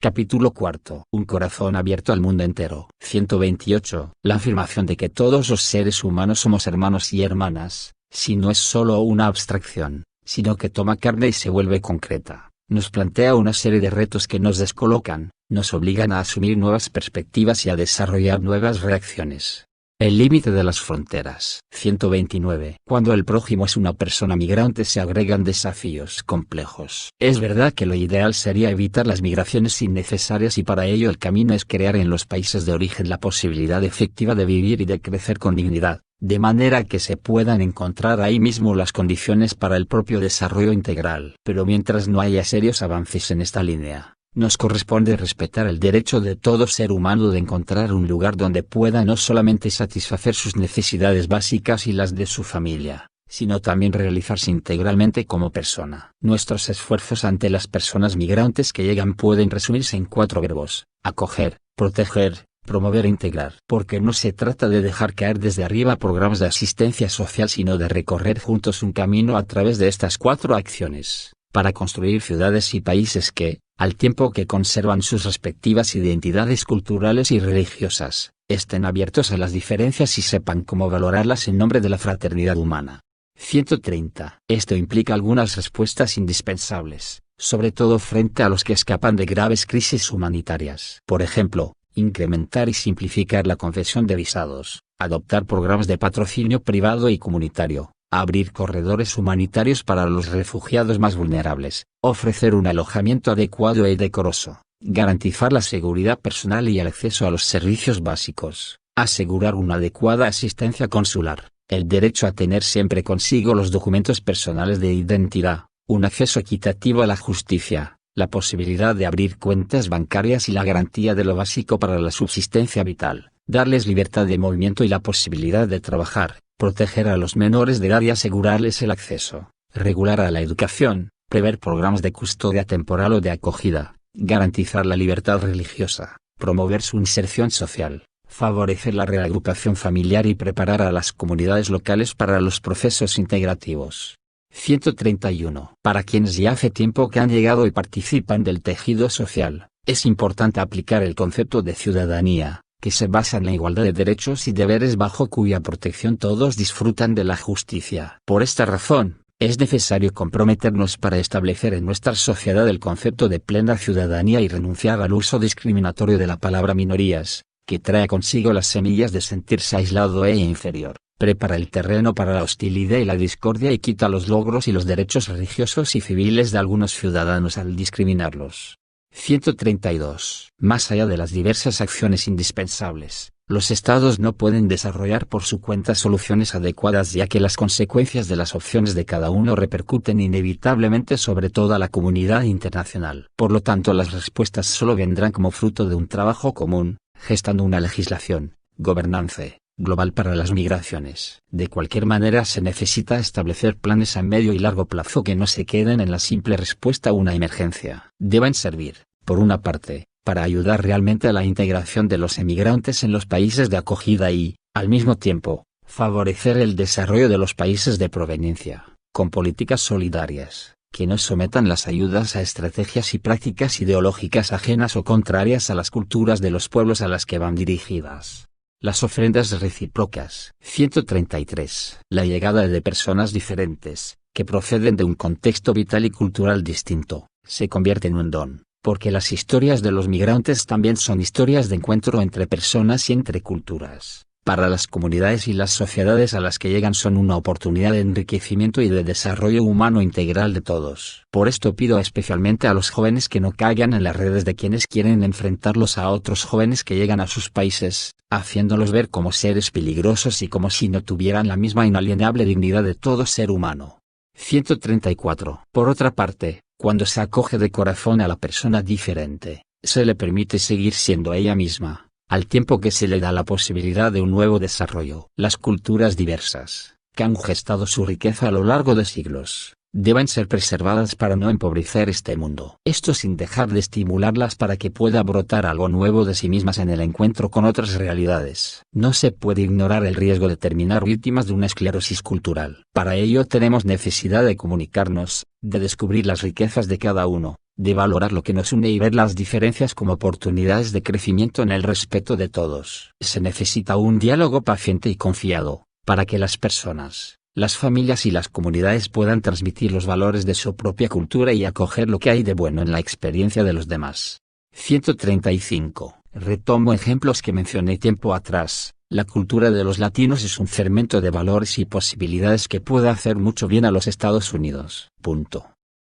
Capítulo 4. Un corazón abierto al mundo entero. 128. La afirmación de que todos los seres humanos somos hermanos y hermanas, si no es solo una abstracción, sino que toma carne y se vuelve concreta, nos plantea una serie de retos que nos descolocan, nos obligan a asumir nuevas perspectivas y a desarrollar nuevas reacciones. El límite de las fronteras. 129. Cuando el prójimo es una persona migrante se agregan desafíos complejos. Es verdad que lo ideal sería evitar las migraciones innecesarias y para ello el camino es crear en los países de origen la posibilidad efectiva de vivir y de crecer con dignidad, de manera que se puedan encontrar ahí mismo las condiciones para el propio desarrollo integral. Pero mientras no haya serios avances en esta línea, nos corresponde respetar el derecho de todo ser humano de encontrar un lugar donde pueda no solamente satisfacer sus necesidades básicas y las de su familia, sino también realizarse integralmente como persona. Nuestros esfuerzos ante las personas migrantes que llegan pueden resumirse en 4 verbos: acoger, proteger, promover e integrar. Porque no se trata de dejar caer desde arriba programas de asistencia social sino de recorrer juntos un camino a través de estas 4 acciones, para construir ciudades y países que, al tiempo que conservan sus respectivas identidades culturales y religiosas, estén abiertos a las diferencias y sepan cómo valorarlas en nombre de la fraternidad humana. 130. Esto implica algunas respuestas indispensables, sobre todo frente a los que escapan de graves crisis humanitarias. Por ejemplo, incrementar y simplificar la concesión de visados, adoptar programas de patrocinio privado y comunitario, abrir corredores humanitarios para los refugiados más vulnerables, ofrecer un alojamiento adecuado y decoroso, garantizar la seguridad personal y el acceso a los servicios básicos, asegurar una adecuada asistencia consular, el derecho a tener siempre consigo los documentos personales de identidad, un acceso equitativo a la justicia, la posibilidad de abrir cuentas bancarias y la garantía de lo básico para la subsistencia vital, darles libertad de movimiento y la posibilidad de trabajar, proteger a los menores de edad y asegurarles el acceso, regular a la educación, prever programas de custodia temporal o de acogida, garantizar la libertad religiosa, promover su inserción social, favorecer la reagrupación familiar y preparar a las comunidades locales para los procesos integrativos. 131. Para quienes ya hace tiempo que han llegado y participan del tejido social, es importante aplicar el concepto de ciudadanía, que se basa en la igualdad de derechos y deberes bajo cuya protección todos disfrutan de la justicia. Por esta razón, es necesario comprometernos para establecer en nuestra sociedad el concepto de plena ciudadanía y renunciar al uso discriminatorio de la palabra minorías, que trae consigo las semillas de sentirse aislado e inferior, prepara el terreno para la hostilidad y la discordia y quita los logros y los derechos religiosos y civiles de algunos ciudadanos al discriminarlos. 132. Más allá de las diversas acciones indispensables, los estados no pueden desarrollar por su cuenta soluciones adecuadas ya que las consecuencias de las opciones de cada uno repercuten inevitablemente sobre toda la comunidad internacional. Por lo tanto, las respuestas solo vendrán como fruto de un trabajo común, gestando una legislación, gobernanza global para las migraciones. De cualquier manera se necesita establecer planes a medio y largo plazo que no se queden en la simple respuesta a una emergencia. Deben servir, por una parte, para ayudar realmente a la integración de los emigrantes en los países de acogida y, al mismo tiempo, favorecer el desarrollo de los países de proveniencia, con políticas solidarias, que no sometan las ayudas a estrategias y prácticas ideológicas ajenas o contrarias a las culturas de los pueblos a las que van dirigidas. Las ofrendas recíprocas. 133. La llegada de personas diferentes, que proceden de un contexto vital y cultural distinto, se convierte en un don, porque las historias de los migrantes también son historias de encuentro entre personas y entre culturas. Para las comunidades y las sociedades a las que llegan son una oportunidad de enriquecimiento y de desarrollo humano integral de todos. Por esto pido especialmente a los jóvenes que no caigan en las redes de quienes quieren enfrentarlos a otros jóvenes que llegan a sus países, haciéndolos ver como seres peligrosos y como si no tuvieran la misma inalienable dignidad de todo ser humano. 134. Por otra parte, cuando se acoge de corazón a la persona diferente, se le permite seguir siendo ella misma, al tiempo que se le da la posibilidad de un nuevo desarrollo. Las culturas diversas, que han gestado su riqueza a lo largo de siglos, deben ser preservadas para no empobrecer este mundo. Esto sin dejar de estimularlas para que pueda brotar algo nuevo de sí mismas en el encuentro con otras realidades. No se puede ignorar el riesgo de terminar víctimas de una esclerosis cultural. Para ello tenemos necesidad de comunicarnos, de descubrir las riquezas de cada uno, de valorar lo que nos une y ver las diferencias como oportunidades de crecimiento en el respeto de todos. Se necesita un diálogo paciente y confiado, para que las personas, las familias y las comunidades puedan transmitir los valores de su propia cultura y acoger lo que hay de bueno en la experiencia de los demás. 135. Retomo ejemplos que mencioné tiempo atrás. La cultura de los latinos es un fermento de valores y posibilidades que puede hacer mucho bien a los Estados Unidos. Punto.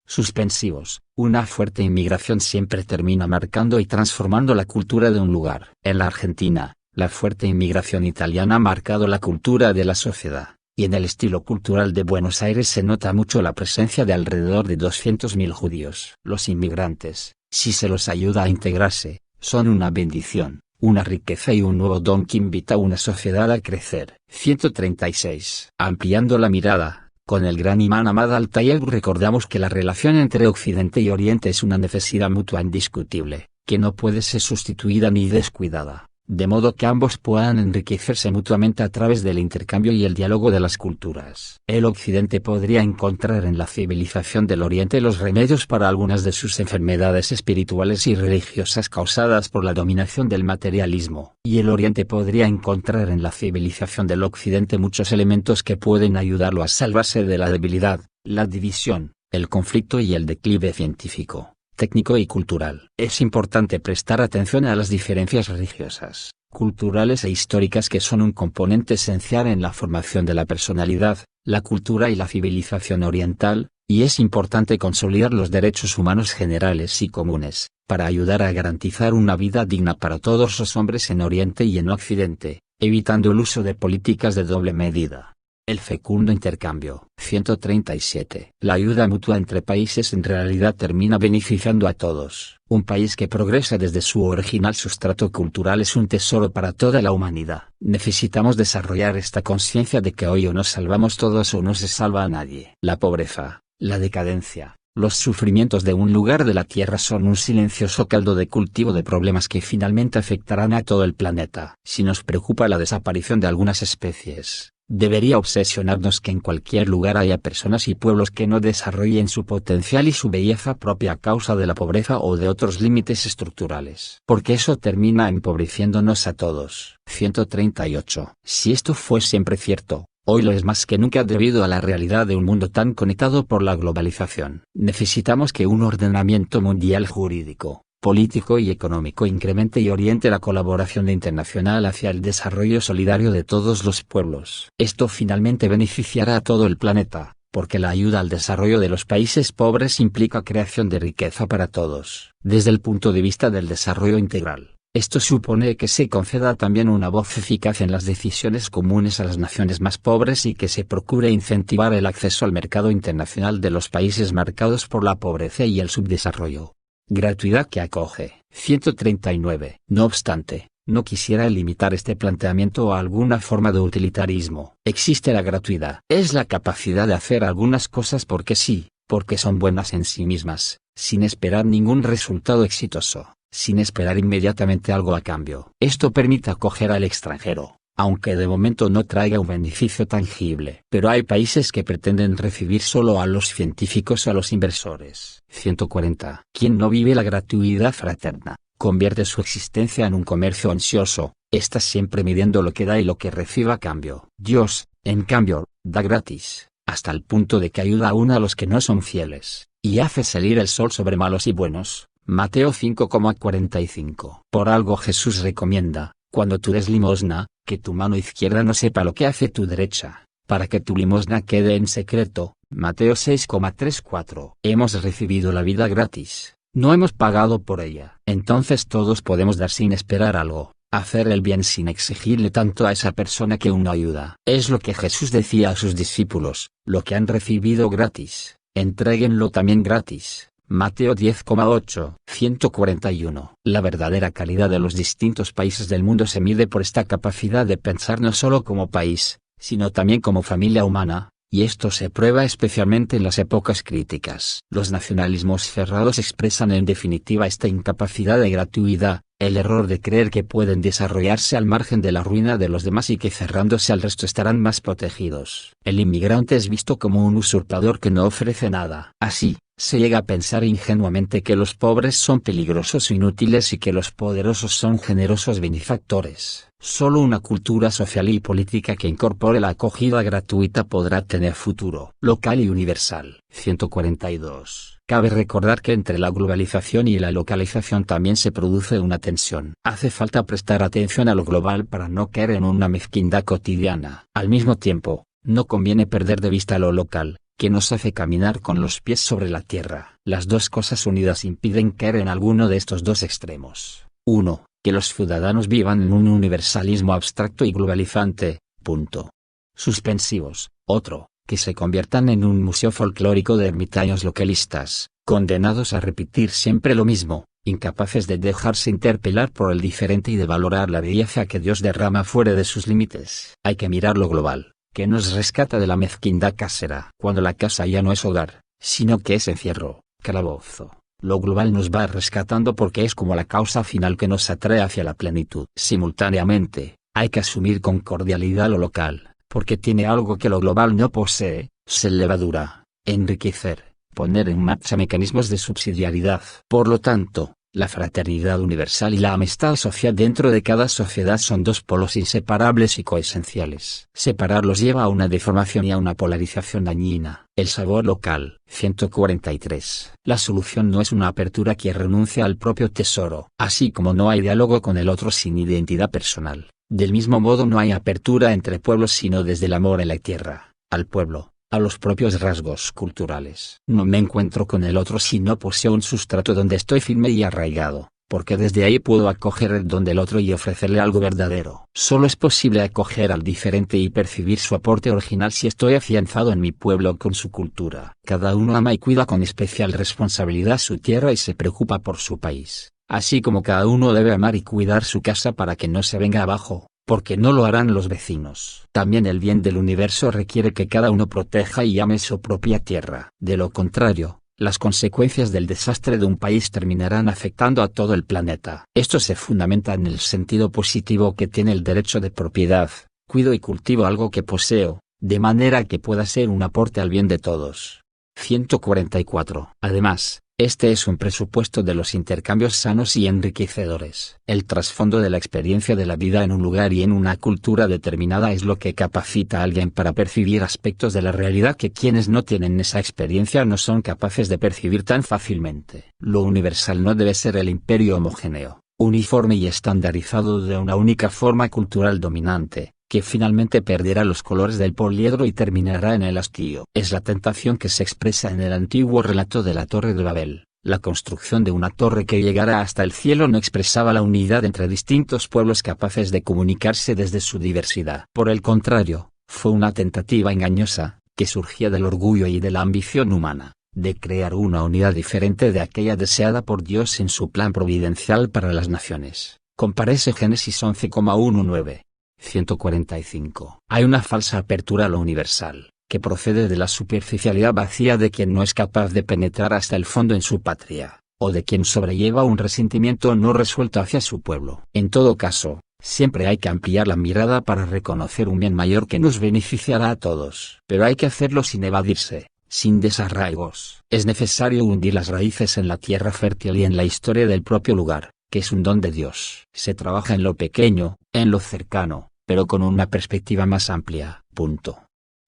Suspensivos. Una fuerte inmigración siempre termina marcando y transformando la cultura de un lugar. En la Argentina, la fuerte inmigración italiana ha marcado la cultura de la sociedad, y en el estilo cultural de Buenos Aires se nota mucho la presencia de alrededor de 200.000 judíos. Los inmigrantes, si se los ayuda a integrarse, son una bendición, una riqueza y un nuevo don que invita a una sociedad a crecer. 136. Ampliando la mirada. Con el gran imán Ahmad al-Tayeb recordamos que la relación entre Occidente y Oriente es una necesidad mutua indiscutible, que no puede ser sustituida ni descuidada. de modo que ambos puedan enriquecerse mutuamente a través del intercambio y el diálogo de las culturas. El Occidente podría encontrar en la civilización del Oriente los remedios para algunas de sus enfermedades espirituales y religiosas causadas por la dominación del materialismo, y el Oriente podría encontrar en la civilización del Occidente muchos elementos que pueden ayudarlo a salvarse de la debilidad, la división, el conflicto y el declive científico, técnico y cultural. Es importante prestar atención a las diferencias religiosas, culturales e históricas que son un componente esencial en la formación de la personalidad, la cultura y la civilización oriental, y es importante consolidar los derechos humanos generales y comunes, para ayudar a garantizar una vida digna para todos los hombres en Oriente y en Occidente, evitando el uso de políticas de doble medida. El fecundo intercambio. 137. La ayuda mutua entre países en realidad termina beneficiando a todos. Un país que progresa desde su original sustrato cultural es un tesoro para toda la humanidad. Necesitamos desarrollar esta conciencia de que hoy o nos salvamos todos o no se salva a nadie. La pobreza, la decadencia, los sufrimientos de un lugar de la Tierra son un silencioso caldo de cultivo de problemas que finalmente afectarán a todo el planeta. Si nos preocupa la desaparición de algunas especies, debería obsesionarnos que en cualquier lugar haya personas y pueblos que no desarrollen su potencial y su belleza propia a causa de la pobreza o de otros límites estructurales. Porque eso termina empobreciéndonos a todos. 138. Si esto fue siempre cierto, hoy lo es más que nunca debido a la realidad de un mundo tan conectado por la globalización. Necesitamos que un ordenamiento mundial jurídico, político y económico incremente y oriente la colaboración internacional hacia el desarrollo solidario de todos los pueblos. Esto finalmente beneficiará a todo el planeta, porque la ayuda al desarrollo de los países pobres implica creación de riqueza para todos. Desde el punto de vista del desarrollo integral, esto supone que se conceda también una voz eficaz en las decisiones comunes a las naciones más pobres y que se procure incentivar el acceso al mercado internacional de los países marcados por la pobreza y el subdesarrollo. Gratuidad que acoge. 139. No obstante, no quisiera limitar este planteamiento a alguna forma de utilitarismo. Existe la gratuidad. Es la capacidad de hacer algunas cosas porque sí, porque son buenas en sí mismas, sin esperar ningún resultado exitoso, sin esperar inmediatamente algo a cambio. Esto permite acoger al extranjero, aunque de momento no traiga un beneficio tangible. Pero hay países que pretenden recibir solo a los científicos o a los inversores. 140. Quien no vive la gratuidad fraterna, convierte su existencia en un comercio ansioso, está siempre midiendo lo que da y lo que recibe a cambio. Dios, en cambio, da gratis, hasta el punto de que ayuda aún a los que no son fieles, y hace salir el sol sobre malos y buenos. Mateo 5,45. Por algo Jesús recomienda, cuando tú des limosna, que tu mano izquierda no sepa lo que hace tu derecha, para que tu limosna quede en secreto. Mateo 6,34. Hemos recibido la vida gratis, no hemos pagado por ella. Entonces todos podemos dar sin esperar algo, hacer el bien sin exigirle tanto a esa persona que uno ayuda. Es lo que Jesús decía a sus discípulos, lo que han recibido gratis, entréguenlo también gratis. Mateo 10,8. 141. La verdadera calidad de los distintos países del mundo se mide por esta capacidad de pensar no solo como país, sino también como familia humana, y esto se prueba especialmente en las épocas críticas. Los nacionalismos cerrados expresan en definitiva esta incapacidad de gratuidad, el error de creer que pueden desarrollarse al margen de la ruina de los demás y que cerrándose al resto estarán más protegidos. El inmigrante es visto como un usurpador que no ofrece nada. Así, se llega a pensar ingenuamente que los pobres son peligrosos o inútiles y que los poderosos son generosos benefactores. Solo una cultura social y política que incorpore la acogida gratuita podrá tener futuro local y universal. 142. Cabe recordar que entre la globalización y la localización también se produce una tensión. Hace falta prestar atención a lo global para no caer en una mezquindad cotidiana. Al mismo tiempo, no conviene perder de vista lo local, que nos hace caminar con los pies sobre la tierra. Las dos cosas unidas impiden caer en alguno de estos dos extremos. 1. Que los ciudadanos vivan en un universalismo abstracto y globalizante, punto. Suspensivos. Otro, que se conviertan en un museo folclórico de ermitaños localistas, condenados a repetir siempre lo mismo, incapaces de dejarse interpelar por el diferente y de valorar la belleza que Dios derrama fuera de sus límites. Hay que mirar lo global, que nos rescata de la mezquindad casera. Cuando la casa ya no es hogar, sino que es encierro, calabozo, Lo global nos va rescatando porque es como la causa final que nos atrae hacia la plenitud. Simultáneamente, hay que asumir con cordialidad lo local, porque tiene algo que lo global no posee: ser levadura, enriquecer, poner en marcha mecanismos de subsidiariedad. Por lo tanto, la fraternidad universal y la amistad social dentro de cada sociedad son dos polos inseparables y coesenciales. Separarlos lleva a una deformación y a una polarización dañina. El sabor local. 143. La solución no es una apertura que renuncia al propio tesoro. Así como no hay diálogo con el otro sin identidad personal, del mismo modo no hay apertura entre pueblos sino desde el amor a la tierra, al pueblo, a los propios rasgos culturales. No me encuentro con el otro si no poseo un sustrato donde estoy firme y arraigado, porque desde ahí puedo acoger el don del otro y ofrecerle algo verdadero. Solo es posible acoger al diferente y percibir su aporte original si estoy afianzado en mi pueblo con su cultura. Cada uno ama y cuida con especial responsabilidad su tierra y se preocupa por su país, así como cada uno debe amar y cuidar su casa para que no se venga abajo, porque no lo harán los vecinos. También el bien del universo requiere que cada uno proteja y ame su propia tierra. De lo contrario, las consecuencias del desastre de un país terminarán afectando a todo el planeta. Esto se fundamenta en el sentido positivo que tiene el derecho de propiedad. Cuido y cultivo algo que poseo, de manera que pueda ser un aporte al bien de todos. 144. Además, este es un presupuesto de los intercambios sanos y enriquecedores. El trasfondo de la experiencia de la vida en un lugar y en una cultura determinada es lo que capacita a alguien para percibir aspectos de la realidad que quienes no tienen esa experiencia no son capaces de percibir tan fácilmente. Lo universal no debe ser el imperio homogéneo, uniforme y estandarizado de una única forma cultural dominante, que finalmente perderá los colores del poliedro y terminará en el hastío. Es la tentación que se expresa en el antiguo relato de la Torre de Babel. La construcción de una torre que llegara hasta el cielo no expresaba la unidad entre distintos pueblos capaces de comunicarse desde su diversidad. Por el contrario, fue una tentativa engañosa, que surgía del orgullo y de la ambición humana, de crear una unidad diferente de aquella deseada por Dios en su plan providencial para las naciones. Compárese Génesis 11,19. 145. Hay una falsa apertura a lo universal, que procede de la superficialidad vacía de quien no es capaz de penetrar hasta el fondo en su patria, o de quien sobrelleva un resentimiento no resuelto hacia su pueblo. En todo caso, siempre hay que ampliar la mirada para reconocer un bien mayor que nos beneficiará a todos. Pero hay que hacerlo sin evadirse, sin desarraigos. Es necesario hundir las raíces en la tierra fértil y en la historia del propio lugar, que es un don de Dios. Se trabaja en lo pequeño, en lo cercano, pero con una perspectiva más amplia. Punto.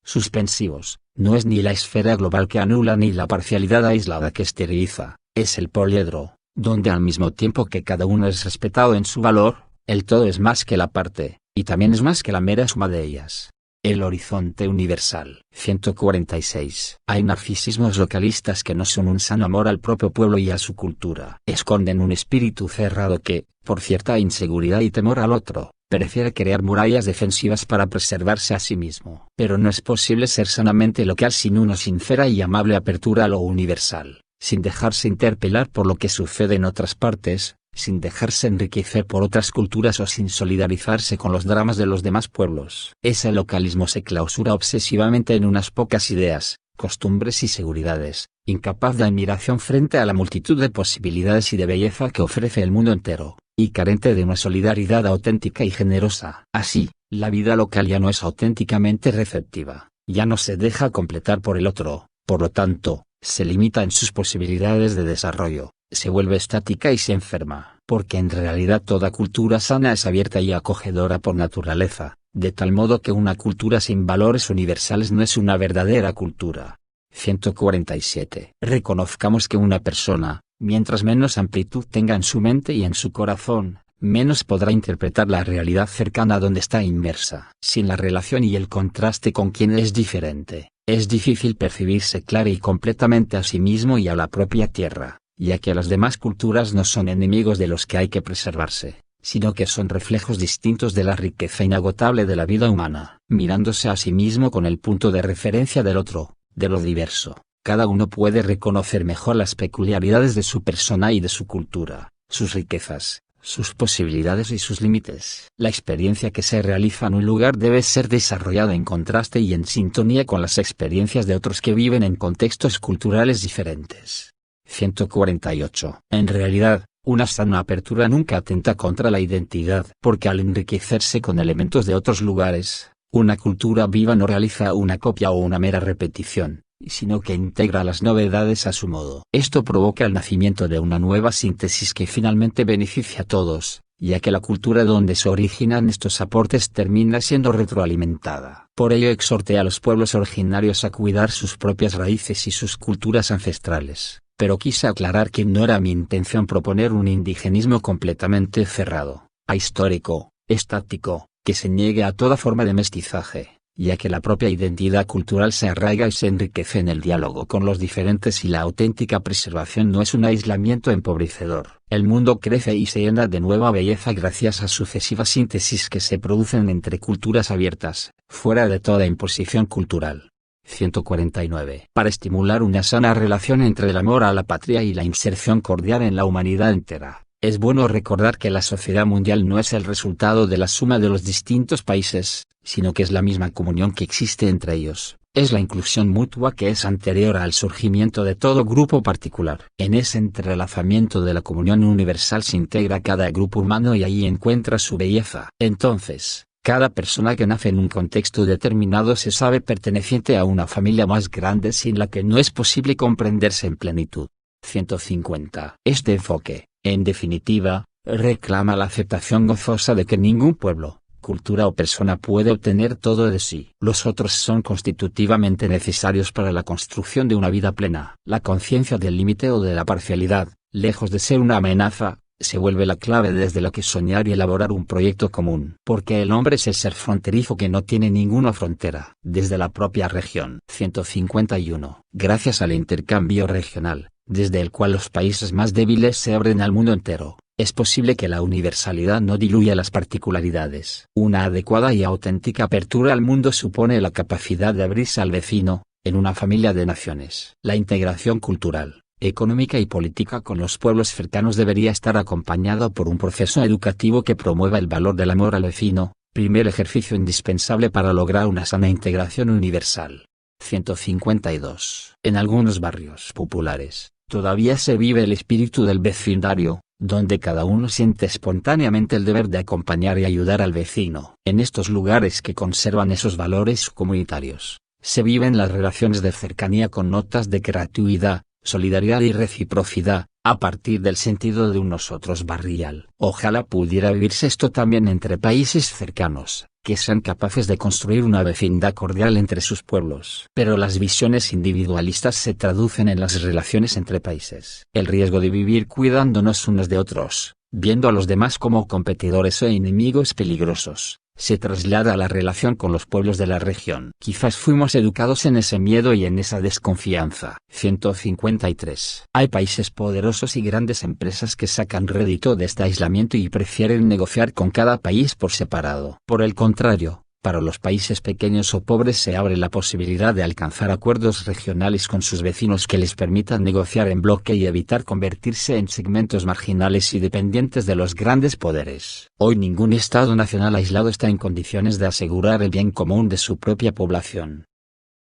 Suspensivos. No es ni la esfera global que anula ni la parcialidad aislada que esteriliza, es el poliedro, donde al mismo tiempo que cada uno es respetado en su valor, el todo es más que la parte, y también es más que la mera suma de ellas. El horizonte universal. 146. Hay narcisismos localistas que no son un sano amor al propio pueblo y a su cultura. Esconden un espíritu cerrado que, por cierta inseguridad y temor al otro, prefiere crear murallas defensivas para preservarse a sí mismo. Pero no es posible ser sanamente local sin una sincera y amable apertura a lo universal, sin dejarse interpelar por lo que sucede en otras partes, sin dejarse enriquecer por otras culturas o sin solidarizarse con los dramas de los demás pueblos. Ese localismo se clausura obsesivamente en unas pocas ideas, costumbres y seguridades, incapaz de admiración frente a la multitud de posibilidades y de belleza que ofrece el mundo entero, y carente de una solidaridad auténtica y generosa. Así, la vida local ya no es auténticamente receptiva, ya no se deja completar por el otro, por lo tanto, se limita en sus posibilidades de desarrollo, se vuelve estática y se enferma, porque en realidad toda cultura sana es abierta y acogedora por naturaleza, de tal modo que una cultura sin valores universales no es una verdadera cultura. 147. Reconozcamos que una persona, mientras menos amplitud tenga en su mente y en su corazón, menos podrá interpretar la realidad cercana donde está inmersa. Sin la relación y el contraste con quien es diferente, es difícil percibirse clara y completamente a sí mismo y a la propia tierra, ya que las demás culturas no son enemigos de los que hay que preservarse, sino que son reflejos distintos de la riqueza inagotable de la vida humana. Mirándose a sí mismo con el punto de referencia del otro, de lo diverso, cada uno puede reconocer mejor las peculiaridades de su persona y de su cultura, sus riquezas, sus posibilidades y sus límites. La experiencia que se realiza en un lugar debe ser desarrollada en contraste y en sintonía con las experiencias de otros que viven en contextos culturales diferentes. 148. En realidad, una sana apertura nunca atenta contra la identidad, porque al enriquecerse con elementos de otros lugares, una cultura viva no realiza una copia o una mera repetición, sino que integra las novedades a su modo. Esto provoca el nacimiento de una nueva síntesis que finalmente beneficia a todos, ya que la cultura donde se originan estos aportes termina siendo retroalimentada. Por ello exhorté a los pueblos originarios a cuidar sus propias raíces y sus culturas ancestrales, pero quise aclarar que no era mi intención proponer un indigenismo completamente cerrado, ahistórico, estático, que se niegue a toda forma de mestizaje, ya que la propia identidad cultural se arraiga y se enriquece en el diálogo con los diferentes y la auténtica preservación no es un aislamiento empobrecedor. El mundo crece y se llena de nueva belleza gracias a sucesivas síntesis que se producen entre culturas abiertas, fuera de toda imposición cultural. 149. Para estimular una sana relación entre el amor a la patria y la inserción cordial en la humanidad entera, es bueno recordar que la sociedad mundial no es el resultado de la suma de los distintos países, sino que es la misma comunión que existe entre ellos, es la inclusión mutua que es anterior al surgimiento de todo grupo particular. En ese entrelazamiento de la comunión universal se integra cada grupo humano y ahí encuentra su belleza. Entonces, cada persona que nace en un contexto determinado se sabe perteneciente a una familia más grande sin la que no es posible comprenderse en plenitud. 150. Este enfoque, en definitiva, reclama la aceptación gozosa de que ningún pueblo, cultura o persona puede obtener todo de sí. Los otros son constitutivamente necesarios para la construcción de una vida plena. La conciencia del límite o de la parcialidad, lejos de ser una amenaza, se vuelve la clave desde la que soñar y elaborar un proyecto común. Porque el hombre es el ser fronterizo que no tiene ninguna frontera. Desde la propia región. 151. Gracias al intercambio regional, desde el cual los países más débiles se abren al mundo entero, es posible que la universalidad no diluya las particularidades. Una adecuada y auténtica apertura al mundo supone la capacidad de abrirse al vecino, en una familia de naciones. La integración cultural, económica y política con los pueblos cercanos debería estar acompañado por un proceso educativo que promueva el valor del amor al vecino, primer ejercicio indispensable para lograr una sana integración universal. 152. En algunos barrios populares, todavía se vive el espíritu del vecindario, donde cada uno siente espontáneamente el deber de acompañar y ayudar al vecino. En estos lugares que conservan esos valores comunitarios, se viven las relaciones de cercanía con notas de gratuidad, solidaridad y reciprocidad, a partir del sentido de un nosotros barrial. Ojalá pudiera vivirse esto también entre países cercanos, que sean capaces de construir una vecindad cordial entre sus pueblos. Pero las visiones individualistas se traducen en las relaciones entre países. El riesgo de vivir cuidándonos unos de otros, viendo a los demás como competidores o enemigos peligrosos, se traslada a la relación con los pueblos de la región. Quizás fuimos educados en ese miedo y en esa desconfianza. 153. Hay países poderosos y grandes empresas que sacan rédito de este aislamiento y prefieren negociar con cada país por separado. Por el contrario, para los países pequeños o pobres se abre la posibilidad de alcanzar acuerdos regionales con sus vecinos que les permitan negociar en bloque y evitar convertirse en segmentos marginales y dependientes de los grandes poderes. Hoy ningún Estado nacional aislado está en condiciones de asegurar el bien común de su propia población.